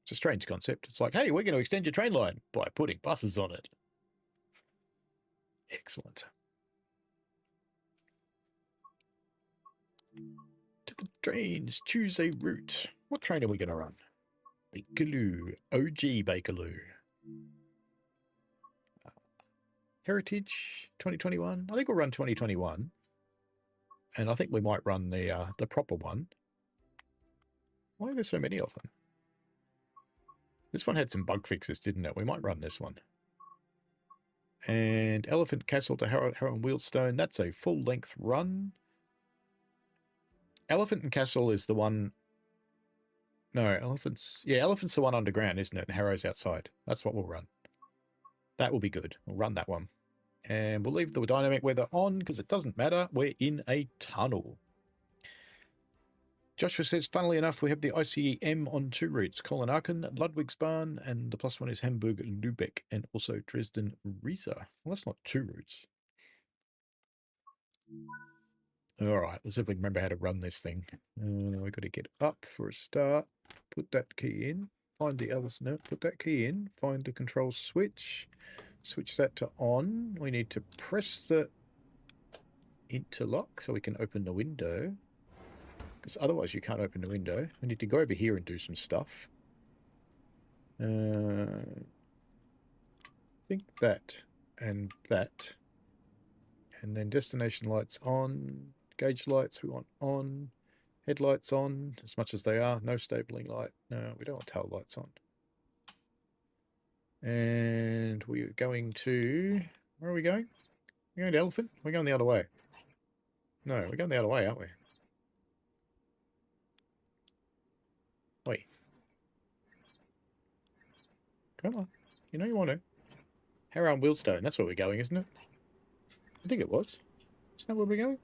It's a strange concept. It's like, hey, we're going to extend your train line by putting buses on it. Excellent. To the trains, choose a route. What train are we going to run? Bakerloo. OG Bakerloo. Heritage 2021. I think we'll run 2021. And I think we might run the proper one. Why are there so many of them? This one had some bug fixes, didn't it? We might run this one. And Elephant Castle to Harrow and Wheelstone. That's a full-length run. Elephant and Castle is the one... No, Elephant's... Yeah, Elephant's the one underground, isn't it? And Harrow's outside. That's what we'll run. That will be good. We'll run that one. And we'll leave the dynamic weather on because it doesn't matter. We're in a tunnel. Joshua says, funnily enough, we have the ICEM on 2 routes, Colin Aachen, Ludwigsbahn, and the +1 is Hamburg Lübeck, and also Dresden Riesa. Well, that's not 2 routes. All right, let's see if we can remember how to run this thing. We've got to get up for a start, put that key in, find the other, no, put that key in, find the control switch, switch that to on. We need to press the interlock so we can open the window, because otherwise you can't open the window. We need to go over here and do some stuff. I think that and that, and then destination lights on, gauge lights we want on, headlights on as much as they are, no stabling light, no, we don't want tail lights on. And we're going to, where are we going? We're going to Elephant? We're going the other way. No, we're going the other way, aren't we? Wait. Come on. You know you want to. Harrow and Wheelstone, that's where we're going, isn't it? I think it was. Isn't that where we're going?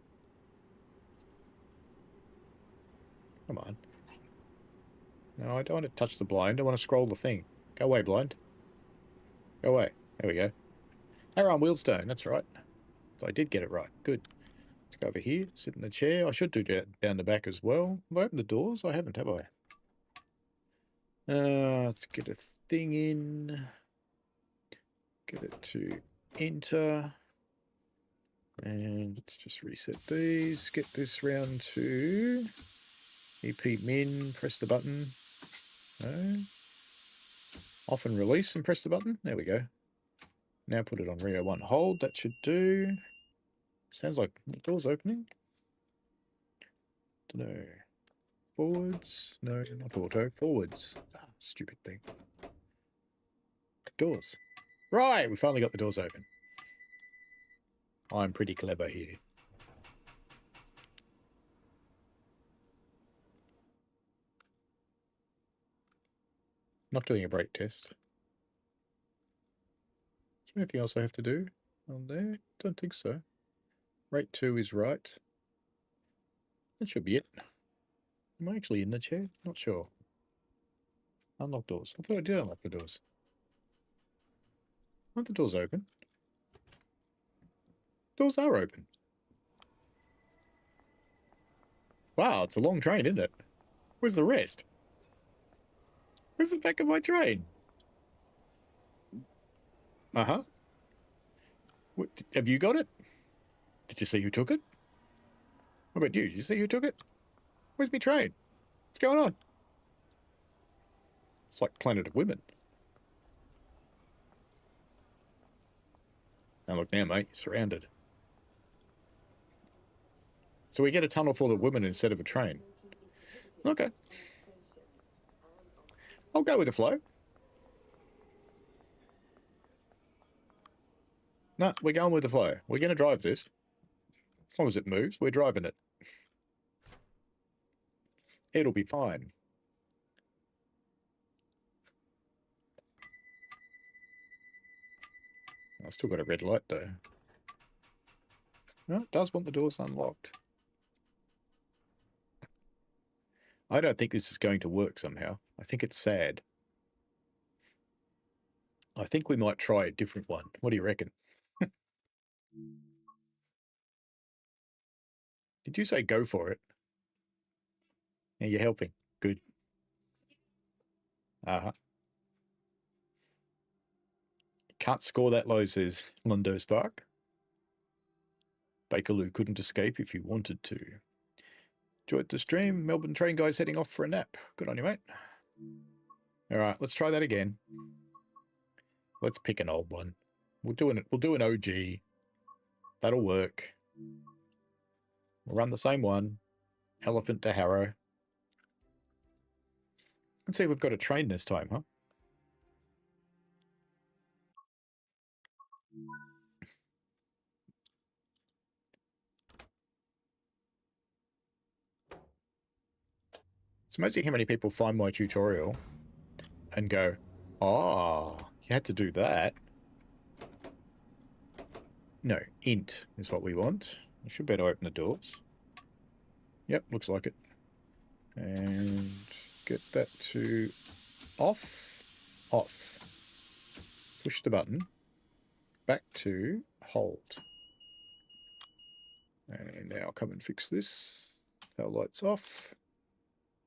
Come on. No, I don't want to touch the blind. I want to scroll the thing. Go away, blind. Go away. There we go. Harrow and Wheelstone, that's right. So I did get it right. Good. Let's go over here, sit in the chair. I should do that down the back as well. Have I opened the doors? I haven't, have I? Let's get a thing in. Get it to enter. And let's just reset these. Get this round to EP min. Press the button. No. Off and release and press the button. There we go. Now put it on Rio 1 hold. That should do. Sounds like the door's opening. No. Forwards. No, not auto. Forwards. Ah, stupid thing. Doors. Right, we finally got the doors open. I'm pretty clever here. Not doing a brake test. Is there anything else I have to do on there? Don't think so. Rate 2 is right. That should be it. Am I actually in the chair? Not sure. Unlock doors. I thought I did unlock the doors. Aren't the doors open? Doors are open. Wow, it's a long train, isn't it? Where's the rest? Where's the back of my train? Uh-huh. Have you got it? Did you see who took it? What about you? Did you see who took it? Where's my train? What's going on? It's like Planet of Women. Now look now, mate. You're surrounded. So we get a tunnel full of women instead of a train. Okay. I'll go with the flow. No, we're going with the flow. We're going to drive this. As long as it moves, we're driving it. It'll be fine. I still got a red light, though. No, it does want the doors unlocked. I don't think this is going to work somehow. I think it's sad. I think we might try a different one. What do you reckon? Did you say go for it? Yeah, you're helping. Good. Uh-huh. Can't score that low, says Lundo Stark. Bakerloo couldn't escape if he wanted to. Enjoyed the stream. Melbourne train guy's heading off for a nap. Good on you, mate. All right, let's try that again. Let's pick an old one. We'll do an OG. That'll work. We'll run the same one. Elephant to Harrow. Let's see if we've got a train this time, huh? It's amazing how many people find my tutorial and go, oh, you had to do that. No, int is what we want. I should better open the doors. Yep, looks like it. And get that to off, off. Push the button. Back to hold. And now come and fix this. Tail lights off.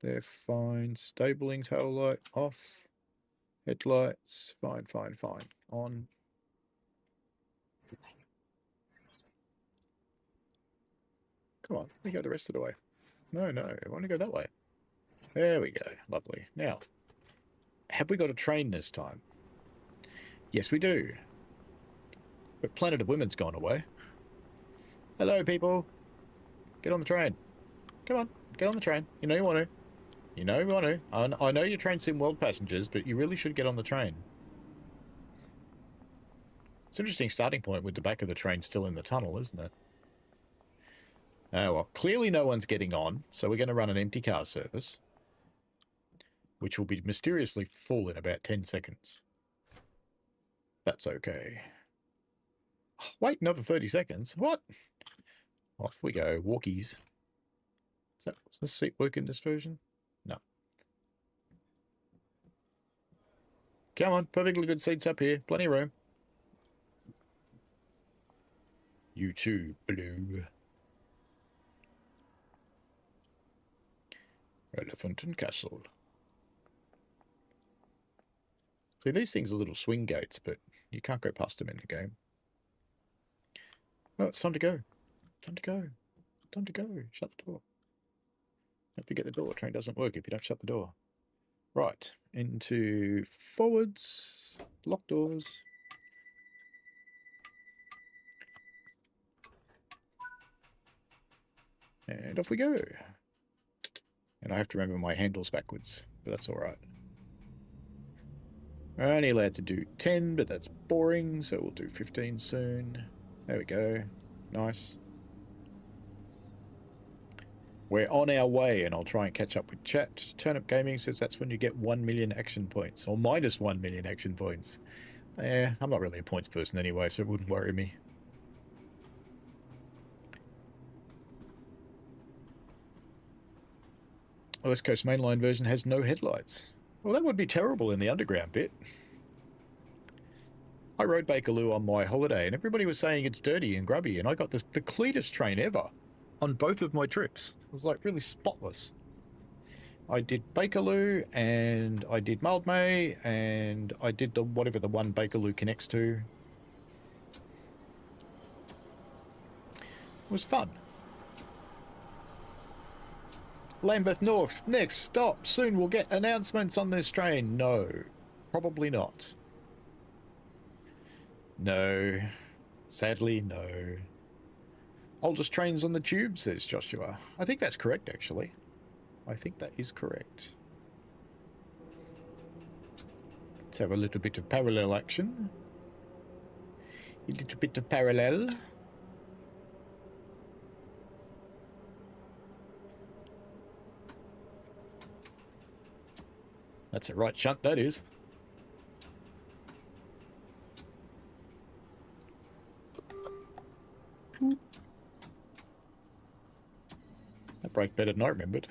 They're fine. Stabling tail light off. Headlights. Fine, fine, fine. On. Come on. Let me go the rest of the way. No, no. I want to go that way. There we go. Lovely. Now, have we got a train this time? Yes, we do. But Planet of Women's gone away. Hello, people. Get on the train. Come on. Get on the train. You know you want to. You know you want to. I know you're Train Sim World passengers, but you really should get on the train. It's an interesting starting point with the back of the train still in the tunnel, isn't it? Oh, well, clearly no one's getting on, so we're going to run an empty car service, which will be mysteriously full in about 10 seconds. That's okay. Wait, another 30 seconds. What? Off we go. Walkies. Does this seat work in this version? No. Come on, perfectly good seats up here. Plenty of room. You too, Blue. Elephant and Castle. See, these things are little swing gates, but you can't go past them in the game. Oh, it's time to go. Time to go. Time to go. Shut the door. Don't forget the door. Train doesn't work if you don't shut the door. Right. Into forwards. Lock doors. And off we go. And I have to remember my handles backwards, but that's alright. We're only allowed to do 10, but that's boring, so we'll do 15 soon. There we go. Nice. We're on our way, and I'll try and catch up with chat. Turnip Gaming says that's when you get 1 million action points, or minus 1 million action points. I'm not really a points person anyway, so it wouldn't worry me. West Coast mainline version has no headlights. Well, that would be terrible in the underground bit. I rode Bakerloo on my holiday, and everybody was saying it's dirty and grubby, and I got the cleanest train ever on both of my trips. It was like really spotless. I did Bakerloo, and I did Mildmay, and I did whatever the one Bakerloo connects to. It was fun. Lambeth North, next stop. Soon we'll get announcements on this train. No, probably not. No, sadly, no. Oldest trains on the tube, says Joshua. I think that's correct, actually. I think that is correct. Let's have a little bit of parallel action. A little bit of parallel. That's a right shunt, that is. That brake better than I remembered.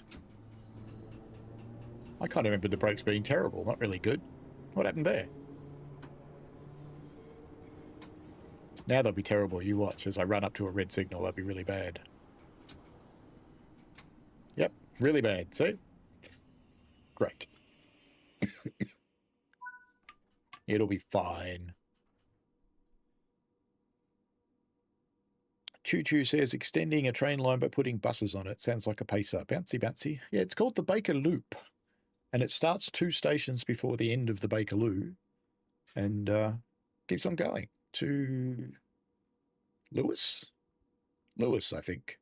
I can't remember the brakes being terrible, not really good. What happened there? Now they'll be terrible, you watch. As I run up to a red signal, they'll be really bad. Yep, really bad, see? Great. It'll be fine. Choo Choo says extending a train line by putting buses on it sounds like a pacer. Bouncy, bouncy. Yeah, it's called the Baker Loop. And it starts 2 stations before the end of the Bakerloo. And keeps on going to Lewis? Lewis, I think.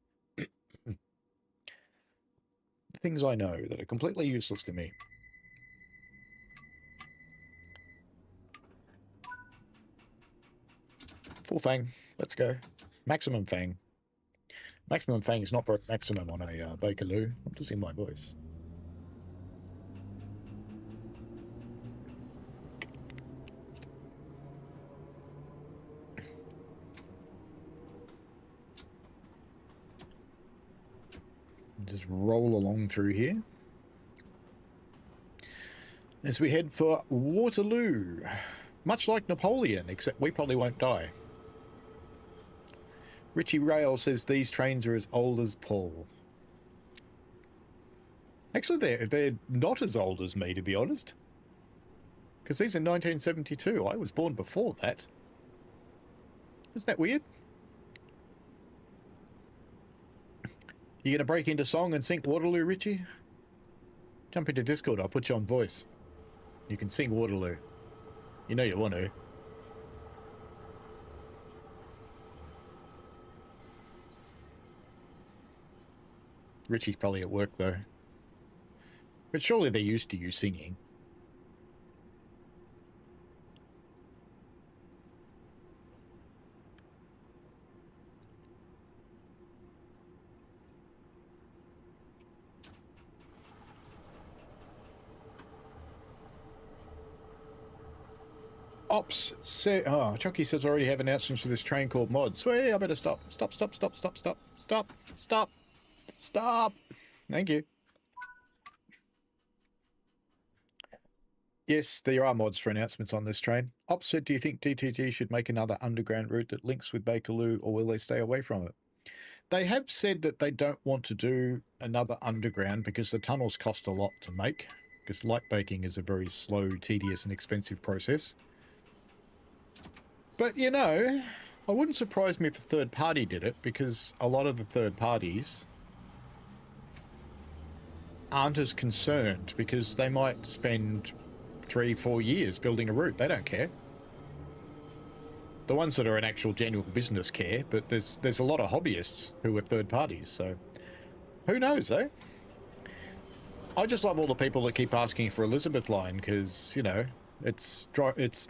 Things I know that are completely useless to me. Full Fang. Let's go. Maximum Fang. Maximum Fang is not maximum on a Bakerloo. I'm losing my voice. Just roll along through here. as we head for Waterloo. Much like Napoleon, except we probably won't die. Richie Rail says these trains are as old as Paul. Actually, they're not as old as me, to be honest. Because these are 1972. I was born before that. Isn't that weird? You gonna break into song and sing Waterloo, Richie? Jump into Discord, I'll put you on voice. You can sing Waterloo. You know you want to. Richie's probably at work, though. But surely they're used to you singing. Ops say, oh, Chucky says I already have announcements for this train called Mods. Wait, I better stop. Stop. Thank you. Yes, there are mods for announcements on this train. Ops said, do you think DTT should make another underground route that links with Bakerloo, or will they stay away from it? They have said that they don't want to do another underground because the tunnels cost a lot to make, because light baking is a very slow, tedious and expensive process. But, you know, I wouldn't surprise me if a third party did it, because a lot of the third parties aren't as concerned, because they might spend 3-4 years building a route. They don't care. The ones that are an actual genuine business care, but there's a lot of hobbyists who are third parties, so who knows, eh? I just love all the people that keep asking for Elizabeth Line, because, you know, it's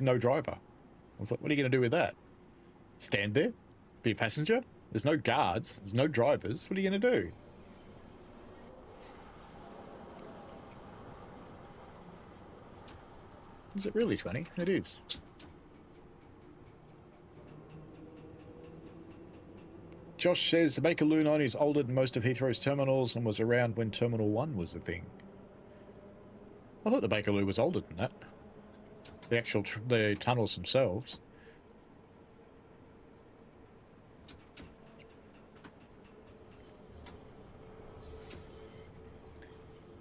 no driver. I was like, what are you going to do with that? Stand there? Be a passenger? There's no guards. There's no drivers. What are you going to do? Is it really 20? It is. Josh says the Bakerloo line is older than most of Heathrow's terminals and was around when Terminal 1 was a thing. I thought the Bakerloo was older than that. The actual the tunnels themselves.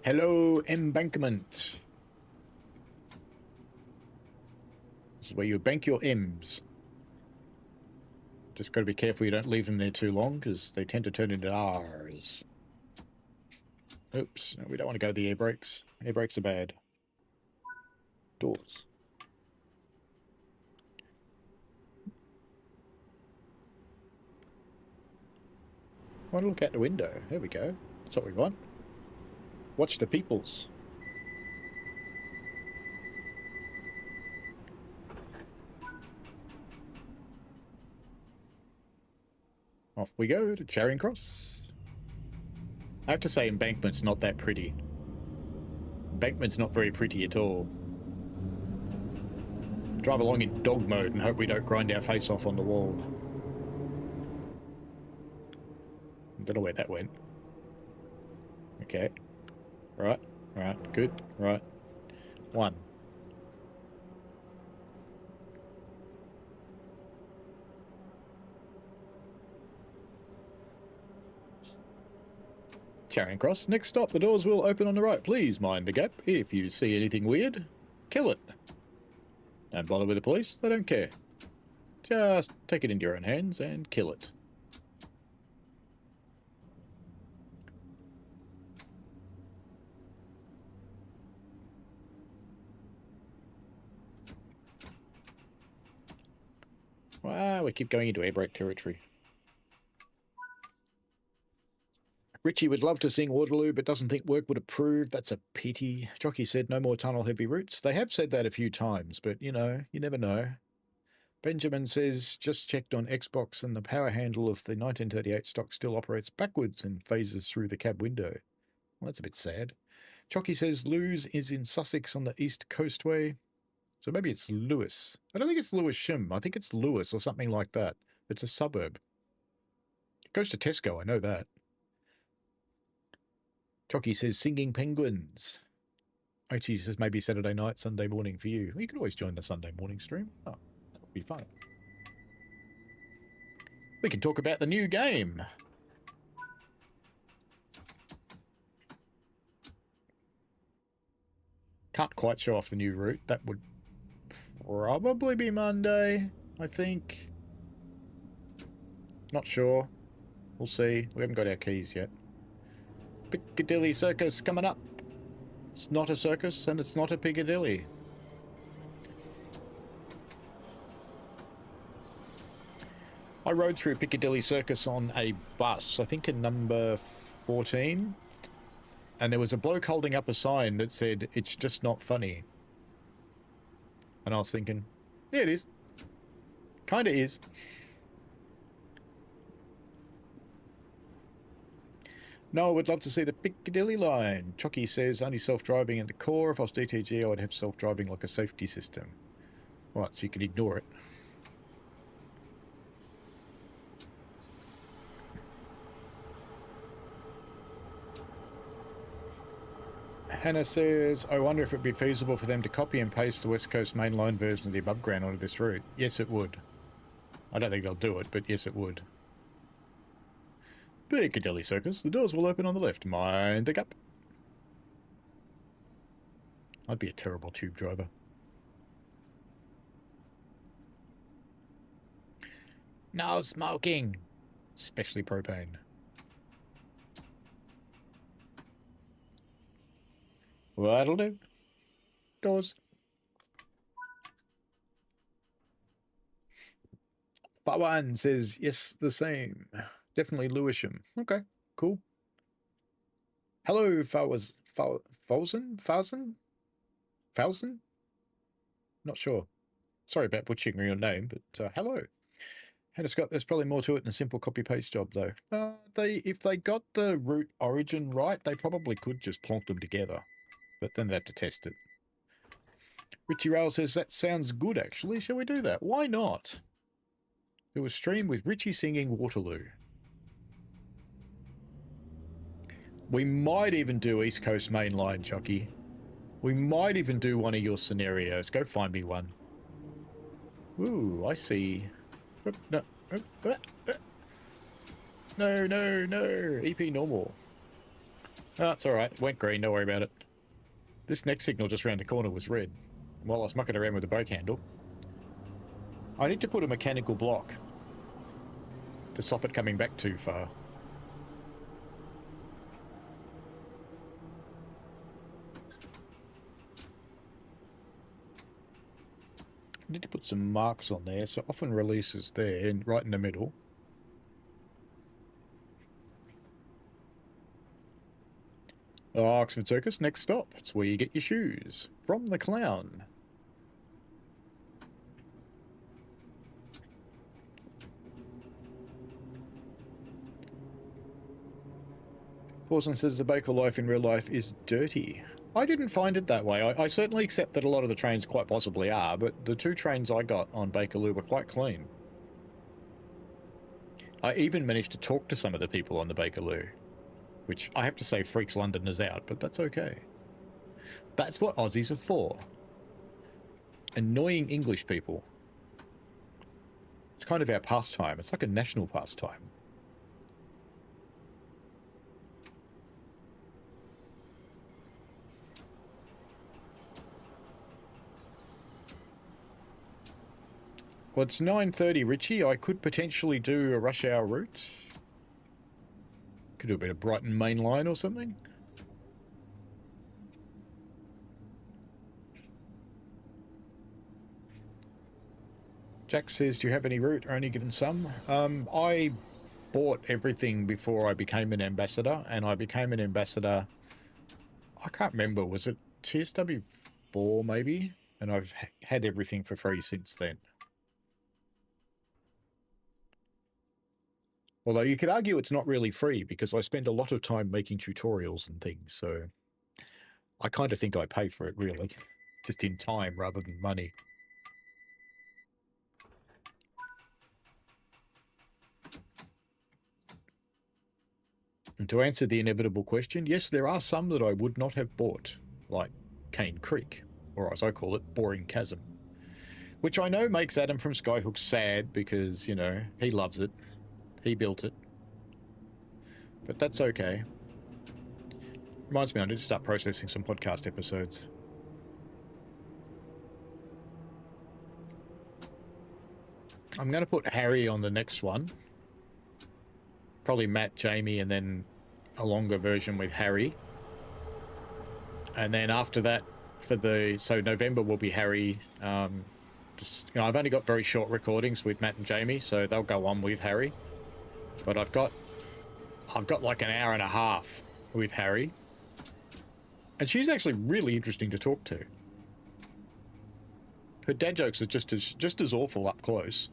Hello, embankment. This is where you bank your M's. Just got to be careful you don't leave them there too long, because they tend to turn into R's. Oops, no, we don't want to go to the air brakes. Air brakes are bad. Doors. I want to look out the window. There we go. That's what we want. Watch the peoples. Off we go to Charing Cross. I have to say, embankment's not that pretty. Embankment's not very pretty at all. Drive along in dog mode and hope we don't grind our face off on the wall. I don't know where that went. Okay. Right. Right. Good. Right. 1. Charing Cross. Next stop, the doors will open on the right. Please mind the gap. If you see anything weird, kill it. Don't bother with the police. They don't care. Just take it into your own hands and kill it. Wow, we keep going into air brake territory. Richie would love to sing Waterloo, but doesn't think work would approve. That's a pity. Jockey said no more tunnel-heavy routes. They have said that a few times, but, you know, you never know. Benjamin says, just checked on Xbox and the power handle of the 1938 stock still operates backwards and phases through the cab window. Well, that's a bit sad. Jockey says Lewes is in Sussex on the East Coastway. So maybe it's Lewis. I don't think it's Lewisham. I think it's Lewis or something like that. It's a suburb. It goes to Tesco, I know that. Jockey says singing penguins. OT says maybe Saturday night, Sunday morning for you. Well, you can always join the Sunday morning stream. Oh, that would be fun. We can talk about the new game. Can't quite show off the new route. That would probably be Monday, I think. Not sure. We'll see. We haven't got our keys yet. Piccadilly Circus coming up. It's not a circus and it's not a Piccadilly. I rode through Piccadilly Circus on a bus, I think in number 14. And there was a bloke holding up a sign that said, "It's just not funny." And I was thinking, yeah, it is. Kinda is. No, I would love to see the Piccadilly line. Chucky says, only self-driving in the core. If I was DTG, I would have self-driving like a safety system. Right, so you can ignore it. Hannah says, I wonder if it would be feasible for them to copy and paste the West Coast mainline version of the above ground onto this route. Yes, it would. I don't think they'll do it, but yes, it would. Piccadilly Circus, the doors will open on the left. Mind the gap. I'd be a terrible tube driver. No smoking, especially propane. Well, that'll do. Doors. But one says, yes, the same. Definitely Lewisham. Okay, cool. Hello, Fausen? Not sure. Sorry about butchering your name, but hello. Hannah Scott, there's probably more to it than a simple copy-paste job, though. If they got the root origin right, they probably could just plonk them together. But then they'd have to test it. Richie Rail says, that sounds good, actually. Shall we do that? Why not? Do a stream with Richie singing Waterloo. We might even do East Coast Mainline, Chucky. We might even do one of your scenarios. Go find me one. Ooh, I see. No. No. EP normal. Oh, it's alright. Went green, don't worry about it. This next signal just round the corner was red. While I was mucking around with the brake handle. I need to put a mechanical block to stop it coming back too far. I need to put some marks on there, so often releases there, and right in the middle. Oxford Circus, next stop. It's where you get your shoes. From the clown. Pawson says the Baker life in real life is dirty. I didn't find it that way. I certainly accept that a lot of the trains quite possibly are, but the two trains I got on Bakerloo were quite clean. I even managed to talk to some of the people on the Bakerloo, which I have to say freaks Londoners out, but that's okay. That's what Aussies are for. Annoying English people. It's kind of our pastime. It's like a national pastime. Well, it's 9:30, Richie. I could potentially do a rush hour route. Could do a bit of Brighton Main Line or something. Jack says, do you have any route or only given some? I bought everything before I became an ambassador, and I became an ambassador, I can't remember, was it TSW2 maybe? And I've had everything for free since then. Although you could argue it's not really free because I spend a lot of time making tutorials and things, so I kind of think I pay for it, really. Just in time rather than money. And to answer the inevitable question, yes, there are some that I would not have bought, like Cane Creek, or as I call it, Boring Chasm. Which I know makes Adam from Skyhook sad because, you know, he loves it. He built it. But that's okay. Reminds me, I need to start processing some podcast episodes. I'm going to put Harry on the next one. Probably Matt, Jamie, and then a longer version with Harry. And then after that, so November will be Harry. Just, you know, I've only got very short recordings with Matt and Jamie, so they'll go on with Harry. But I've got like an hour and a half with Harry. And she's actually really interesting to talk to. Her dad jokes are just as awful up close.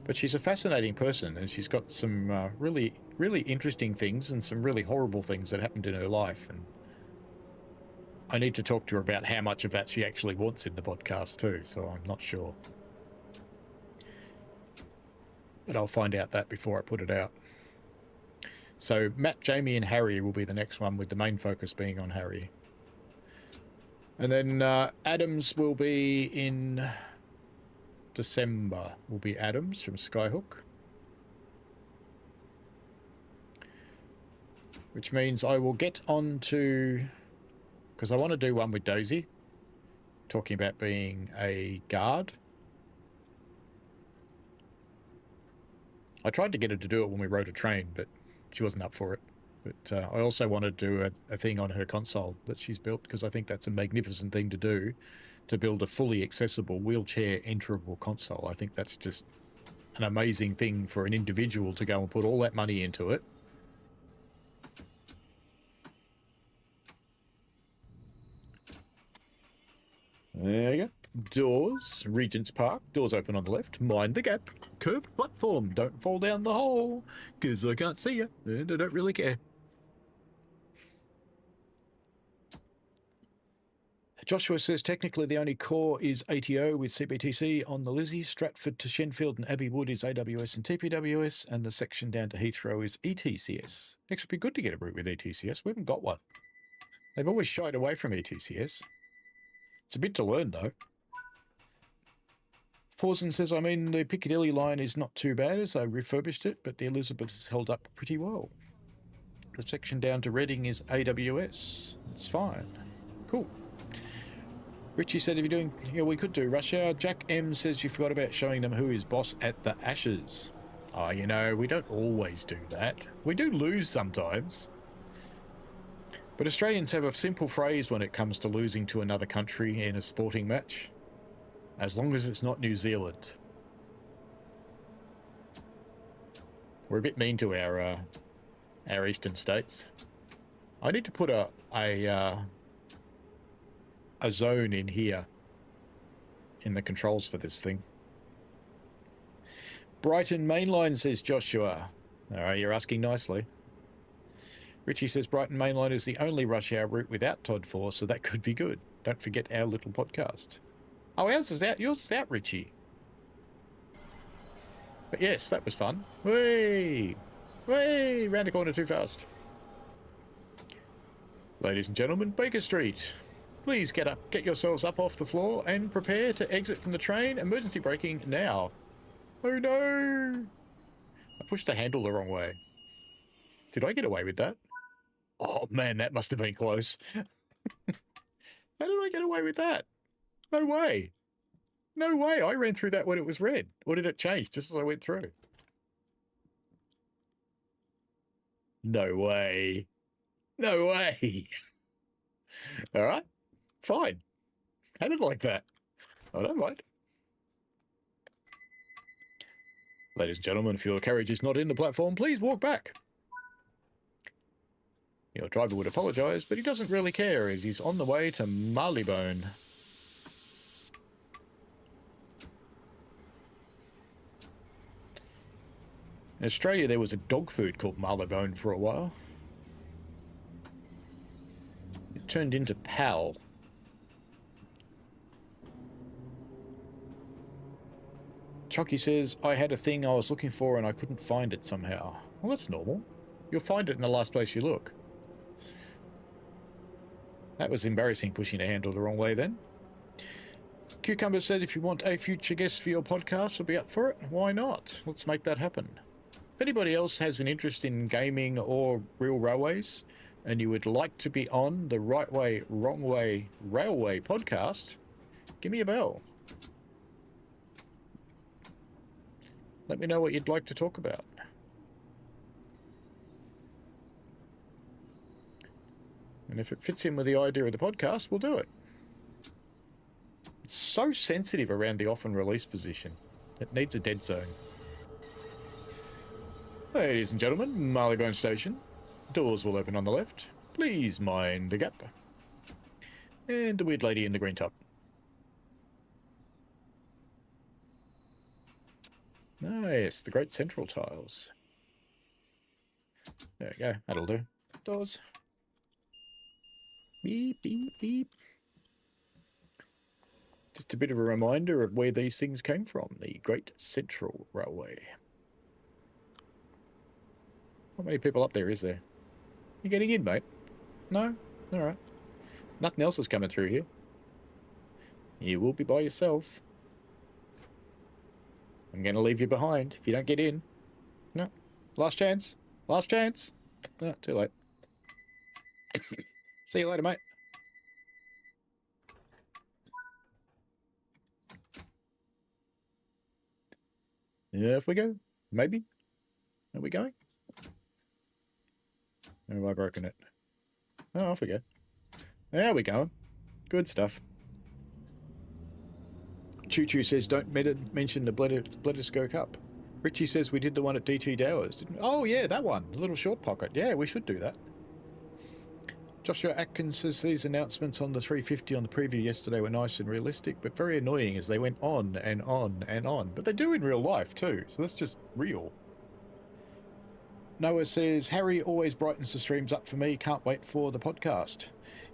But she's a fascinating person, and she's got some really, really interesting things and some really horrible things that happened in her life. And I need to talk to her about how much of that she actually wants in the podcast too, so I'm not sure. But I'll find out that before I put it out. So Matt, Jamie, and Harry will be the next one, with the main focus being on Harry. And then Adams will be in December. Will be Adams from Skyhook. Which means I will get on to... because I want to do one with Dozy, talking about being a guard. I tried to get her to do it when we rode a train, but she wasn't up for it. But I also want to do a thing on her console that she's built, because I think that's a magnificent thing to do, to build a fully accessible wheelchair enterable console. I think that's just an amazing thing for an individual to go and put all that money into it. There you go. Doors, Regent's Park, doors open on the left, mind the gap, curved platform, don't fall down the hole, because I can't see you, and I don't really care. Joshua says technically the only core is ATO with CBTC on the Lizzie. Stratford to Shenfield and Abbey Wood is AWS and TPWS, and the section down to Heathrow is ETCS. Actually, it'd be good to get a route with ETCS. We haven't got one. They've always shied away from ETCS. It's a bit to learn, though. Forsen says, I mean, the Piccadilly line is not too bad as they refurbished it, but the Elizabeth has held up pretty well. The section down to Reading is AWS. It's fine. Cool. Richie said, if you're doing... yeah, we could do rush hour. Jack M says you forgot about showing them who is boss at the Ashes. Oh, you know, we don't always do that. We do lose sometimes. But Australians have a simple phrase when it comes to losing to another country in a sporting match. As long as it's not New Zealand. We're a bit mean to our eastern states. I need to put a zone in here in the controls for this thing. Brighton Mainline, says Joshua. All right, you're asking nicely. Richie says Brighton Mainline is the only rush hour route without Todd 4, so that could be good. Don't forget our little podcast. Oh, ours is out. Yours is out, Richie. But yes, that was fun. Whee! Whee! Round the corner too fast. Ladies and gentlemen, Baker Street. Please get up, get yourselves up off the floor and prepare to exit from the train. Emergency braking now. Oh no! I pushed the handle the wrong way. Did I get away with that? Oh man, that must have been close. How did I get away with that? No way. No way. I ran through that when it was red. Or did it change just as I went through? No way. No way. All right. Fine. I didn't like that. I don't mind. Ladies and gentlemen, if your carriage is not in the platform, please walk back. Your driver would apologise, but he doesn't really care as he's on the way to Marleybone. In Australia, there was a dog food called Marleybone for a while. It turned into Pal. Chucky says, I had a thing I was looking for and I couldn't find it somehow. Well, that's normal. You'll find it in the last place you look. That was embarrassing, pushing the handle the wrong way then. Cucumber says if you want a future guest for your podcast, I'll be up for it. Why not? Let's make that happen. If anybody else has an interest in gaming or real railways, and you would like to be on the Right Way, Wrong Way Railway podcast, give me a bell. Let me know what you'd like to talk about. And if it fits in with the idea of the podcast, we'll do it. It's so sensitive around the often release position. It needs a dead zone. Ladies and gentlemen, Marylebone Station. Doors will open on the left. Please mind the gap. And the weird lady in the green top. Nice, the Great Central tiles. There we go, that'll do. Doors. Beep, beep, beep. Just a bit of a reminder of where these things came from, the Great Central Railway. How many people up there is there? You getting in, mate? No? Alright. Nothing else is coming through here. You will be by yourself. I'm going to leave you behind if you don't get in. No. Last chance. Last chance. No, too late. See you later, mate. Yeah, if we go. Maybe. Are we going? Or have I broken it? Oh, off we go. There we go. Good stuff. Choo Choo says don't mention the Bledisco Cup. Richie says we did the one at DT Towers, didn't we? Oh yeah, that one. The little short pocket. Yeah, we should do that. Joshua Atkins says these announcements on the 350 on the preview yesterday were nice and realistic, but very annoying as they went on and on and on. But they do in real life too, so that's just real. Noah says, Harry always brightens the streams up for me. Can't wait for the podcast.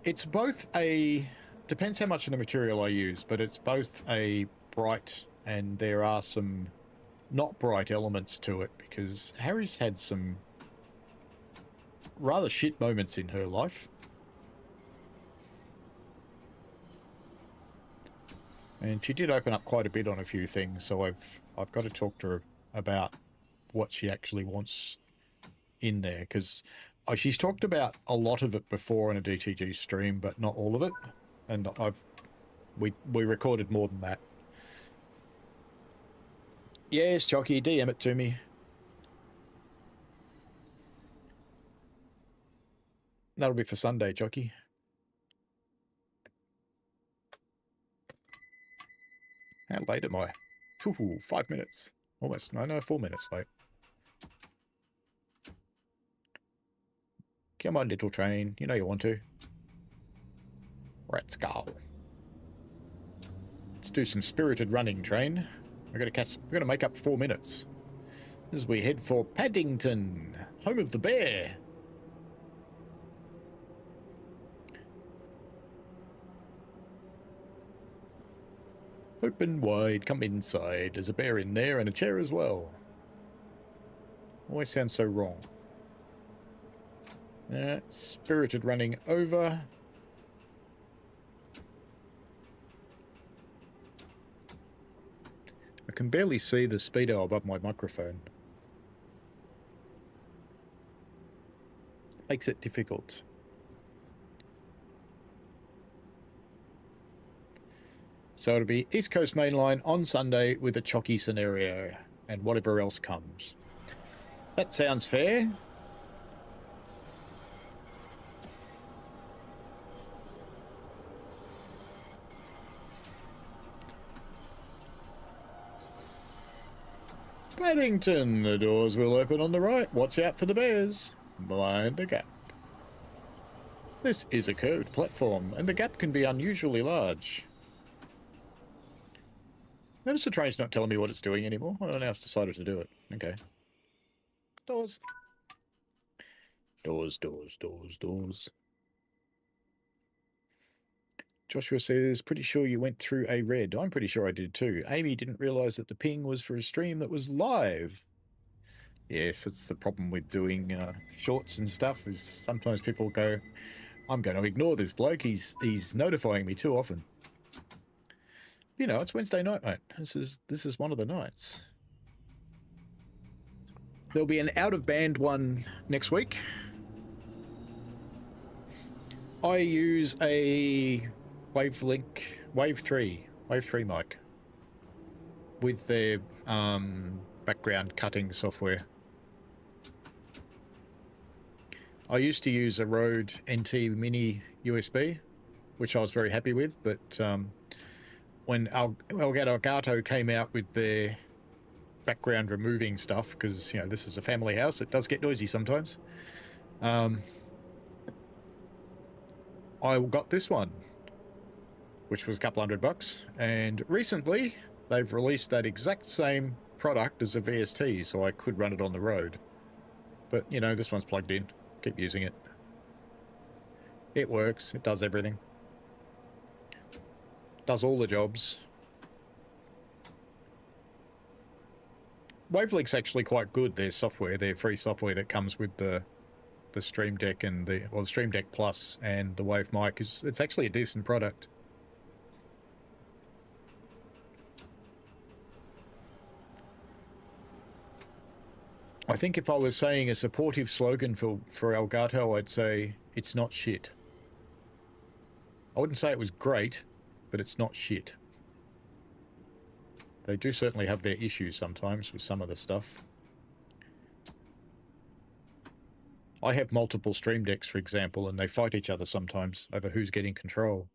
It's both a... Depends how much of the material I use, but it's both a bright and there are some not bright elements to it because Harry's had some rather shit moments in her life. And she did open up quite a bit on a few things, so I've got to talk to her about what she actually wants in there, because she's talked about a lot of it before in a DTG stream, but not all of it. And we recorded more than that. Yes, Jockey, DM it to me. That'll be for Sunday, Jockey. How late am I? Ooh, 5 minutes. Almost. No, 4 minutes late. Come on, little train. You know you want to. Let's go. Let's do some spirited running, train. We're gonna make up 4 minutes as we head for Paddington, home of the bear. Open wide, come inside. There's a bear in there and a chair as well. Always sounds so wrong. Spirited running over. I can barely see the speedo above my microphone. Makes it difficult. So it'll be East Coast Main Line on Sunday with a chocky scenario and whatever else comes. That sounds fair. Paddington, the doors will open on the right. Watch out for the bears. Mind the gap. This is a curved platform, and the gap can be unusually large. Notice the train's not telling me what it's doing anymore. Oh, now it's decided to do it. Okay. Doors. Doors, doors, doors, doors. Joshua says, pretty sure you went through a red. I'm pretty sure I did too. Amy didn't realise that the ping was for a stream that was live. Yes, that's the problem with doing shorts and stuff, is sometimes people go, I'm going to ignore this bloke. He's notifying me too often. You know, it's Wednesday night, mate. This is one of the nights. There'll be an out-of-band one next week. I use a Wave 3 mic with their background cutting software. I used to use a Rode NT Mini USB, which I was very happy with, but when Elgato came out with their background removing stuff, because, you know, this is a family house, it does get noisy sometimes, I got this one, which was a couple $100, and recently they've released that exact same product as a VST, so I could run it on the road. But, you know, this one's plugged in. Keep using it. It works. It does everything. Does all the jobs. Wavelink's actually quite good. Their software, their free software that comes with the Stream Deck and the Stream Deck Plus and the Wave mic, it's actually a decent product. I think if I was saying a supportive slogan for Elgato, I'd say it's not shit. I wouldn't say it was great, but it's not shit. They do certainly have their issues sometimes with some of the stuff. I have multiple Stream Decks, for example, and they fight each other sometimes over who's getting control.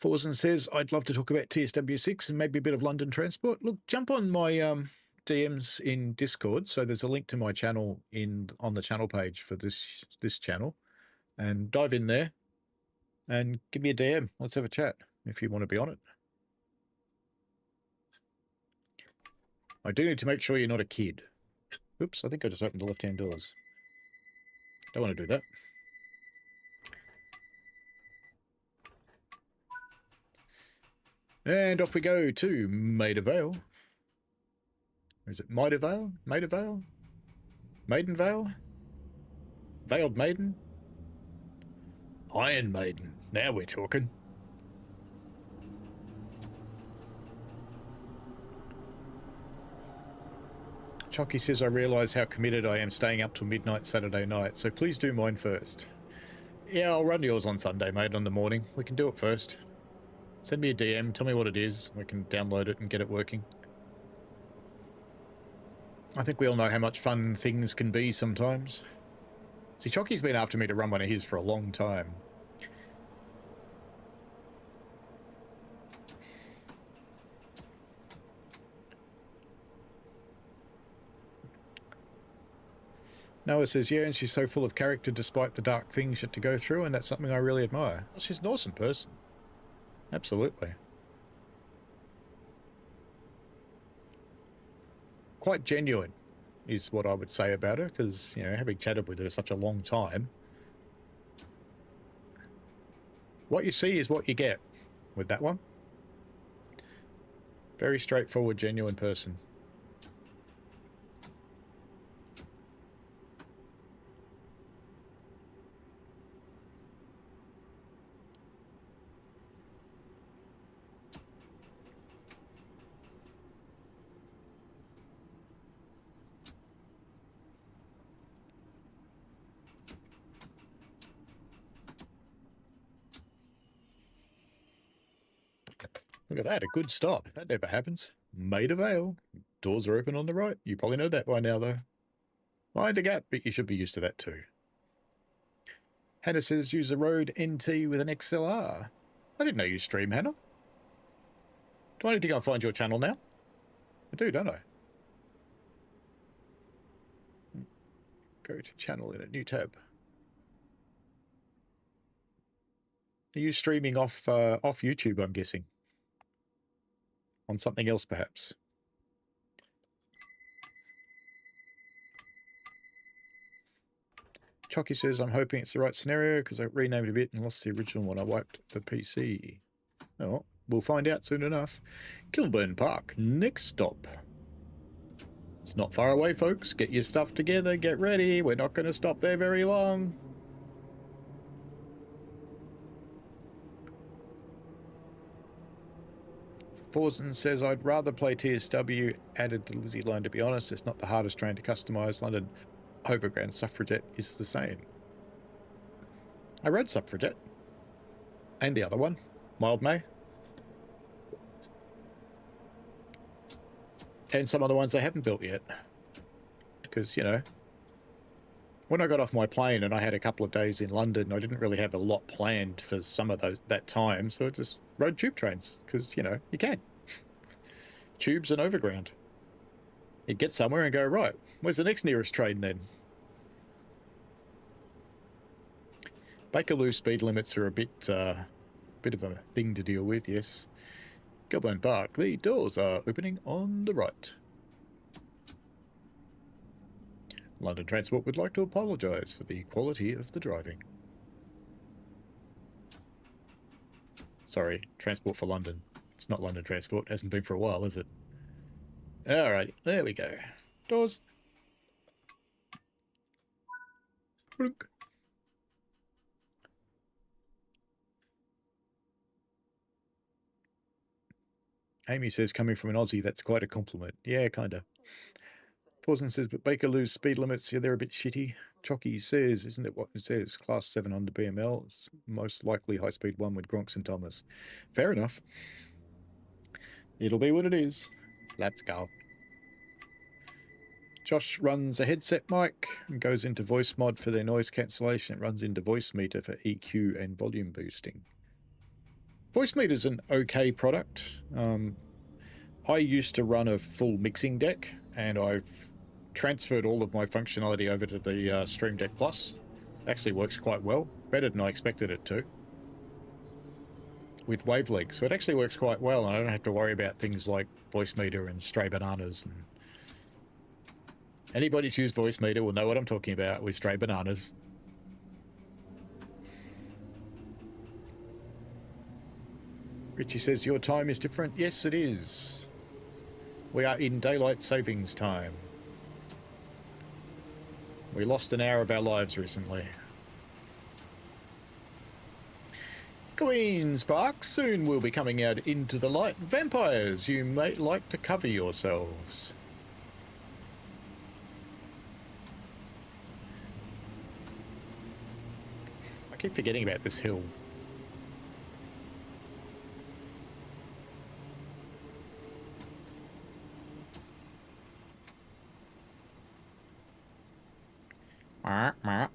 Forsen says, I'd love to talk about TSW6 and maybe a bit of London transport. Look, jump on my DMs in Discord. So there's a link to my channel on the channel page for this channel. And dive in there and give me a DM. Let's have a chat if you want to be on it. I do need to make sure you're not a kid. Oops, I think I just opened the left-hand doors. Don't want to do that. And off we go to Maida Vale. Is it Maida Vale? Maida Vale? Maiden Vale? Veiled Maiden? Iron Maiden. Now we're talking. Chucky says, I realise how committed I am staying up till midnight Saturday night, so please do mine first. Yeah, I'll run yours on Sunday, mate, on the morning. We can do it first. Send me a DM, tell me what it is. We can download it and get it working. I think we all know how much fun things can be sometimes. See, Chocky's been after me to run one of his for a long time. Noah says, yeah, and she's so full of character despite the dark things she had to go through, and that's something I really admire. Well, she's an awesome person. Absolutely. Quite genuine is what I would say about her, because, you know, having chatted with her such a long time, what you see is what you get with that one. Very straightforward, genuine person. Look at that, a good stop. That never happens. Maida Vale. Doors are open on the right. You probably know that by now, though. Mind the gap, but you should be used to that too. Hannah says, use a Rode NT with an XLR. I didn't know you stream, Hannah. Do I need to go and find your channel now? I do, don't I? Go to channel in a new tab. Are you streaming off YouTube, I'm guessing? On something else, perhaps? Chucky says, I'm hoping it's the right scenario because I renamed it a bit and lost the original when I wiped the PC. Oh, we'll find out soon enough. Kilburn Park, next stop. It's not far away, folks. Get your stuff together. Get ready. We're not going to stop there very long. Forzen says, I'd rather play TSW added to Lizzie Line, to be honest. It's not the hardest train to customise. London Overground Suffragette is the same. I rode Suffragette. And the other one, Mild May. And some other ones they haven't built yet. Because, you know, when I got off my plane and I had a couple of days in London, I didn't really have a lot planned for some of that time. So I just rode tube trains because, you know, you can. Tubes and overground. You'd get somewhere and go, right, where's the next nearest train then? Bakerloo speed limits are a bit of a thing to deal with, yes. Goulburn Park, the doors are opening on the right. London Transport would like to apologise for the quality of the driving. Sorry, Transport for London. It's not London Transport. Hasn't been for a while, is it? Alright, there we go. Doors. Blunk. Amy says, coming from an Aussie, that's quite a compliment. Yeah, kinda. Forzen says, but Bakerloo's speed limits, yeah, they're a bit shitty. Chocky says, isn't it what it says? Class 7 under BML. It's most likely high-speed 1 with Gronks and Thomas. Fair enough. It'll be what it is. Let's go. Josh runs a headset mic and goes into voice mod for their noise cancellation. It runs into voice meter for EQ and volume boosting. Voice meter's an okay product. I used to run a full mixing deck, and I've transferred all of my functionality over to the Stream Deck Plus. It actually works quite well, better than I expected it to, with Wavelength. So it actually works quite well, and I don't have to worry about things like voice meter and stray bananas. And anybody who's used voice meter will know what I'm talking about with stray bananas. Richie says, your time is different. Yes, it is. We are in daylight savings time. We lost an hour of our lives recently. Queen's Park, soon will be coming out into the light. Vampires, you may like to cover yourselves. I keep forgetting about this hill.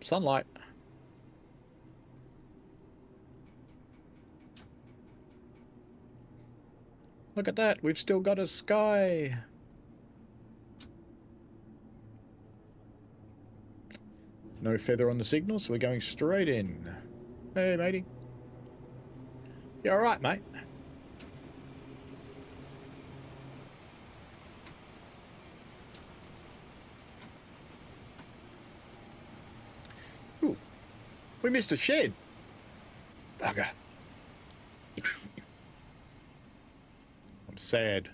Sunlight. Look at that, we've still got a sky. No feather on the signal, so we're going straight in. Hey, matey. You alright, mate? Ooh, we missed a shed. Bugger. I'm sad.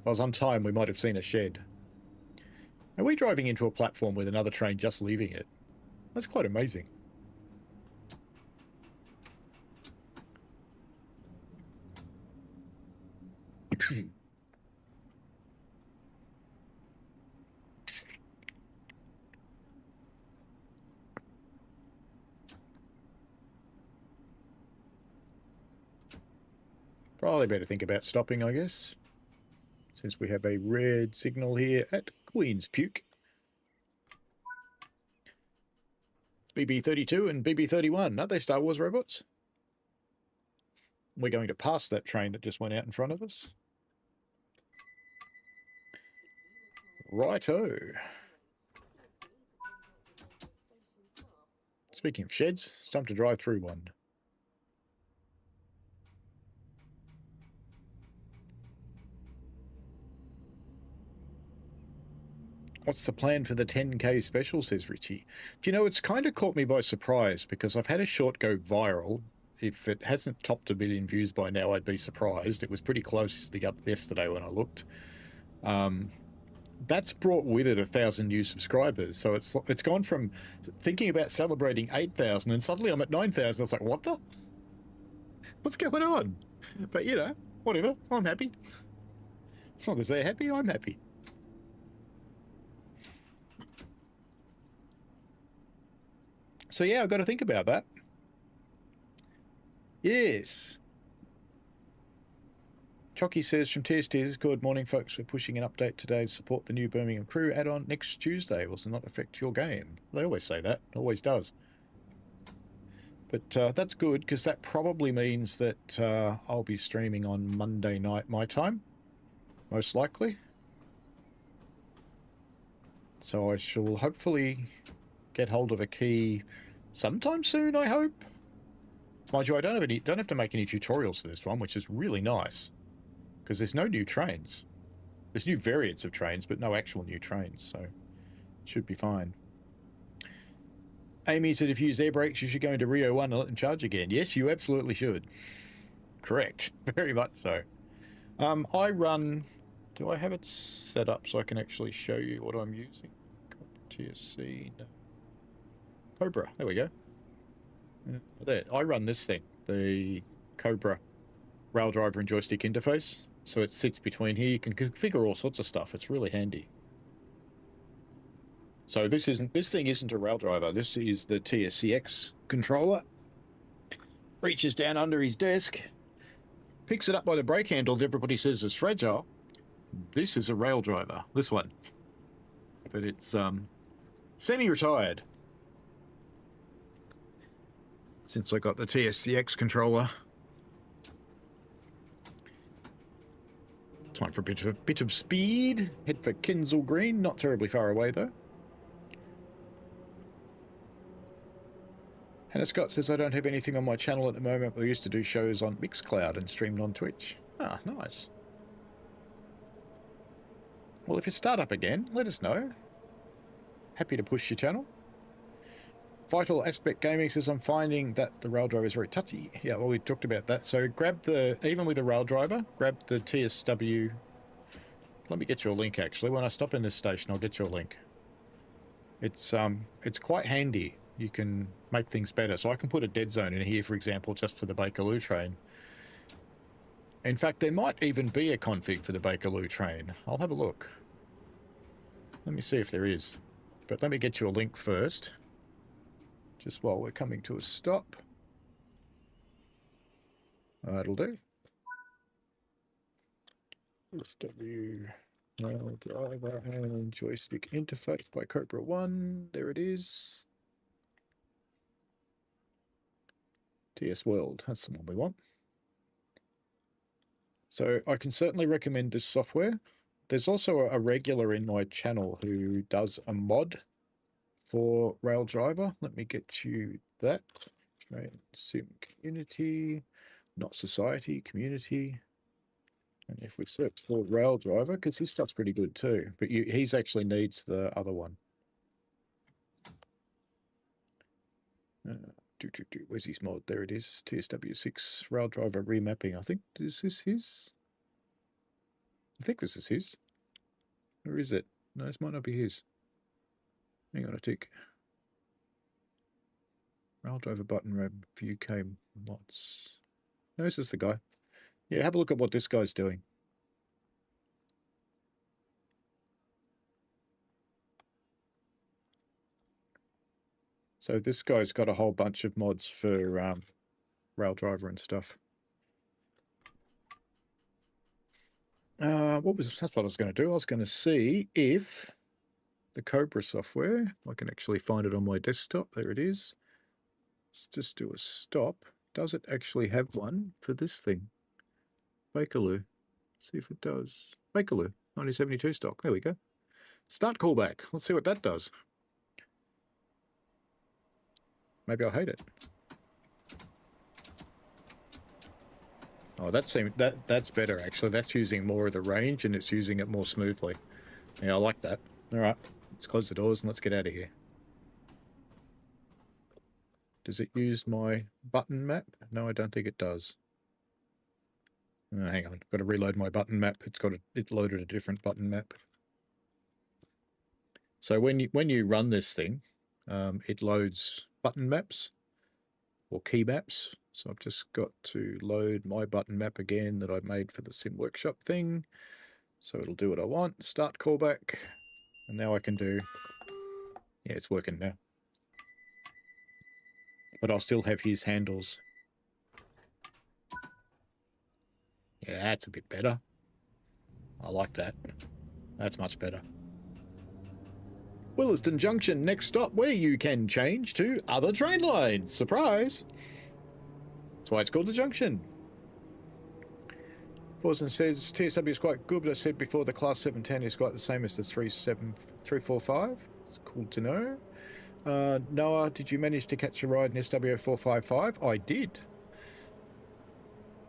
If I was on time, we might have seen a shed. Are we driving into a platform with another train just leaving it? That's quite amazing. Probably better think about stopping, I guess, since we have a red signal here at Queen's Puke. BB-32 and BB-31, aren't they Star Wars robots? We're going to pass that train that just went out in front of us. Righto. Speaking of sheds, it's time to drive through one. What's the plan for the 10K special, says Richie. Do you know, it's kind of caught me by surprise because I've had a short go viral. If it hasn't topped 1 million views by now, I'd be surprised. It was pretty close yesterday when I looked. that's brought with it 1,000 new subscribers. So it's gone from thinking about celebrating 8,000 and suddenly I'm at 9,000. It's like, what the? What's going on? But you know, whatever. I'm happy. As long as they're happy, I'm happy. So yeah, I've got to think about that. Yes. Chocky says from TSW, good morning, folks. We're pushing an update today to support the new Birmingham Crew add-on next Tuesday. Will not affect your game. They always say that. It always does. But that's good, because that probably means that I'll be streaming on Monday night my time, most likely. So I shall hopefully get hold of a key sometime soon, I hope. Mind you, I don't have to make any tutorials for this one, which is really nice. Because there's no new trains. There's new variants of trains, but no actual new trains, so it should be fine. Amy said if you use air brakes, you should go into Rio 1 and let them charge again. Yes, you absolutely should. Correct. Very much so. I run... Do I have it set up so I can actually show you what I'm using? TSC... No. Cobra. There we go. There. I run this thing. The Cobra rail driver and joystick interface. So it sits between here. You can configure all sorts of stuff. It's really handy. So this thing isn't a rail driver. This is the TSCX controller. Reaches down under his desk, picks it up by the brake handle that everybody says is fragile. This is a rail driver. This one. But it's semi-retired. Since I got the TSCX controller. Time for a bit of speed. Head for Kensal Green. Not terribly far away, though. Hannah Scott says, I don't have anything on my channel at the moment, but I used to do shows on Mixcloud and streamed on Twitch. Ah, nice. Well, if you start up again, let us know. Happy to push your channel. Vital Aspect Gaming says, I'm finding that the rail driver is very touchy. Yeah, well, we talked about that. So grab even with the rail driver, grab the TSW. Let me get you a link, actually. When I stop in this station, I'll get you a link. It's quite handy. You can make things better. So I can put a dead zone in here, for example, just for the Bakerloo train. In fact, there might even be a config for the Bakerloo train. I'll have a look. Let me see if there is. But let me get you a link first. Just while we're coming to a stop. That'll do. TSW rail driver and joystick interface by Cobra 1. There it is. TS World. That's the one we want. So I can certainly recommend this software. There's also a regular in my channel who does a mod for Rail Driver. Let me get you that. Train Sim Community, not Society, Community. And if we search for Rail Driver, because his stuff's pretty good too, but he's actually needs the other one. Where's his mod? There it is. TSW6 Rail Driver Remapping. I think, is this his? I think this is his. Or is it? No, this might not be his. Hang on a tick. Rail Driver button rab UK mods. No, this is the guy. Yeah, have a look at what this guy's doing. So this guy's got a whole bunch of mods for Rail Driver and stuff. That's what I was going to do. I was going to see if the Cobra software, I can actually find it on my desktop. There it is. Let's just do a stop. Does it actually have one for this thing? Bakerloo. See if it does. Bakerloo, 1972 stock. There we go. Start callback. Let's see what that does. Maybe I'll hate it. Oh, that's better actually. That's using more of the range and it's using it more smoothly. Yeah, I like that. All right, let's close the doors and let's get out of here. Does it use my button map? No, I don't think it does. Hang on, I've got to reload my button map. It loaded a different button map. So when you run this thing, it loads button maps or key maps. So I've just got to load my button map again that I made for the Sim Workshop thing. So it'll do what I want. Start callback. And now I can do... Yeah, it's working now. But I'll still have his handles. Yeah, that's a bit better. I like that. That's much better. Williston Junction, next stop, where you can change to other train lines. Surprise! That's why it's called the junction. Boston says TSW is quite good, but I said before the Class 710 is quite the same as the 345. It's cool to know. Noah, did you manage to catch a ride in SW455? I did.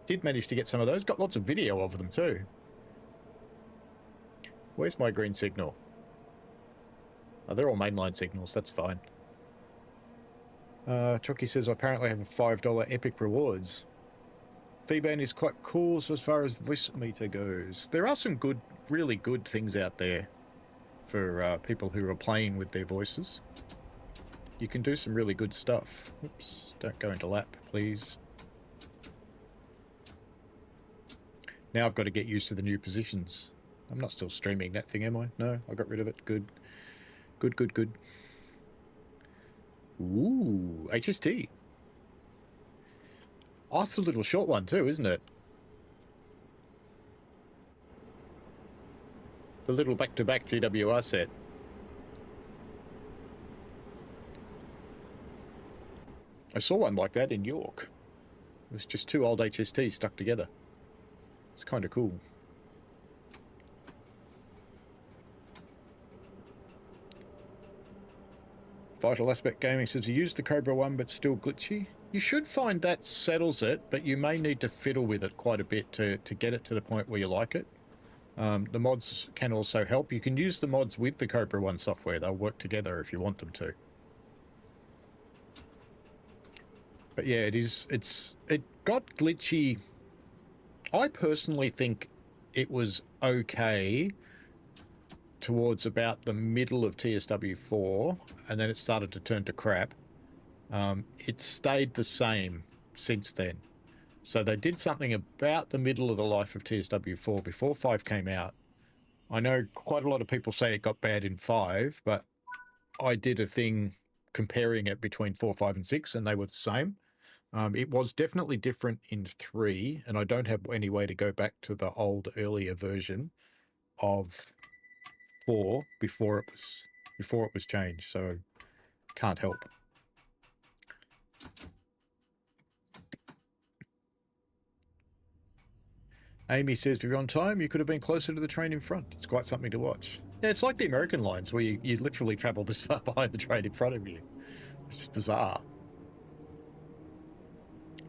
Did manage to get some of those. Got lots of video of them too. Where's my green signal? Oh, they're all mainline signals. That's fine. Chucky says I apparently have a $5 Epic Rewards. V-Band is quite cool so as far as voice meter goes. There are some good, really good things out there for people who are playing with their voices. You can do some really good stuff. Oops, don't go into lap, please. Now I've got to get used to the new positions. I'm not still streaming that thing, am I? No, I got rid of it. Good. Good, good, good. Ooh, HST. Oh, it's a little short one too, isn't it? The little back-to-back GWR set. I saw one like that in York. It was just two old HSTs stuck together. It's kind of cool. Vital Aspect Gaming says you used the Cobra one but still glitchy. You should find that settles it, but you may need to fiddle with it quite a bit to get it to the point where you like it. The mods can also help. You can use the mods with the Cobra one software. They'll work together if you want them to. But yeah, it got glitchy. I personally think it was okay towards about the middle of TSW4, and then it started to turn to crap. It stayed the same since then. So they did something about the middle of the life of TSW4 before 5 came out. I know quite a lot of people say it got bad in 5, but I did a thing comparing it between 4, 5, and 6, and they were the same. It was definitely different in 3, and I don't have any way to go back to the old, earlier version of 4 before it was changed, so can't help. Amy says, if you're on time, you could have been closer to the train in front. It's quite something to watch. Yeah, it's like the American lines where you literally travel this far behind the train in front of you. It's just bizarre.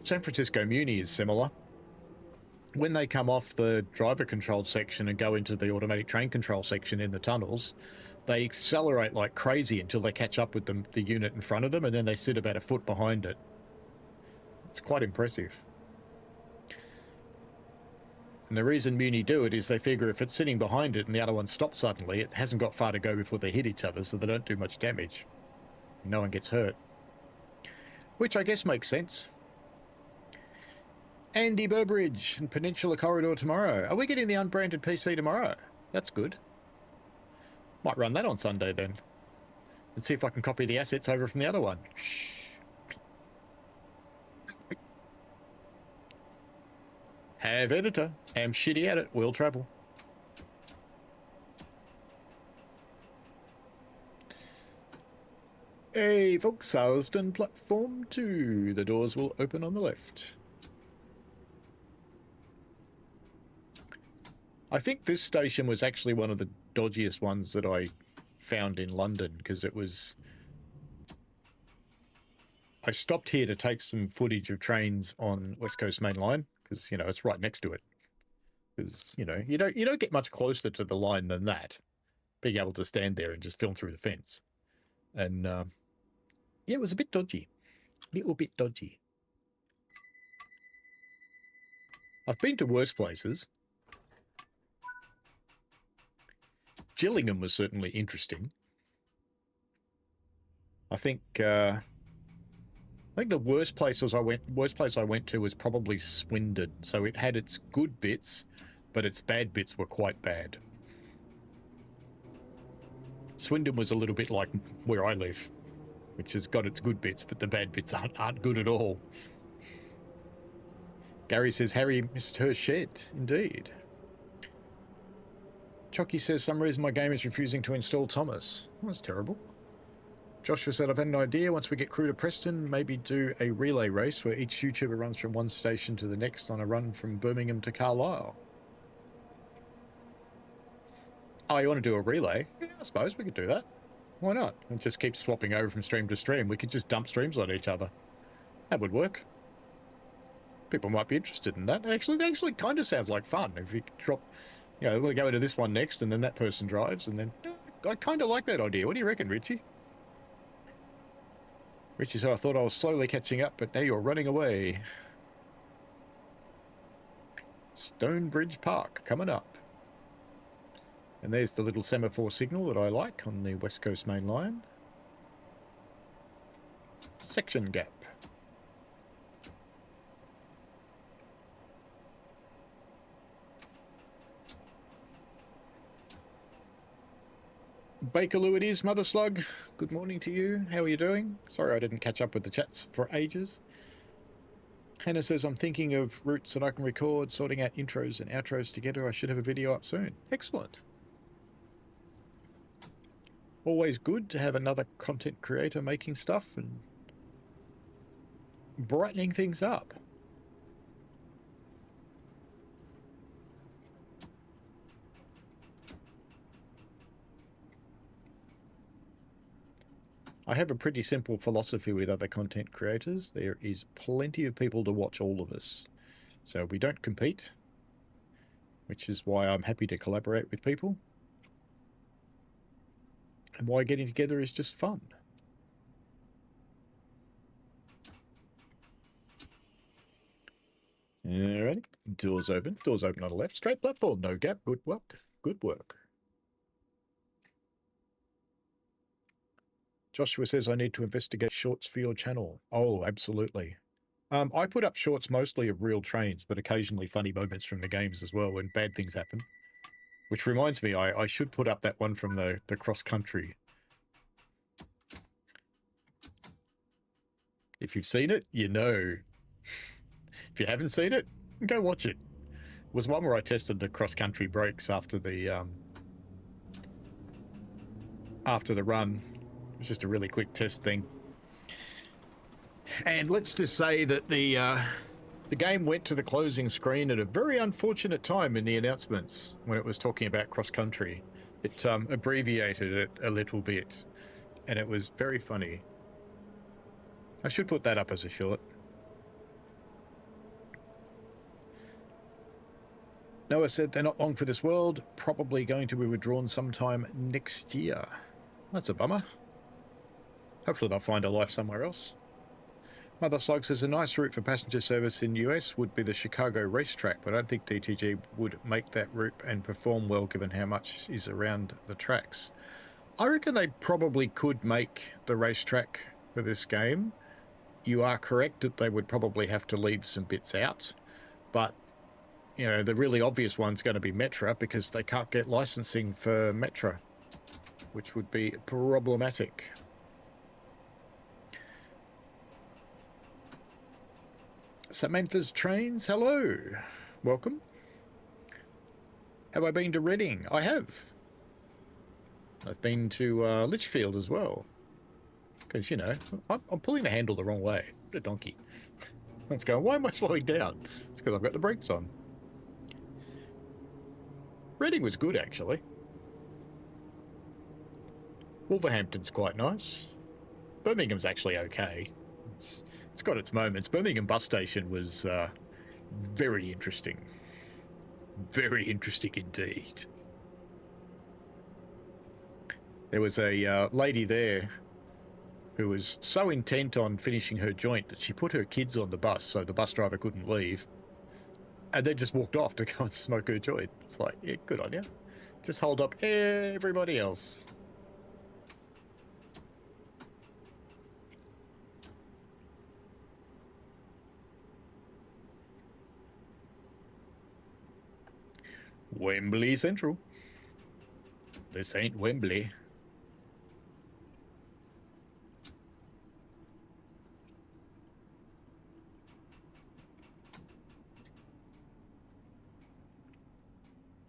San Francisco Muni is similar. When they come off the driver-controlled section and go into the automatic train control section in the tunnels, they accelerate like crazy until they catch up with the unit in front of them, and then they sit about a foot behind it. It's quite impressive. And the reason Muni do it is they figure if it's sitting behind it and the other one stops suddenly, it hasn't got far to go before they hit each other, so they don't do much damage. No one gets hurt. Which I guess makes sense. Andy Burbridge and Peninsula Corridor tomorrow. Are we getting the unbranded PC tomorrow? That's good. Might run that on Sunday then. And see if I can copy the assets over from the other one. Shh. Have editor. Am shitty at it. Will travel. Hey folks, Harleston platform 2. The doors will open on the left. I think this station was actually one of the dodgiest ones that I found in London, because it was... I stopped here to take some footage of trains on West Coast Main Line, because, you know, it's right next to it. Because, you know, you don't get much closer to the line than that, being able to stand there and just film through the fence. And, yeah, it was a bit dodgy. A little bit dodgy. I've been to worse places. Gillingham was certainly interesting. I think the worst place I went to was probably Swindon. So it had its good bits, but its bad bits were quite bad. Swindon was a little bit like where I live, which has got its good bits, but the bad bits aren't good at all. Gary says Harry missed her shed. Indeed. Chucky says some reason my game is refusing to install Thomas. That's terrible. Joshua said, I've had an idea. Once we get crew to Preston, maybe do a relay race where each YouTuber runs from one station to the next on a run from Birmingham to Carlisle. Oh, you want to do a relay? Yeah, I suppose we could do that. Why not? And just keep swapping over from stream to stream. We could just dump streams on each other. That would work. People might be interested in that. Actually, that actually kind of sounds like fun. If you drop, you know, we'll go into this one next, and then that person drives, and then I kind of like that idea. What do you reckon, Richie? Richie said, I thought I was slowly catching up, but now you're running away. Stonebridge Park coming up. And there's the little semaphore signal that I like on the West Coast Main Line. Section gap. Bakerloo it is, Mother Slug. Good morning to you. How are you doing? Sorry I didn't catch up with the chats for ages. Hannah says, I'm thinking of routes that I can record, sorting out intros and outros together. I should have a video up soon. Excellent. Always good to have another content creator making stuff and brightening things up. I have a pretty simple philosophy with other content creators. There is plenty of people to watch all of us. So we don't compete, which is why I'm happy to collaborate with people. And why getting together is just fun. Alrighty, doors open on the left, straight platform, no gap, good work, good work. Joshua says I need to investigate shorts for your channel. Oh, absolutely. I put up shorts mostly of real trains, but occasionally funny moments from the games as well when bad things happen. Which reminds me, I should put up that one from the cross-country. If you've seen it, you know. If you haven't seen it, go watch it. It was one where I tested the cross-country brakes after the run. It was just a really quick test thing. And let's just say that the game went to the closing screen at a very unfortunate time in the announcements when it was talking about cross-country. It abbreviated it a little bit, and it was very funny. I should put that up as a short. Noah said they're not long for this world, probably going to be withdrawn sometime next year. That's a bummer. Hopefully they'll find a life somewhere else. Mother Slug says a nice route for passenger service in US would be the Chicago racetrack, but I don't think DTG would make that route and perform well given how much is around the tracks. I reckon they probably could make the racetrack for this game. You are correct that they would probably have to leave some bits out, but you know, the really obvious one's going to be Metra because they can't get licensing for Metra, which would be problematic. Samantha's Trains, hello. Welcome. Have I been to Reading? I have. I've been to Litchfield as well. Because, you know, I'm pulling the handle the wrong way. What a donkey. Let's go, why am I slowing down? It's because I've got the brakes on. Reading was good, actually. Wolverhampton's quite nice. Birmingham's actually okay. It's got its moments. Birmingham bus station was very interesting. Very interesting indeed. There was a lady there who was so intent on finishing her joint that she put her kids on the bus so the bus driver couldn't leave, and then just walked off to go and smoke her joint. It's like, yeah, good on you. Just hold up everybody else. Wembley Central. This ain't Wembley.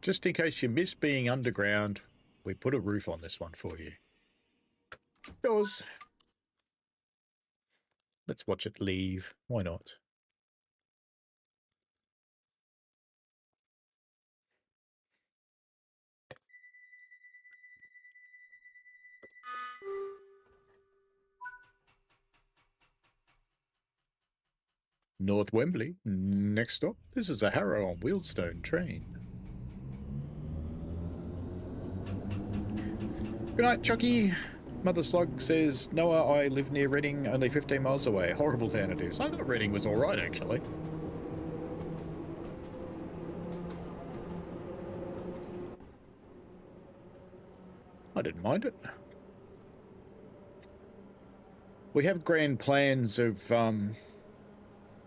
Just in case you miss being underground, we put a roof on this one for you. Yours. Let's watch it leave. Why not? North Wembley. Next stop. This is a Harrow on Wheelstone train. Good night, Chucky. Mother Slug says, Noah, I live near Reading, only 15 miles away. Horrible town it is. I thought Reading was alright, actually. I didn't mind it. We have grand plans of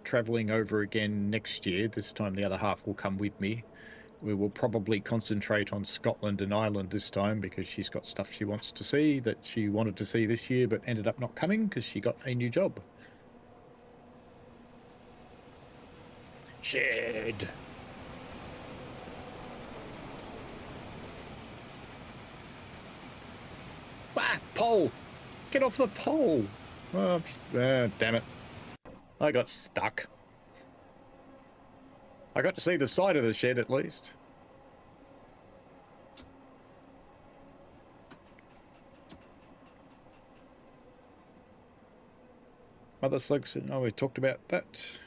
travelling over again next year. This time the other half will come with me. We will probably concentrate on Scotland and Ireland this time because she's got stuff she wants to see that she wanted to see this year but ended up not coming because she got a new job. Shed. Ah, pole! Get off the pole! Oh, damn it. I got stuck. I got to see the side of the shed at least. Mother Slug said, oh, we talked about that.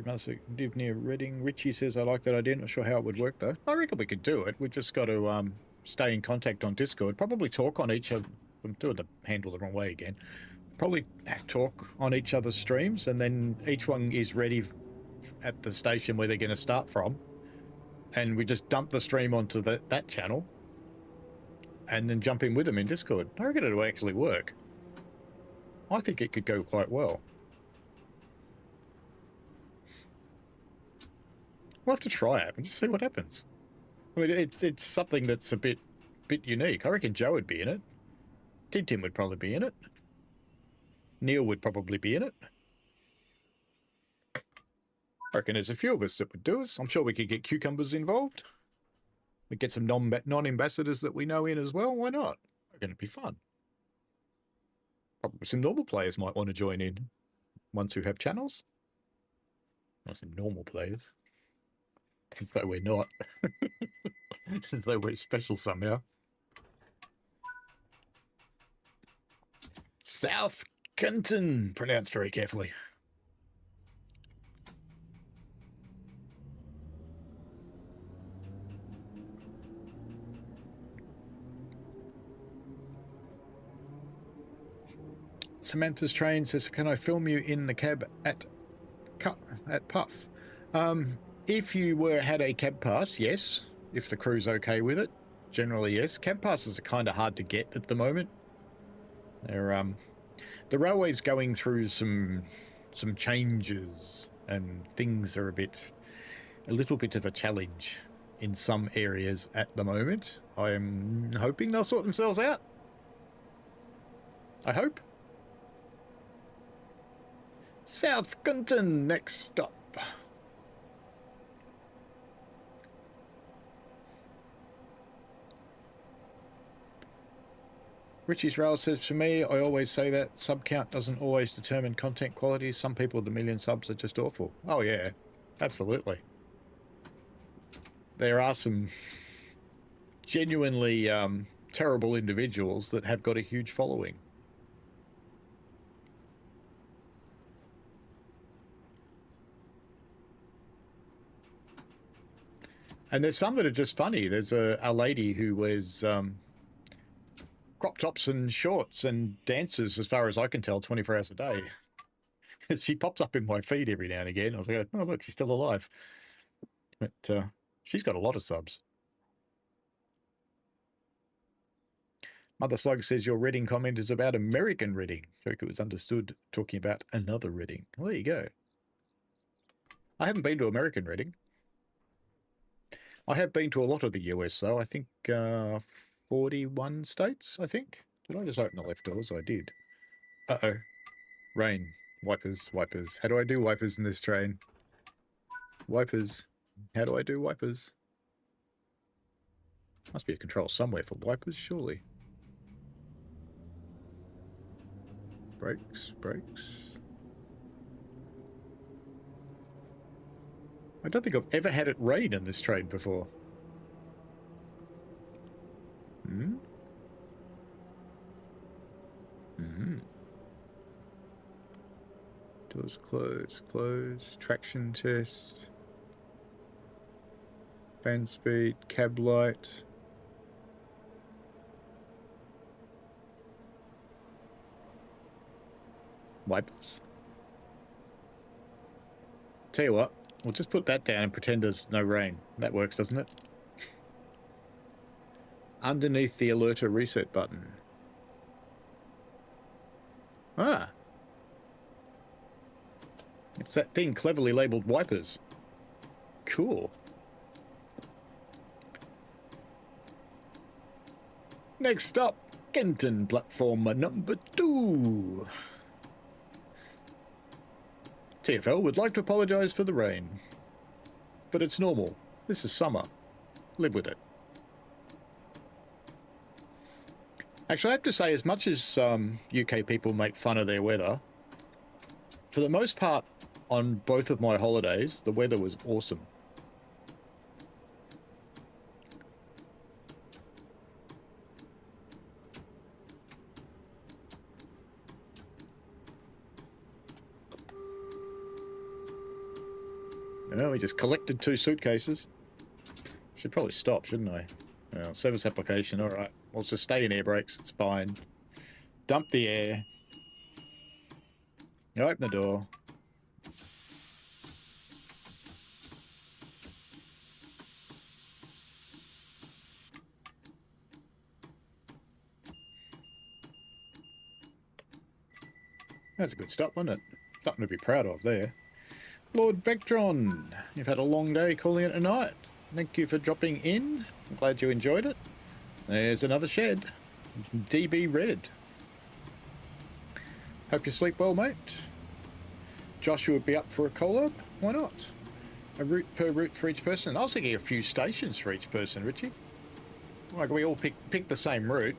Mother Slug live near Reading. Richie says, I like that idea. Not sure how it would work though. I reckon we could do it. We've just got to stay in contact on Discord. Probably talk on each of... I'm doing the handle the wrong way again. Probably talk on each other's streams, and then each one is ready at the station where they're going to start from, and we just dump the stream onto that channel and then jump in with them in Discord. I reckon it'll actually work. I think it could go quite well. We'll have to try it and just see what happens. I mean, it's something that's a bit unique. I reckon Joe would be in it. Tim would probably be in it. Neil would probably be in it. I reckon there's a few of us that would do us. I'm sure we could get cucumbers involved. We'd get some non-ambassadors that we know in as well. Why not? I reckon it'd be fun. Probably some normal players might want to join in. Ones who have channels. Not some normal players. As though we're not. As though we're special somehow. South Kenton. Pronounced very carefully. Samantha's train says, can I film you in the cab at Puff? If you had a cab pass, yes. If the crew's okay with it, generally yes. Cab passes are kind of hard to get at the moment. They're the railway's going through some changes, and things are a little bit of a challenge in some areas at the moment. I'm hoping they'll sort themselves out. I hope. South Gunton, next stop. Richie's Rail says, for me, I always say that sub count doesn't always determine content quality. Some people, the million subs are just awful. Oh yeah, absolutely. There are some genuinely terrible individuals that have got a huge following. And there's some that are just funny. There's a lady who wears crop tops and shorts and dances, as far as I can tell, 24 hours a day. She pops up in my feed every now and again. I was like, oh, look, she's still alive. But she's got a lot of subs. Mother Slug says your Reading comment is about American Reading. Joke, it was understood talking about another Reading. Well, there you go. I haven't been to American Reading. I have been to a lot of the US, though. I think 41 states, I think. Did I just open the left doors? I did. Uh-oh. Rain. Wipers, wipers. How do I do wipers in this train? Wipers. How do I do wipers? Must be a control somewhere for wipers, surely. Brakes, brakes. I don't think I've ever had it rain in this train before. Hmm? Mm-hmm. Doors close, close. Traction test. Fan speed, cab light. Wipers. Tell you what, we'll just put that down and pretend there's no rain. That works, doesn't it? Underneath the alerter reset button. Ah. It's that thing cleverly labeled wipers. Cool. Next up, Kenton platform number 2. TFL would like to apologise for the rain. But it's normal. This is summer. Live with it. Actually, I have to say, as much as UK people make fun of their weather, for the most part, on both of my holidays, the weather was awesome. Well, we just collected 2 suitcases. Should probably stop, shouldn't I? Well, service application, alright. We'll just stay in air brakes, it's fine. Dump the air. Open the door. That's a good stop, wasn't it? Something to be proud of there. Lord Vectron, you've had a long day calling it a night. Thank you for dropping in. I'm glad you enjoyed it. There's another shed. DB Red. Hope you sleep well, mate. Joshua would be up for a collab. Why not? A route per route for each person. I was thinking a few stations for each person, Richie. Like we all pick the same route.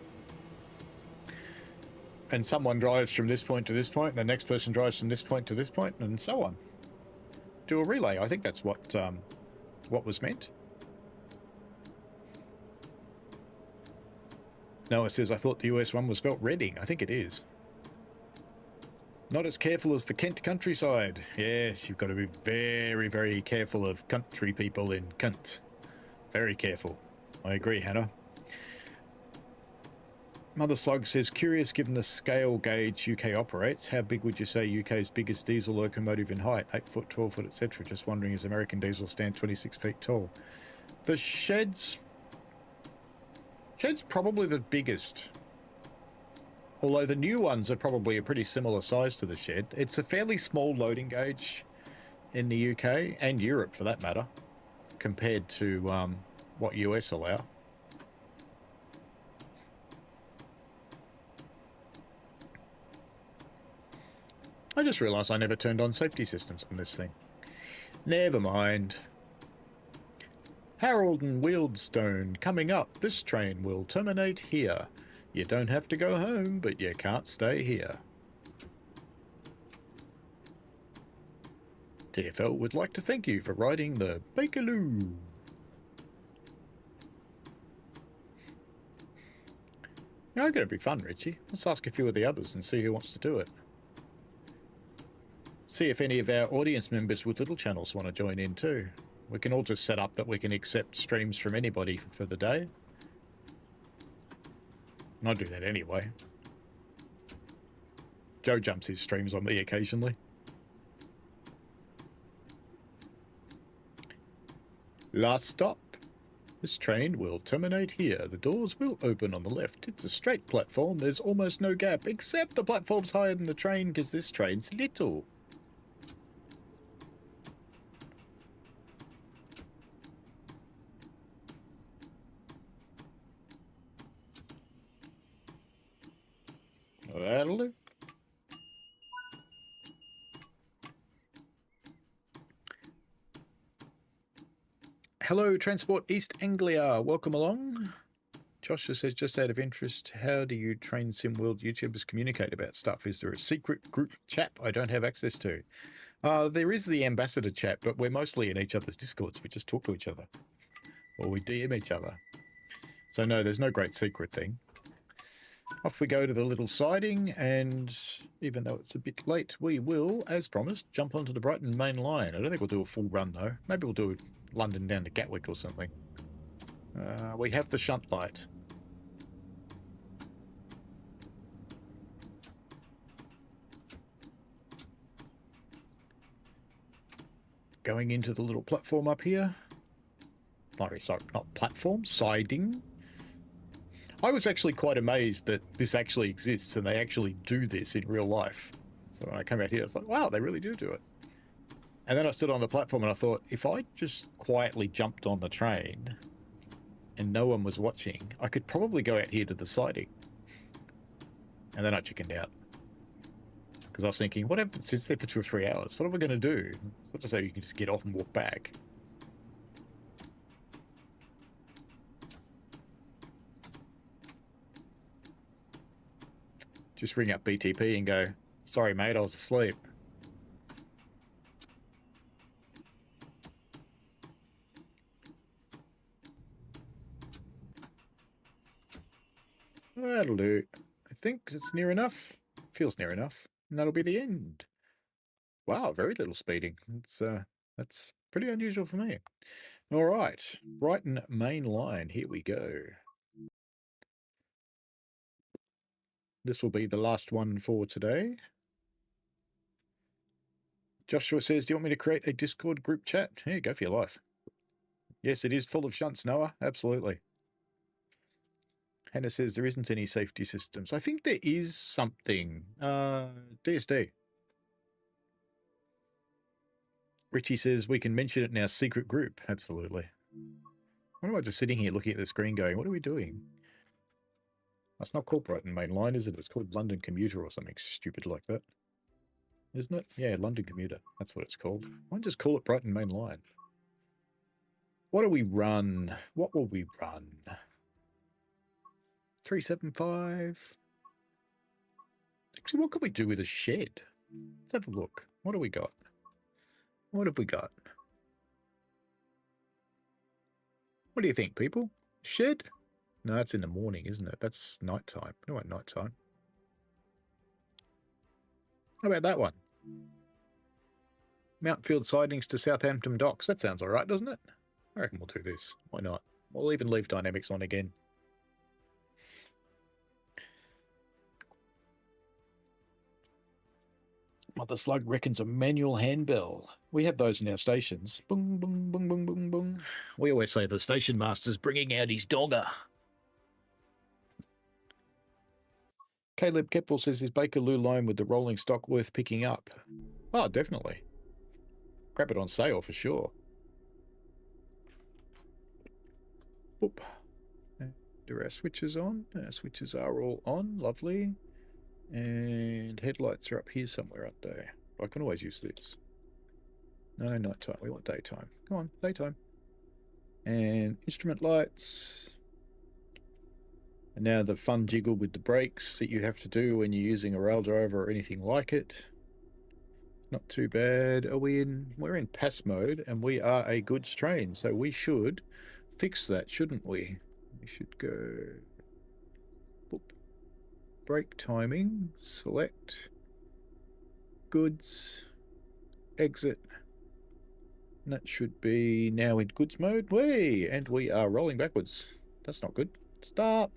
And someone drives from this point to this point, and the next person drives from this point to this point, and so on. Do a relay. I think that's what was meant. Noah says, I thought the US one was spelt Reading. I think it is. Not as careful as the Kent countryside. Yes, you've got to be very, very careful of country people in Kent. Very careful. I agree, Hannah. Mother Slug says, curious given the scale gauge UK operates, how big would you say UK's biggest diesel locomotive in height? 8 foot, 12 foot, etc. Just wondering, is American diesel stand 26 feet tall? The shed's probably the biggest. Although the new ones are probably a pretty similar size to the shed. It's a fairly small loading gauge in the UK, and Europe for that matter, compared to what US allow. I just realised I never turned on safety systems on this thing. Never mind. Harold and Wealdstone coming up. This train will terminate here. You don't have to go home, but you can't stay here. TFL would like to thank you for riding the Bakerloo. Now, going to be fun, Richie. Let's ask a few of the others and see who wants to do it. See if any of our audience members with little channels want to join in too. We can all just set up that we can accept streams from anybody for the day. And I do that anyway. Joe jumps his streams on me occasionally. Last stop. This train will terminate here. The doors will open on the left. It's a straight platform. There's almost no gap, except the platform's higher than the train because this train's little. That'll do. Hello, Transport East Anglia. Welcome along. Joshua says, just out of interest, how do you train SimWorld YouTubers communicate about stuff? Is there a secret group chat I don't have access to? There is the ambassador chat, but we're mostly in each other's Discords. We just talk to each other. Or we DM each other. So no, there's no great secret thing. Off we go to the little siding, and even though it's a bit late, we will, as promised, jump onto the Brighton main line. I don't think we'll do a full run, though. Maybe we'll do London down to Gatwick or something. We have the shunt light. Going into the little platform up here. Sorry, not platform, siding. I was actually quite amazed that this actually exists and they actually do this in real life. So when I came out here, I was like, wow, they really do it. And then I stood on the platform and I thought, if I just quietly jumped on the train and no one was watching, I could probably go out here to the siding. And then I chickened out. Because I was thinking, what happens since there for 2 or 3 hours? What am I going to do? It's not to say you can just get off and walk back. Just ring up BTP and go, sorry, mate, I was asleep. That'll do. I think it's near enough. Feels near enough. And that'll be the end. Wow, very little speeding. That's pretty unusual for me. All right, Brighton main line. Here we go. This will be the last one for today. Joshua says, do you want me to create a Discord group chat? Yeah, go for your life. Yes, it is full of shunts, Noah. Absolutely. Hannah says there isn't any safety systems. I think there is something. DSD. Richie says we can mention it in our secret group. Absolutely. Why am I just sitting here looking at the screen going, what are we doing? That's not called Brighton Main Line, is it? It's called London Commuter or something stupid like that. Isn't it? Yeah, London Commuter. That's what it's called. Why don't just call it Brighton Main Line? What do we run? What will we run? 375. Actually, what could we do with a shed? Let's have a look. What do we got? What have we got? What do you think, people? Shed? No, that's in the morning, isn't it? That's nighttime. I don't want nighttime. How about that one? Mountfield sidings to Southampton docks. That sounds all right, doesn't it? I reckon we'll do this. Why not? We'll even leave dynamics on again. Mother Slug reckons a manual handbell. We have those in our stations. Boom, boom, boom, boom, boom, boom. We always say the station master's bringing out his dogger. Caleb Keppel says, is Bakerloo line with the rolling stock worth picking up? Oh, definitely. Grab it on sale for sure. Oop. Do our switches on? Our switches are all on. Lovely. And headlights are up here somewhere, aren't they? I can always use this. No, nighttime. We want daytime. Come on, daytime. And instrument lights. And now the fun jiggle with the brakes that you have to do when you're using a rail driver or anything like it. Not too bad. Are we in? We're in pass mode, and we are a goods train, so we should fix that, shouldn't we? We should go. Boop. Brake timing. Select. Goods. Exit. And that should be now in goods mode. Way, and we are rolling backwards. That's not good. Stop.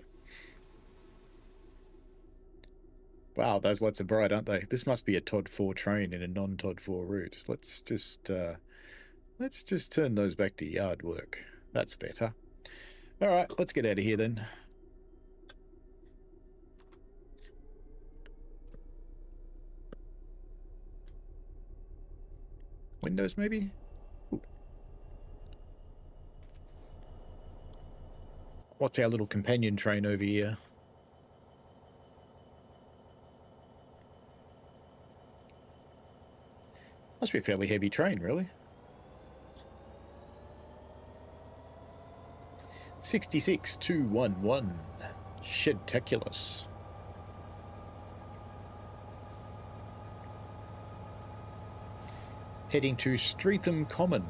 Wow, those lights are bright, aren't they? This must be a TOD 4 train in a non-TOD 4 route. Let's just turn those back to yard work. That's better. All right, let's get out of here then. Windows, maybe? Ooh. What's our little companion train over here? Must be a fairly heavy train, really. 66211 Shedtaculous. Heading to Streatham Common.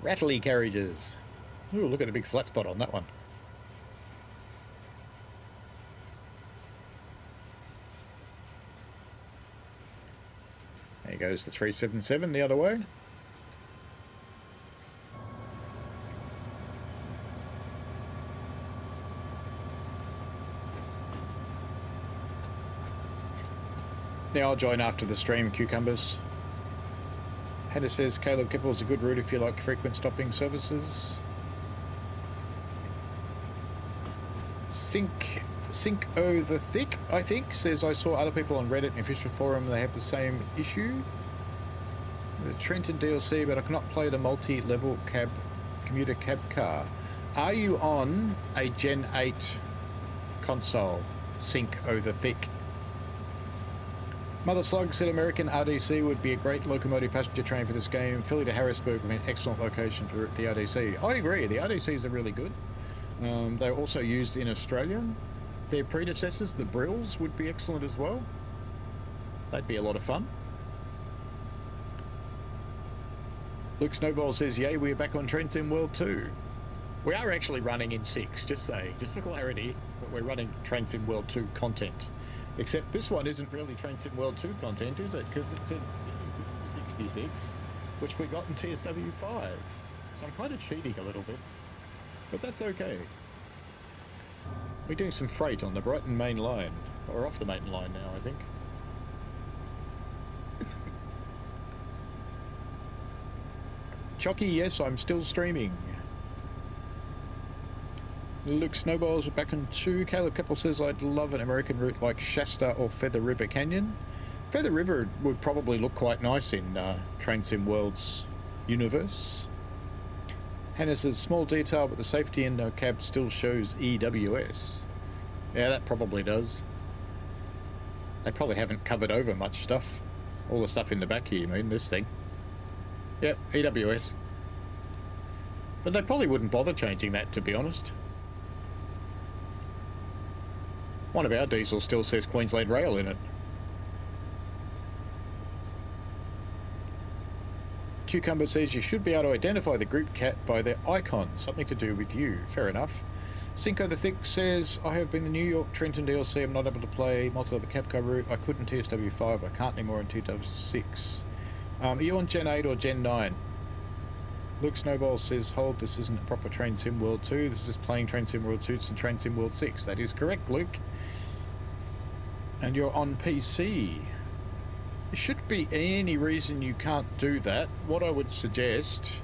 Rattly carriages. Ooh, look at a big flat spot on that one. There goes the 377 the other way. Now I'll join after the stream, cucumbers. Hannah says Caleb Kippel's a good route if you like frequent stopping services. Sink O the Thick, I think, says I saw other people on Reddit and official forum, they have the same issue. The Trenton DLC, but I cannot play the multi-level commuter cab car. Are you on a Gen 8 console? Sink O the Thick. Mother Slug said American RDC would be a great locomotive passenger train for this game. Philly to Harrisburg would be an excellent location for the RDC. I agree, the RDCs are really good. They're also used in Australia. Their predecessors, the Brills, would be excellent as well. That'd be a lot of fun. Luke Snowball says, yay, we're back on Train Sim World 2. We are actually running in 6, just for clarity, but we're running Train Sim World 2 content. Except this one isn't really Train Sim World 2 content, is it? Because it's a 66, which we got in TSW2. So I'm kind of cheating a little bit. But that's okay. We're doing some freight on the Brighton main line. Or off the main line now, I think. Chocky, yes, I'm still streaming. Luke Snowballs are back on 2. Caleb Keppel says I'd love an American route like Shasta or Feather River Canyon. Feather River would probably look quite nice in Train Sim World's universe. Hannah says small detail, but the safety in the cab still shows EWS. Yeah, that probably does. They probably haven't covered over much stuff. All the stuff in the back here, you mean, this thing. Yep, EWS. But they probably wouldn't bother changing that, to be honest. One of our diesels still says Queensland Rail in it. Cucumber says you should be able to identify the group cat by their icon, something to do with you. Fair enough. Cinco the Thick says, I have been the New York Trenton DLC. I'm not able to play multi-level cab car route. I could in TSW5. I can't anymore in TSW6. Are you on Gen 8 or Gen 9? Luke Snowball says, hold, this isn't a proper Train Sim World 2. This is playing Train Sim World 2 and Train Sim World 6. That is correct, Luke. And you're on PC. There shouldn't be any reason you can't do that. What I would suggest,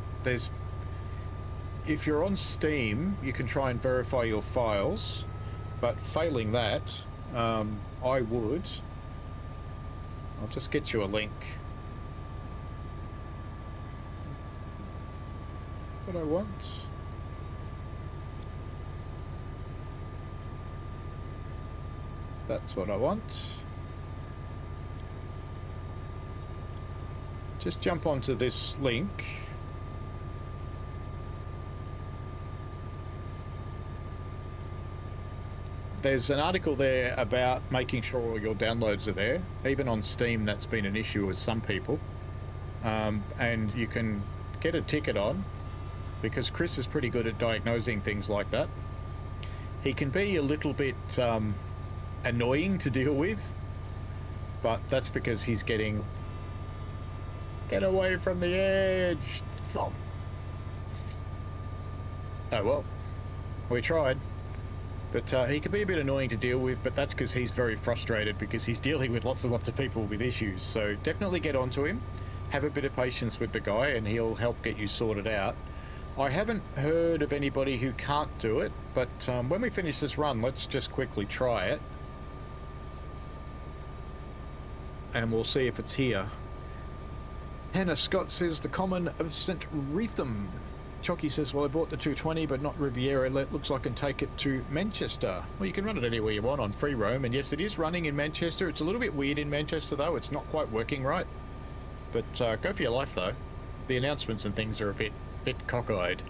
if you're on Steam, you can try and verify your files, but failing that, I'll just get you a link. What I want. That's what I want. Just jump onto this link. There's an article there about making sure all your downloads are there. Even on Steam, that's been an issue with some people. And you can get a ticket on, because Chris is pretty good at diagnosing things like that. He can be a little bit annoying to deal with, but that's because he's getting... Get away from the edge! Oh well, we tried. But he can be a bit annoying to deal with, but that's because he's very frustrated because he's dealing with lots and lots of people with issues. So definitely get onto him, have a bit of patience with the guy, and he'll help get you sorted out. I haven't heard of anybody who can't do it, but when we finish this run, let's just quickly try it. And we'll see if it's here. Hannah Scott says the common of St. Wreatham. Chocky says, well, I bought the 220, but not Riviera. It looks like I can take it to Manchester. Well, you can run it anywhere you want on free roam. And yes, it is running in Manchester. It's a little bit weird in Manchester, though. It's not quite working right. But go for your life, though. The announcements and things are a bit cockeyed.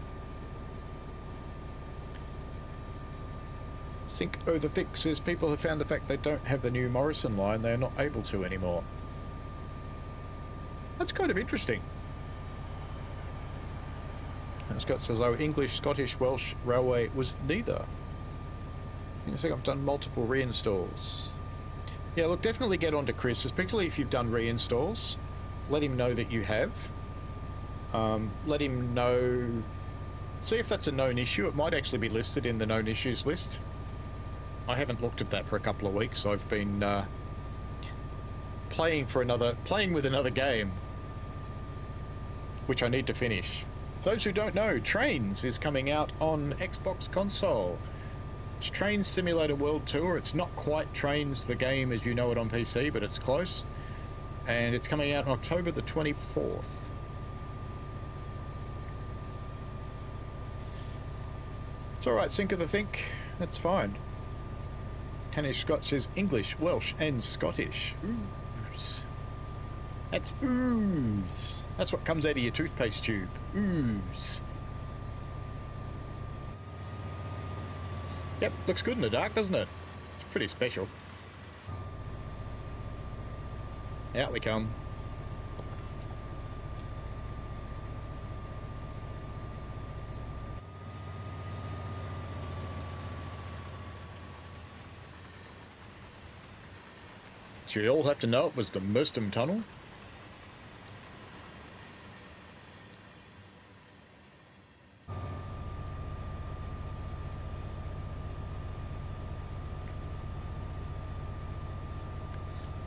Sink Over Thick says people have found the fact they don't have the new Morrison line. They are not able to anymore. That's kind of interesting. And Scott says, oh, English, Scottish, Welsh Railway was neither. I think I've done multiple reinstalls. Yeah, look, definitely get on to Chris, especially if you've done reinstalls. Let him know that you have. Let him know... See if that's a known issue. It might actually be listed in the known issues list. I haven't looked at that for a couple of weeks. I've been playing with another game, which I need to finish. For those who don't know, Trains is coming out on Xbox console. It's Train Simulator World Tour. It's not quite Trains the game as you know it on PC, but it's close. And it's coming out on October the 24th. It's alright, Sink of the Think. That's fine. Hanish Scott says English, Welsh, and Scottish. Ooze. That's ooze. That's what comes out of your toothpaste tube. Ooze. Yep, looks good in the dark, doesn't it? It's pretty special. Out we come. So you all have to know it was the Merstham Tunnel.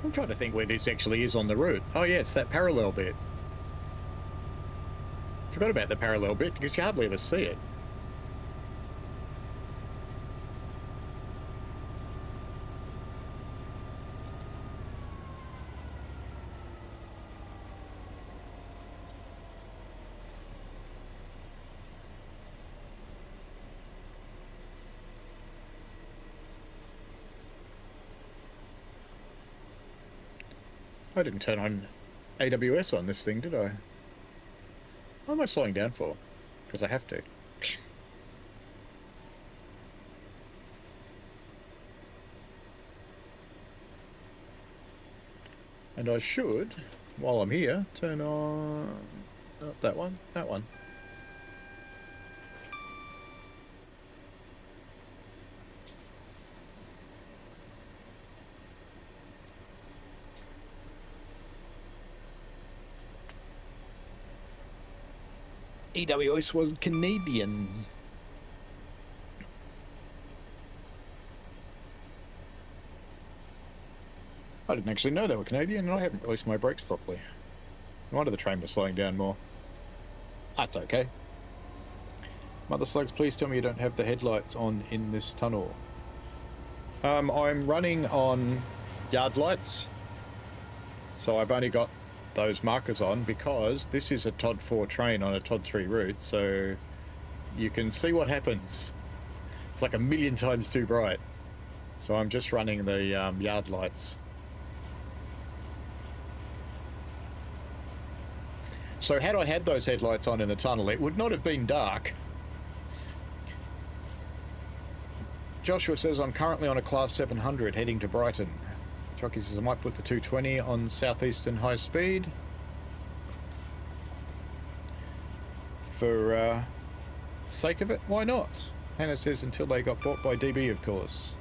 I'm trying to think where this actually is on the route. Oh yeah, it's that parallel bit. Forgot about the parallel bit because you hardly ever see it. I didn't turn on AWS on this thing, did I? What am I slowing down for? Because I have to. And I should, while I'm here, turn on... Not that one, that one. AWS was Canadian. I didn't actually know they were Canadian, and I haven't released my brakes properly. No wonder the train was slowing down more. That's okay. Mother Slugs, please tell me you don't have the headlights on in this tunnel. I'm running on yard lights, so I've only got those markers on because this is a TOD 4 train on a TOD 3 route, so you can see what happens. It's like a million times too bright. So I'm just running the yard lights. So had I had those headlights on in the tunnel, it would not have been dark. Joshua says, I'm currently on a Class 700 heading to Brighton. Chucky says, I might put the 220 on southeastern high speed. For sake of it, why not? Hannah says, until they got bought by DB, of course.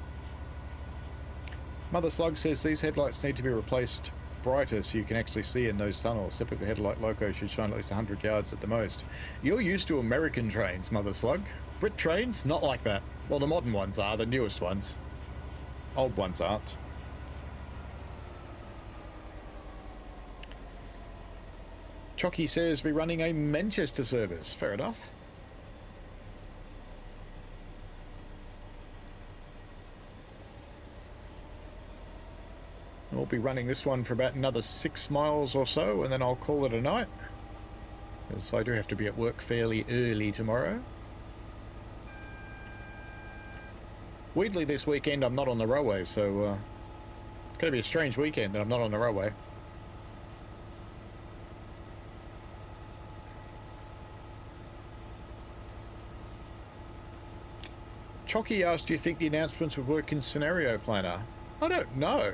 Mother Slug says, these headlights need to be replaced brighter so you can actually see in those tunnels. Typical headlight loco should shine at least 100 yards at the most. You're used to American trains, Mother Slug. Brit trains, not like that. Well, the modern ones are, the newest ones. Old ones aren't. Chocky says we're running a Manchester service. Fair enough. We'll be running this one for about another 6 miles or so, and then I'll call it a night, because I do have to be at work fairly early tomorrow. Weirdly, this weekend I'm not on the railway, so it's going to be a strange weekend that I'm not on the railway. Chocky asked, do you think the announcements would work in Scenario Planner? I don't know.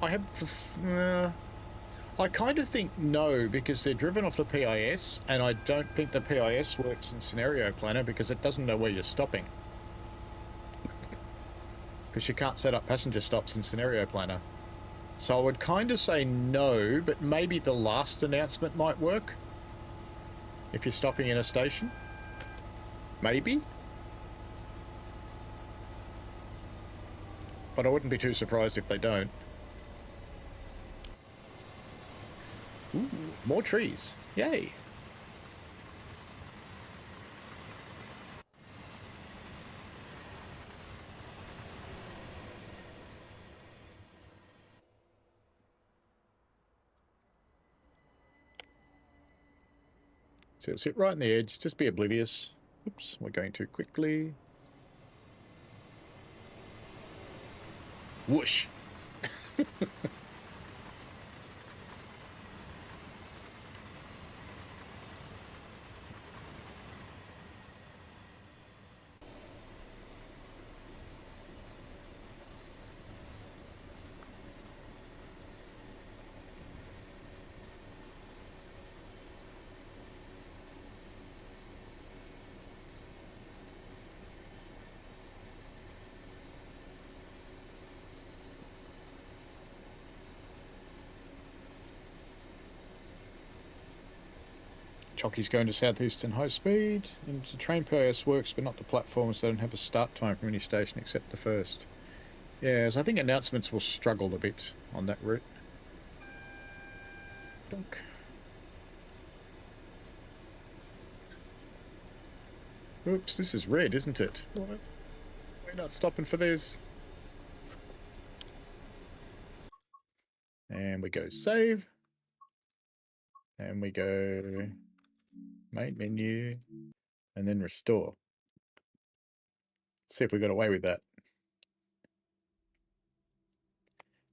I kind of think no, because they're driven off the PIS, and I don't think the PIS works in Scenario Planner because it doesn't know where you're stopping. Because you can't set up passenger stops in Scenario Planner. So I would kind of say no, but maybe the last announcement might work. If you're stopping in a station. Maybe. But I wouldn't be too surprised if they don't. Ooh, more trees. Yay. So it'll sit right on the edge. Just be oblivious. Oops, we're going too quickly. Whoosh. Chocky's going to Southeastern High Speed, and the train PIS works, but not the platforms. They don't have a start time from any station except the first. Yes, I think announcements will struggle a bit on that route. Dunk. Oops, this is red, isn't it? We're not stopping for this. And we go save. And we go main menu. And then restore. Let's see if we got away with that.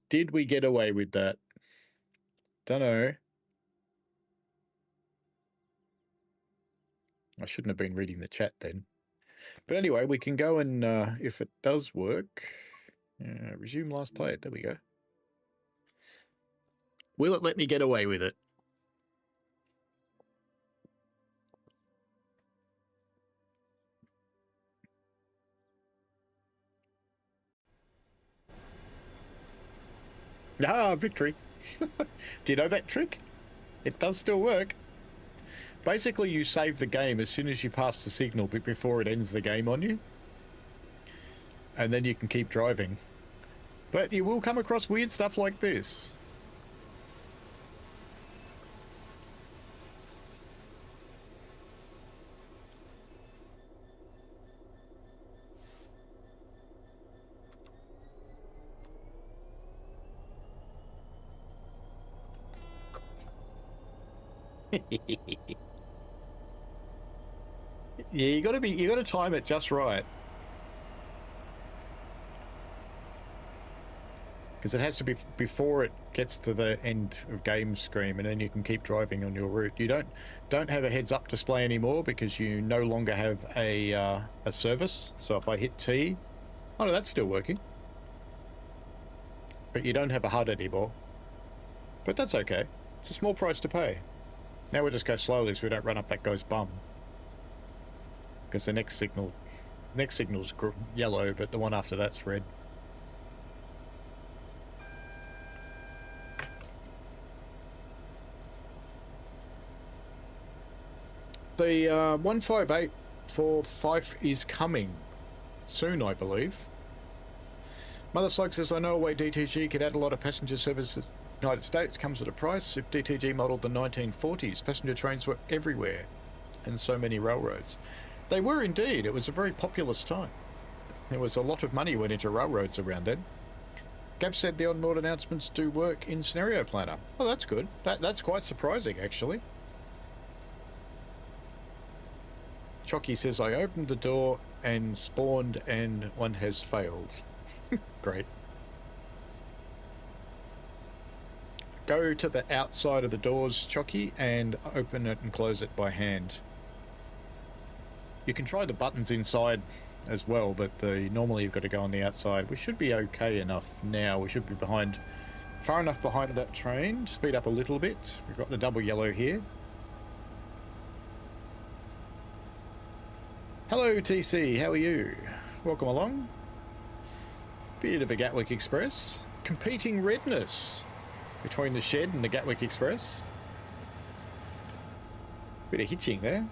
Did we get away with that? Dunno. I shouldn't have been reading the chat then. But anyway, we can go and, if it does work, resume last played. There we go. Will it let me get away with it? Ah, victory. Do you know that trick? It does still work. Basically, you save the game as soon as you pass the signal, but before it ends the game on you. And then you can keep driving. But you will come across weird stuff like this. Yeah, you gotta time it just right. Because it has to be before it gets to the end of game screen, and then you can keep driving on your route. You don't have a heads-up display anymore because you no longer have a service. So if I hit T, oh no, that's still working. But you don't have a HUD anymore. But that's okay. It's a small price to pay. Now we'll just go slowly so we don't run up that guy's bum. Because the next signal's yellow, but the one after that's red. The 158 for Fife is coming soon, I believe. Mother Slug says, I know a way DTG could add a lot of passenger services in the United States. Comes at a price. If DTG modelled the 1940s, passenger trains were everywhere and so many railroads. They were indeed. It was a very populous time. There was a lot of money went into railroads around then. Gab said the onboard announcements do work in Scenario Planner. Oh, that's good. That's quite surprising, actually. Chocky says, I opened the door and spawned and one has failed. Great. Go to the outside of the doors, Chocky, and open it and close it by hand. You can try the buttons inside as well, but normally you've got to go on the outside. We should be okay enough now. We should be far enough behind that train. Speed up a little bit. We've got the double yellow here. Hello, TC. How are you? Welcome along. Bit of a Gatwick Express. Competing redness between the shed and the Gatwick Express. Bit of hitching there.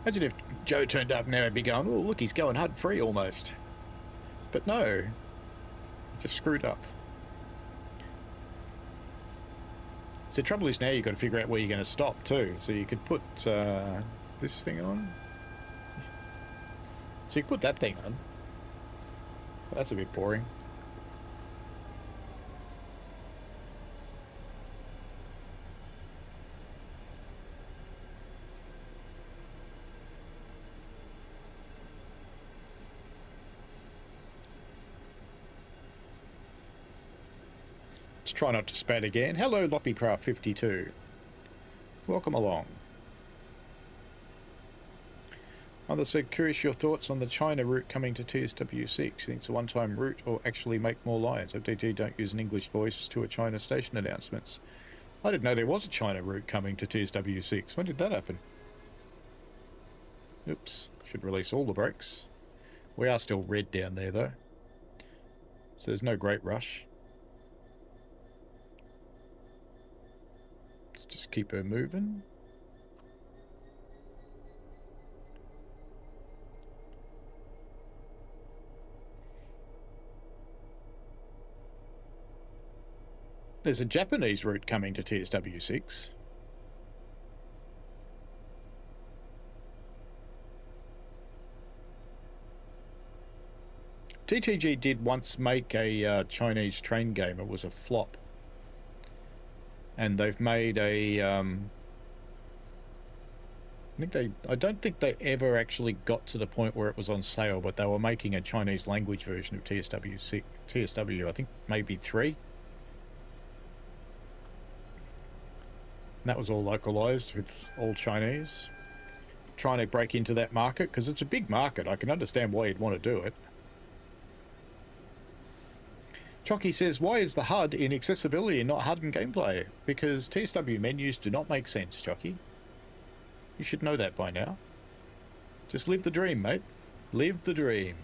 Imagine if Joe turned up now and be going, oh, look, he's going HUD-free almost. But no, he just screwed up. So the trouble is now you've got to figure out where you're going to stop too. So you could put this thing on. So you can put that thing on. Well, that's a bit boring. Let's try not to spat again. Hello, Loppycraft52. Welcome along. Mother said, curious your thoughts on the China route coming to TSW6. Think it's a one-time route or actually make more lines? ODT don't use an English voice to a China station announcements. I didn't know there was a China route coming to TSW6. When did that happen? Oops. Should release all the brakes. We are still red down there, though. So there's no great rush. Let's just keep her moving. There's a Japanese route coming to TSW6. TTG did once make a Chinese train game. It was a flop. And they've made a... I don't think they ever actually got to the point where it was on sale, but they were making a Chinese language version of TSW, I think maybe 3. And that was all localized with all Chinese. Trying to break into that market, because it's a big market. I can understand why you'd want to do it. Chocky says, why is the HUD in accessibility and not HUD in gameplay? Because TSW menus do not make sense, Chocky. You should know that by now. Just live the dream, mate. Live the dream.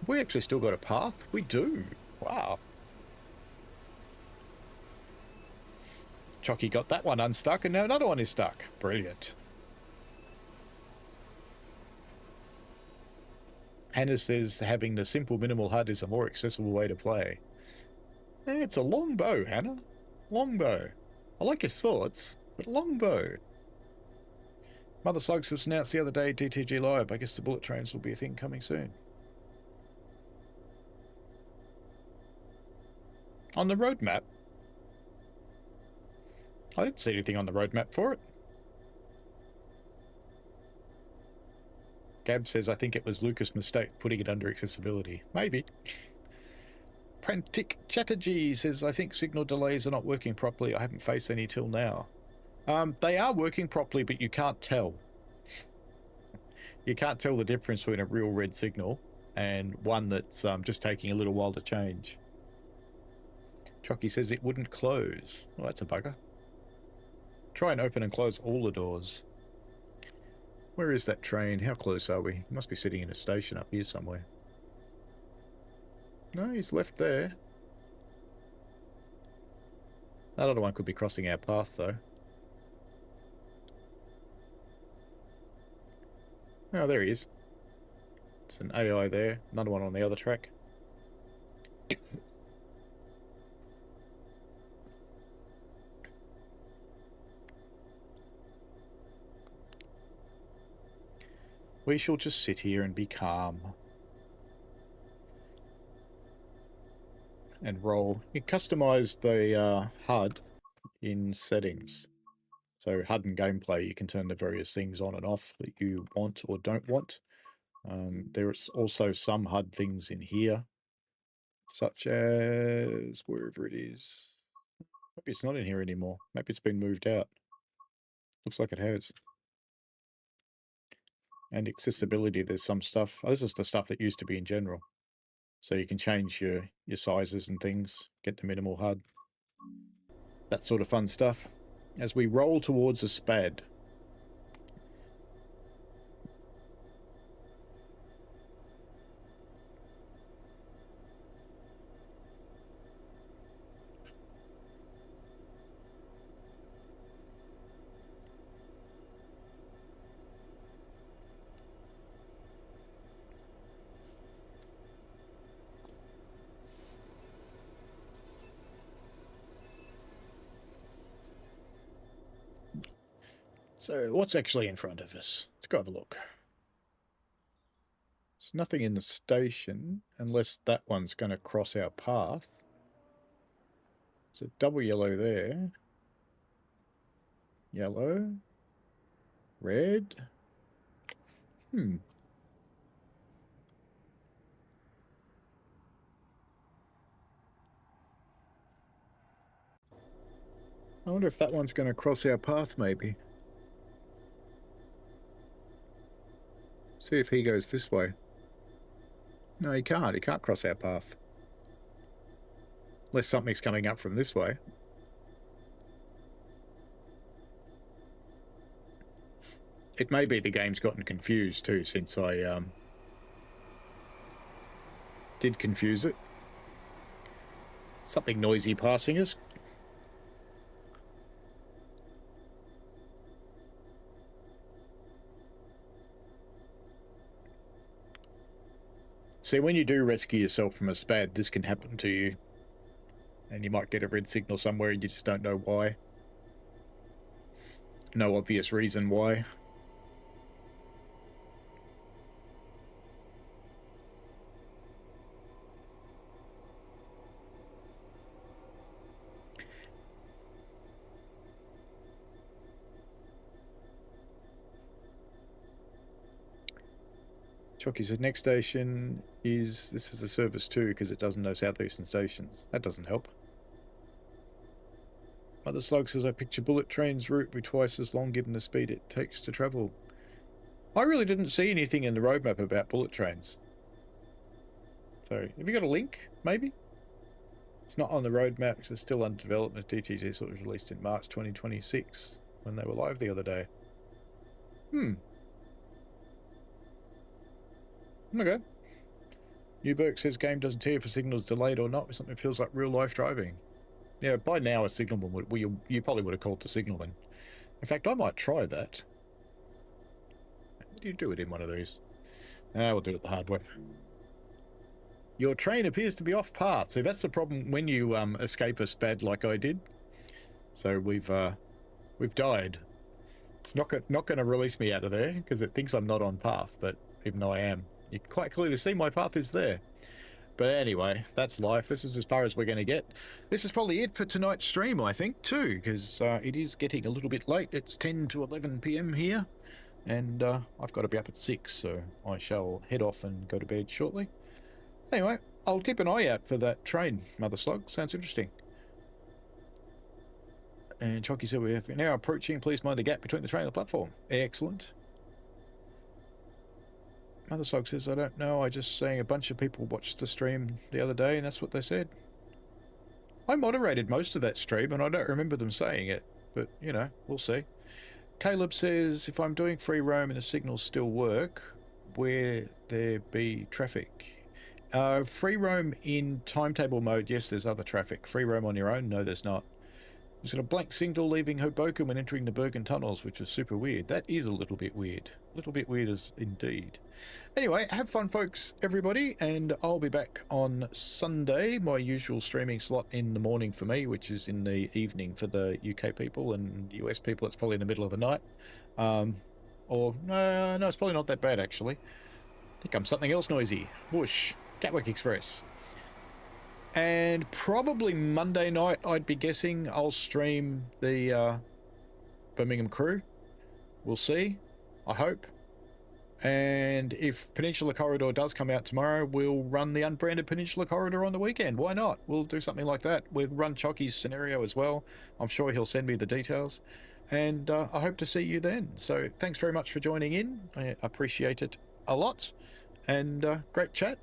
Have we actually still got a path? We do. Wow. Chocky got that one unstuck, and now another one is stuck. Brilliant. Hannah says having the simple minimal HUD is a more accessible way to play. It's a long bow, Hannah. Long bow. I like your thoughts, but long bow. Mother Slugs was announced the other day, DTG Live. I guess the bullet trains will be a thing coming soon. On the roadmap? I didn't see anything on the roadmap for it. Gab says, I think it was Lucas' mistake putting it under accessibility. Maybe. Prantic Chatterjee says, I think signal delays are not working properly. I haven't faced any till now. They are working properly, but you can't tell. You can't tell the difference between a real red signal and one that's just taking a little while to change. Chocky says it wouldn't close. Well, that's a bugger. Try and open and close all the doors. Where is that train? How close are we? He must be sitting in a station up here somewhere. No, he's left there. That other one could be crossing our path, though. Oh, there he is. It's an AI there. Another one on the other track. we shall just sit here and be calm. And roll. You customize the HUD in settings. So HUD and gameplay, you can turn the various things on and off that you want or don't want. There's also some HUD things in here, such as wherever it is. Maybe it's not in here anymore. Maybe it's been moved out. Looks like it has. And accessibility, there's some stuff. Oh, this is the stuff that used to be in general. So you can change your sizes and things, get the minimal HUD. That sort of fun stuff. As we roll towards a spad. So, what's actually in front of us? Let's go have a look. There's nothing in the station, unless that one's going to cross our path. There's a double yellow there. Yellow. Red. I wonder if that one's going to cross our path, maybe. See if he goes this way. No, he can't. He can't cross our path. Unless something's coming up from this way. It may be the game's gotten confused too, since I did confuse it. Something noisy passing us. See, when you do rescue yourself from a spad, this can happen to you. And you might get a red signal somewhere and you just don't know why. No obvious reason why. Chucky says next station is, this is the service too, because it doesn't know southeastern stations. That doesn't help. Mother Slug says I picture bullet trains route be twice as long given the speed it takes to travel. I really didn't see anything in the roadmap about bullet trains. So, have you got a link, maybe? It's not on the roadmap because it's still under development. DTT sort of released in March 2026 when they were live the other day. Okay. Newberg says game doesn't tell you if a signal's delayed or not, if something feels like real-life driving. Yeah, by now a signalman would... Well, you probably would have called the signalman. In fact, I might try that. How do you do it in one of these? We'll do it the hard way. Your train appears to be off path. See, that's the problem when you escape a spad like I did. So we've died. It's not going to release me out of there because it thinks I'm not on path, but even though I am. You can quite clearly see my path is there. But anyway, that's life. This is as far as we're going to get. This is probably it for tonight's stream, I think, too, because it is getting a little bit late. It's 10 to 11 p.m. here, and I've got to be up at 6, so I shall head off and go to bed shortly. Anyway, I'll keep an eye out for that train, Mother Slug. Sounds interesting. And Chucky said we are now approaching. Please mind the gap between the train and the platform. Excellent. Mother Slug says, I don't know. I just saying a bunch of people watched the stream the other day, and that's what they said. I moderated most of that stream, and I don't remember them saying it. But, you know, we'll see. Caleb says, if I'm doing free roam and the signals still work, where there be traffic? Free roam in timetable mode, yes, there's other traffic. Free roam on your own, no, there's not. There's got a blank signal leaving Hoboken when entering the Bergen tunnels, which is super weird. That is a little bit weird. A little bit weird as indeed. Anyway, have fun, folks, everybody, and I'll be back on Sunday, my usual streaming slot in the morning for me, which is in the evening for the UK people, and US people it's probably in the middle of the night. Or, no, it's probably not that bad, actually. I think I'm something else noisy. Whoosh. Gatwick Express. And probably Monday night, I'd be guessing, I'll stream the Birmingham Crew. We'll see. I hope. And if Peninsula Corridor does come out tomorrow, we'll run the unbranded Peninsula Corridor on the weekend. Why not? We'll do something like that. We'll run Chocky's scenario as well. I'm sure he'll send me the details. And I hope to see you then. So thanks very much for joining in. I appreciate it a lot. And great chat.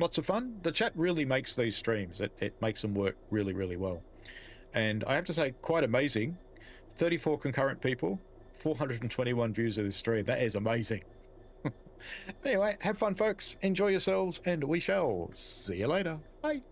Lots of fun. The chat really makes these streams. It makes them work really, really well. And I have to say, quite amazing. 34 concurrent people, 421 views of this stream. That is amazing. Anyway, have fun, folks. Enjoy yourselves, and we shall see you later. Bye.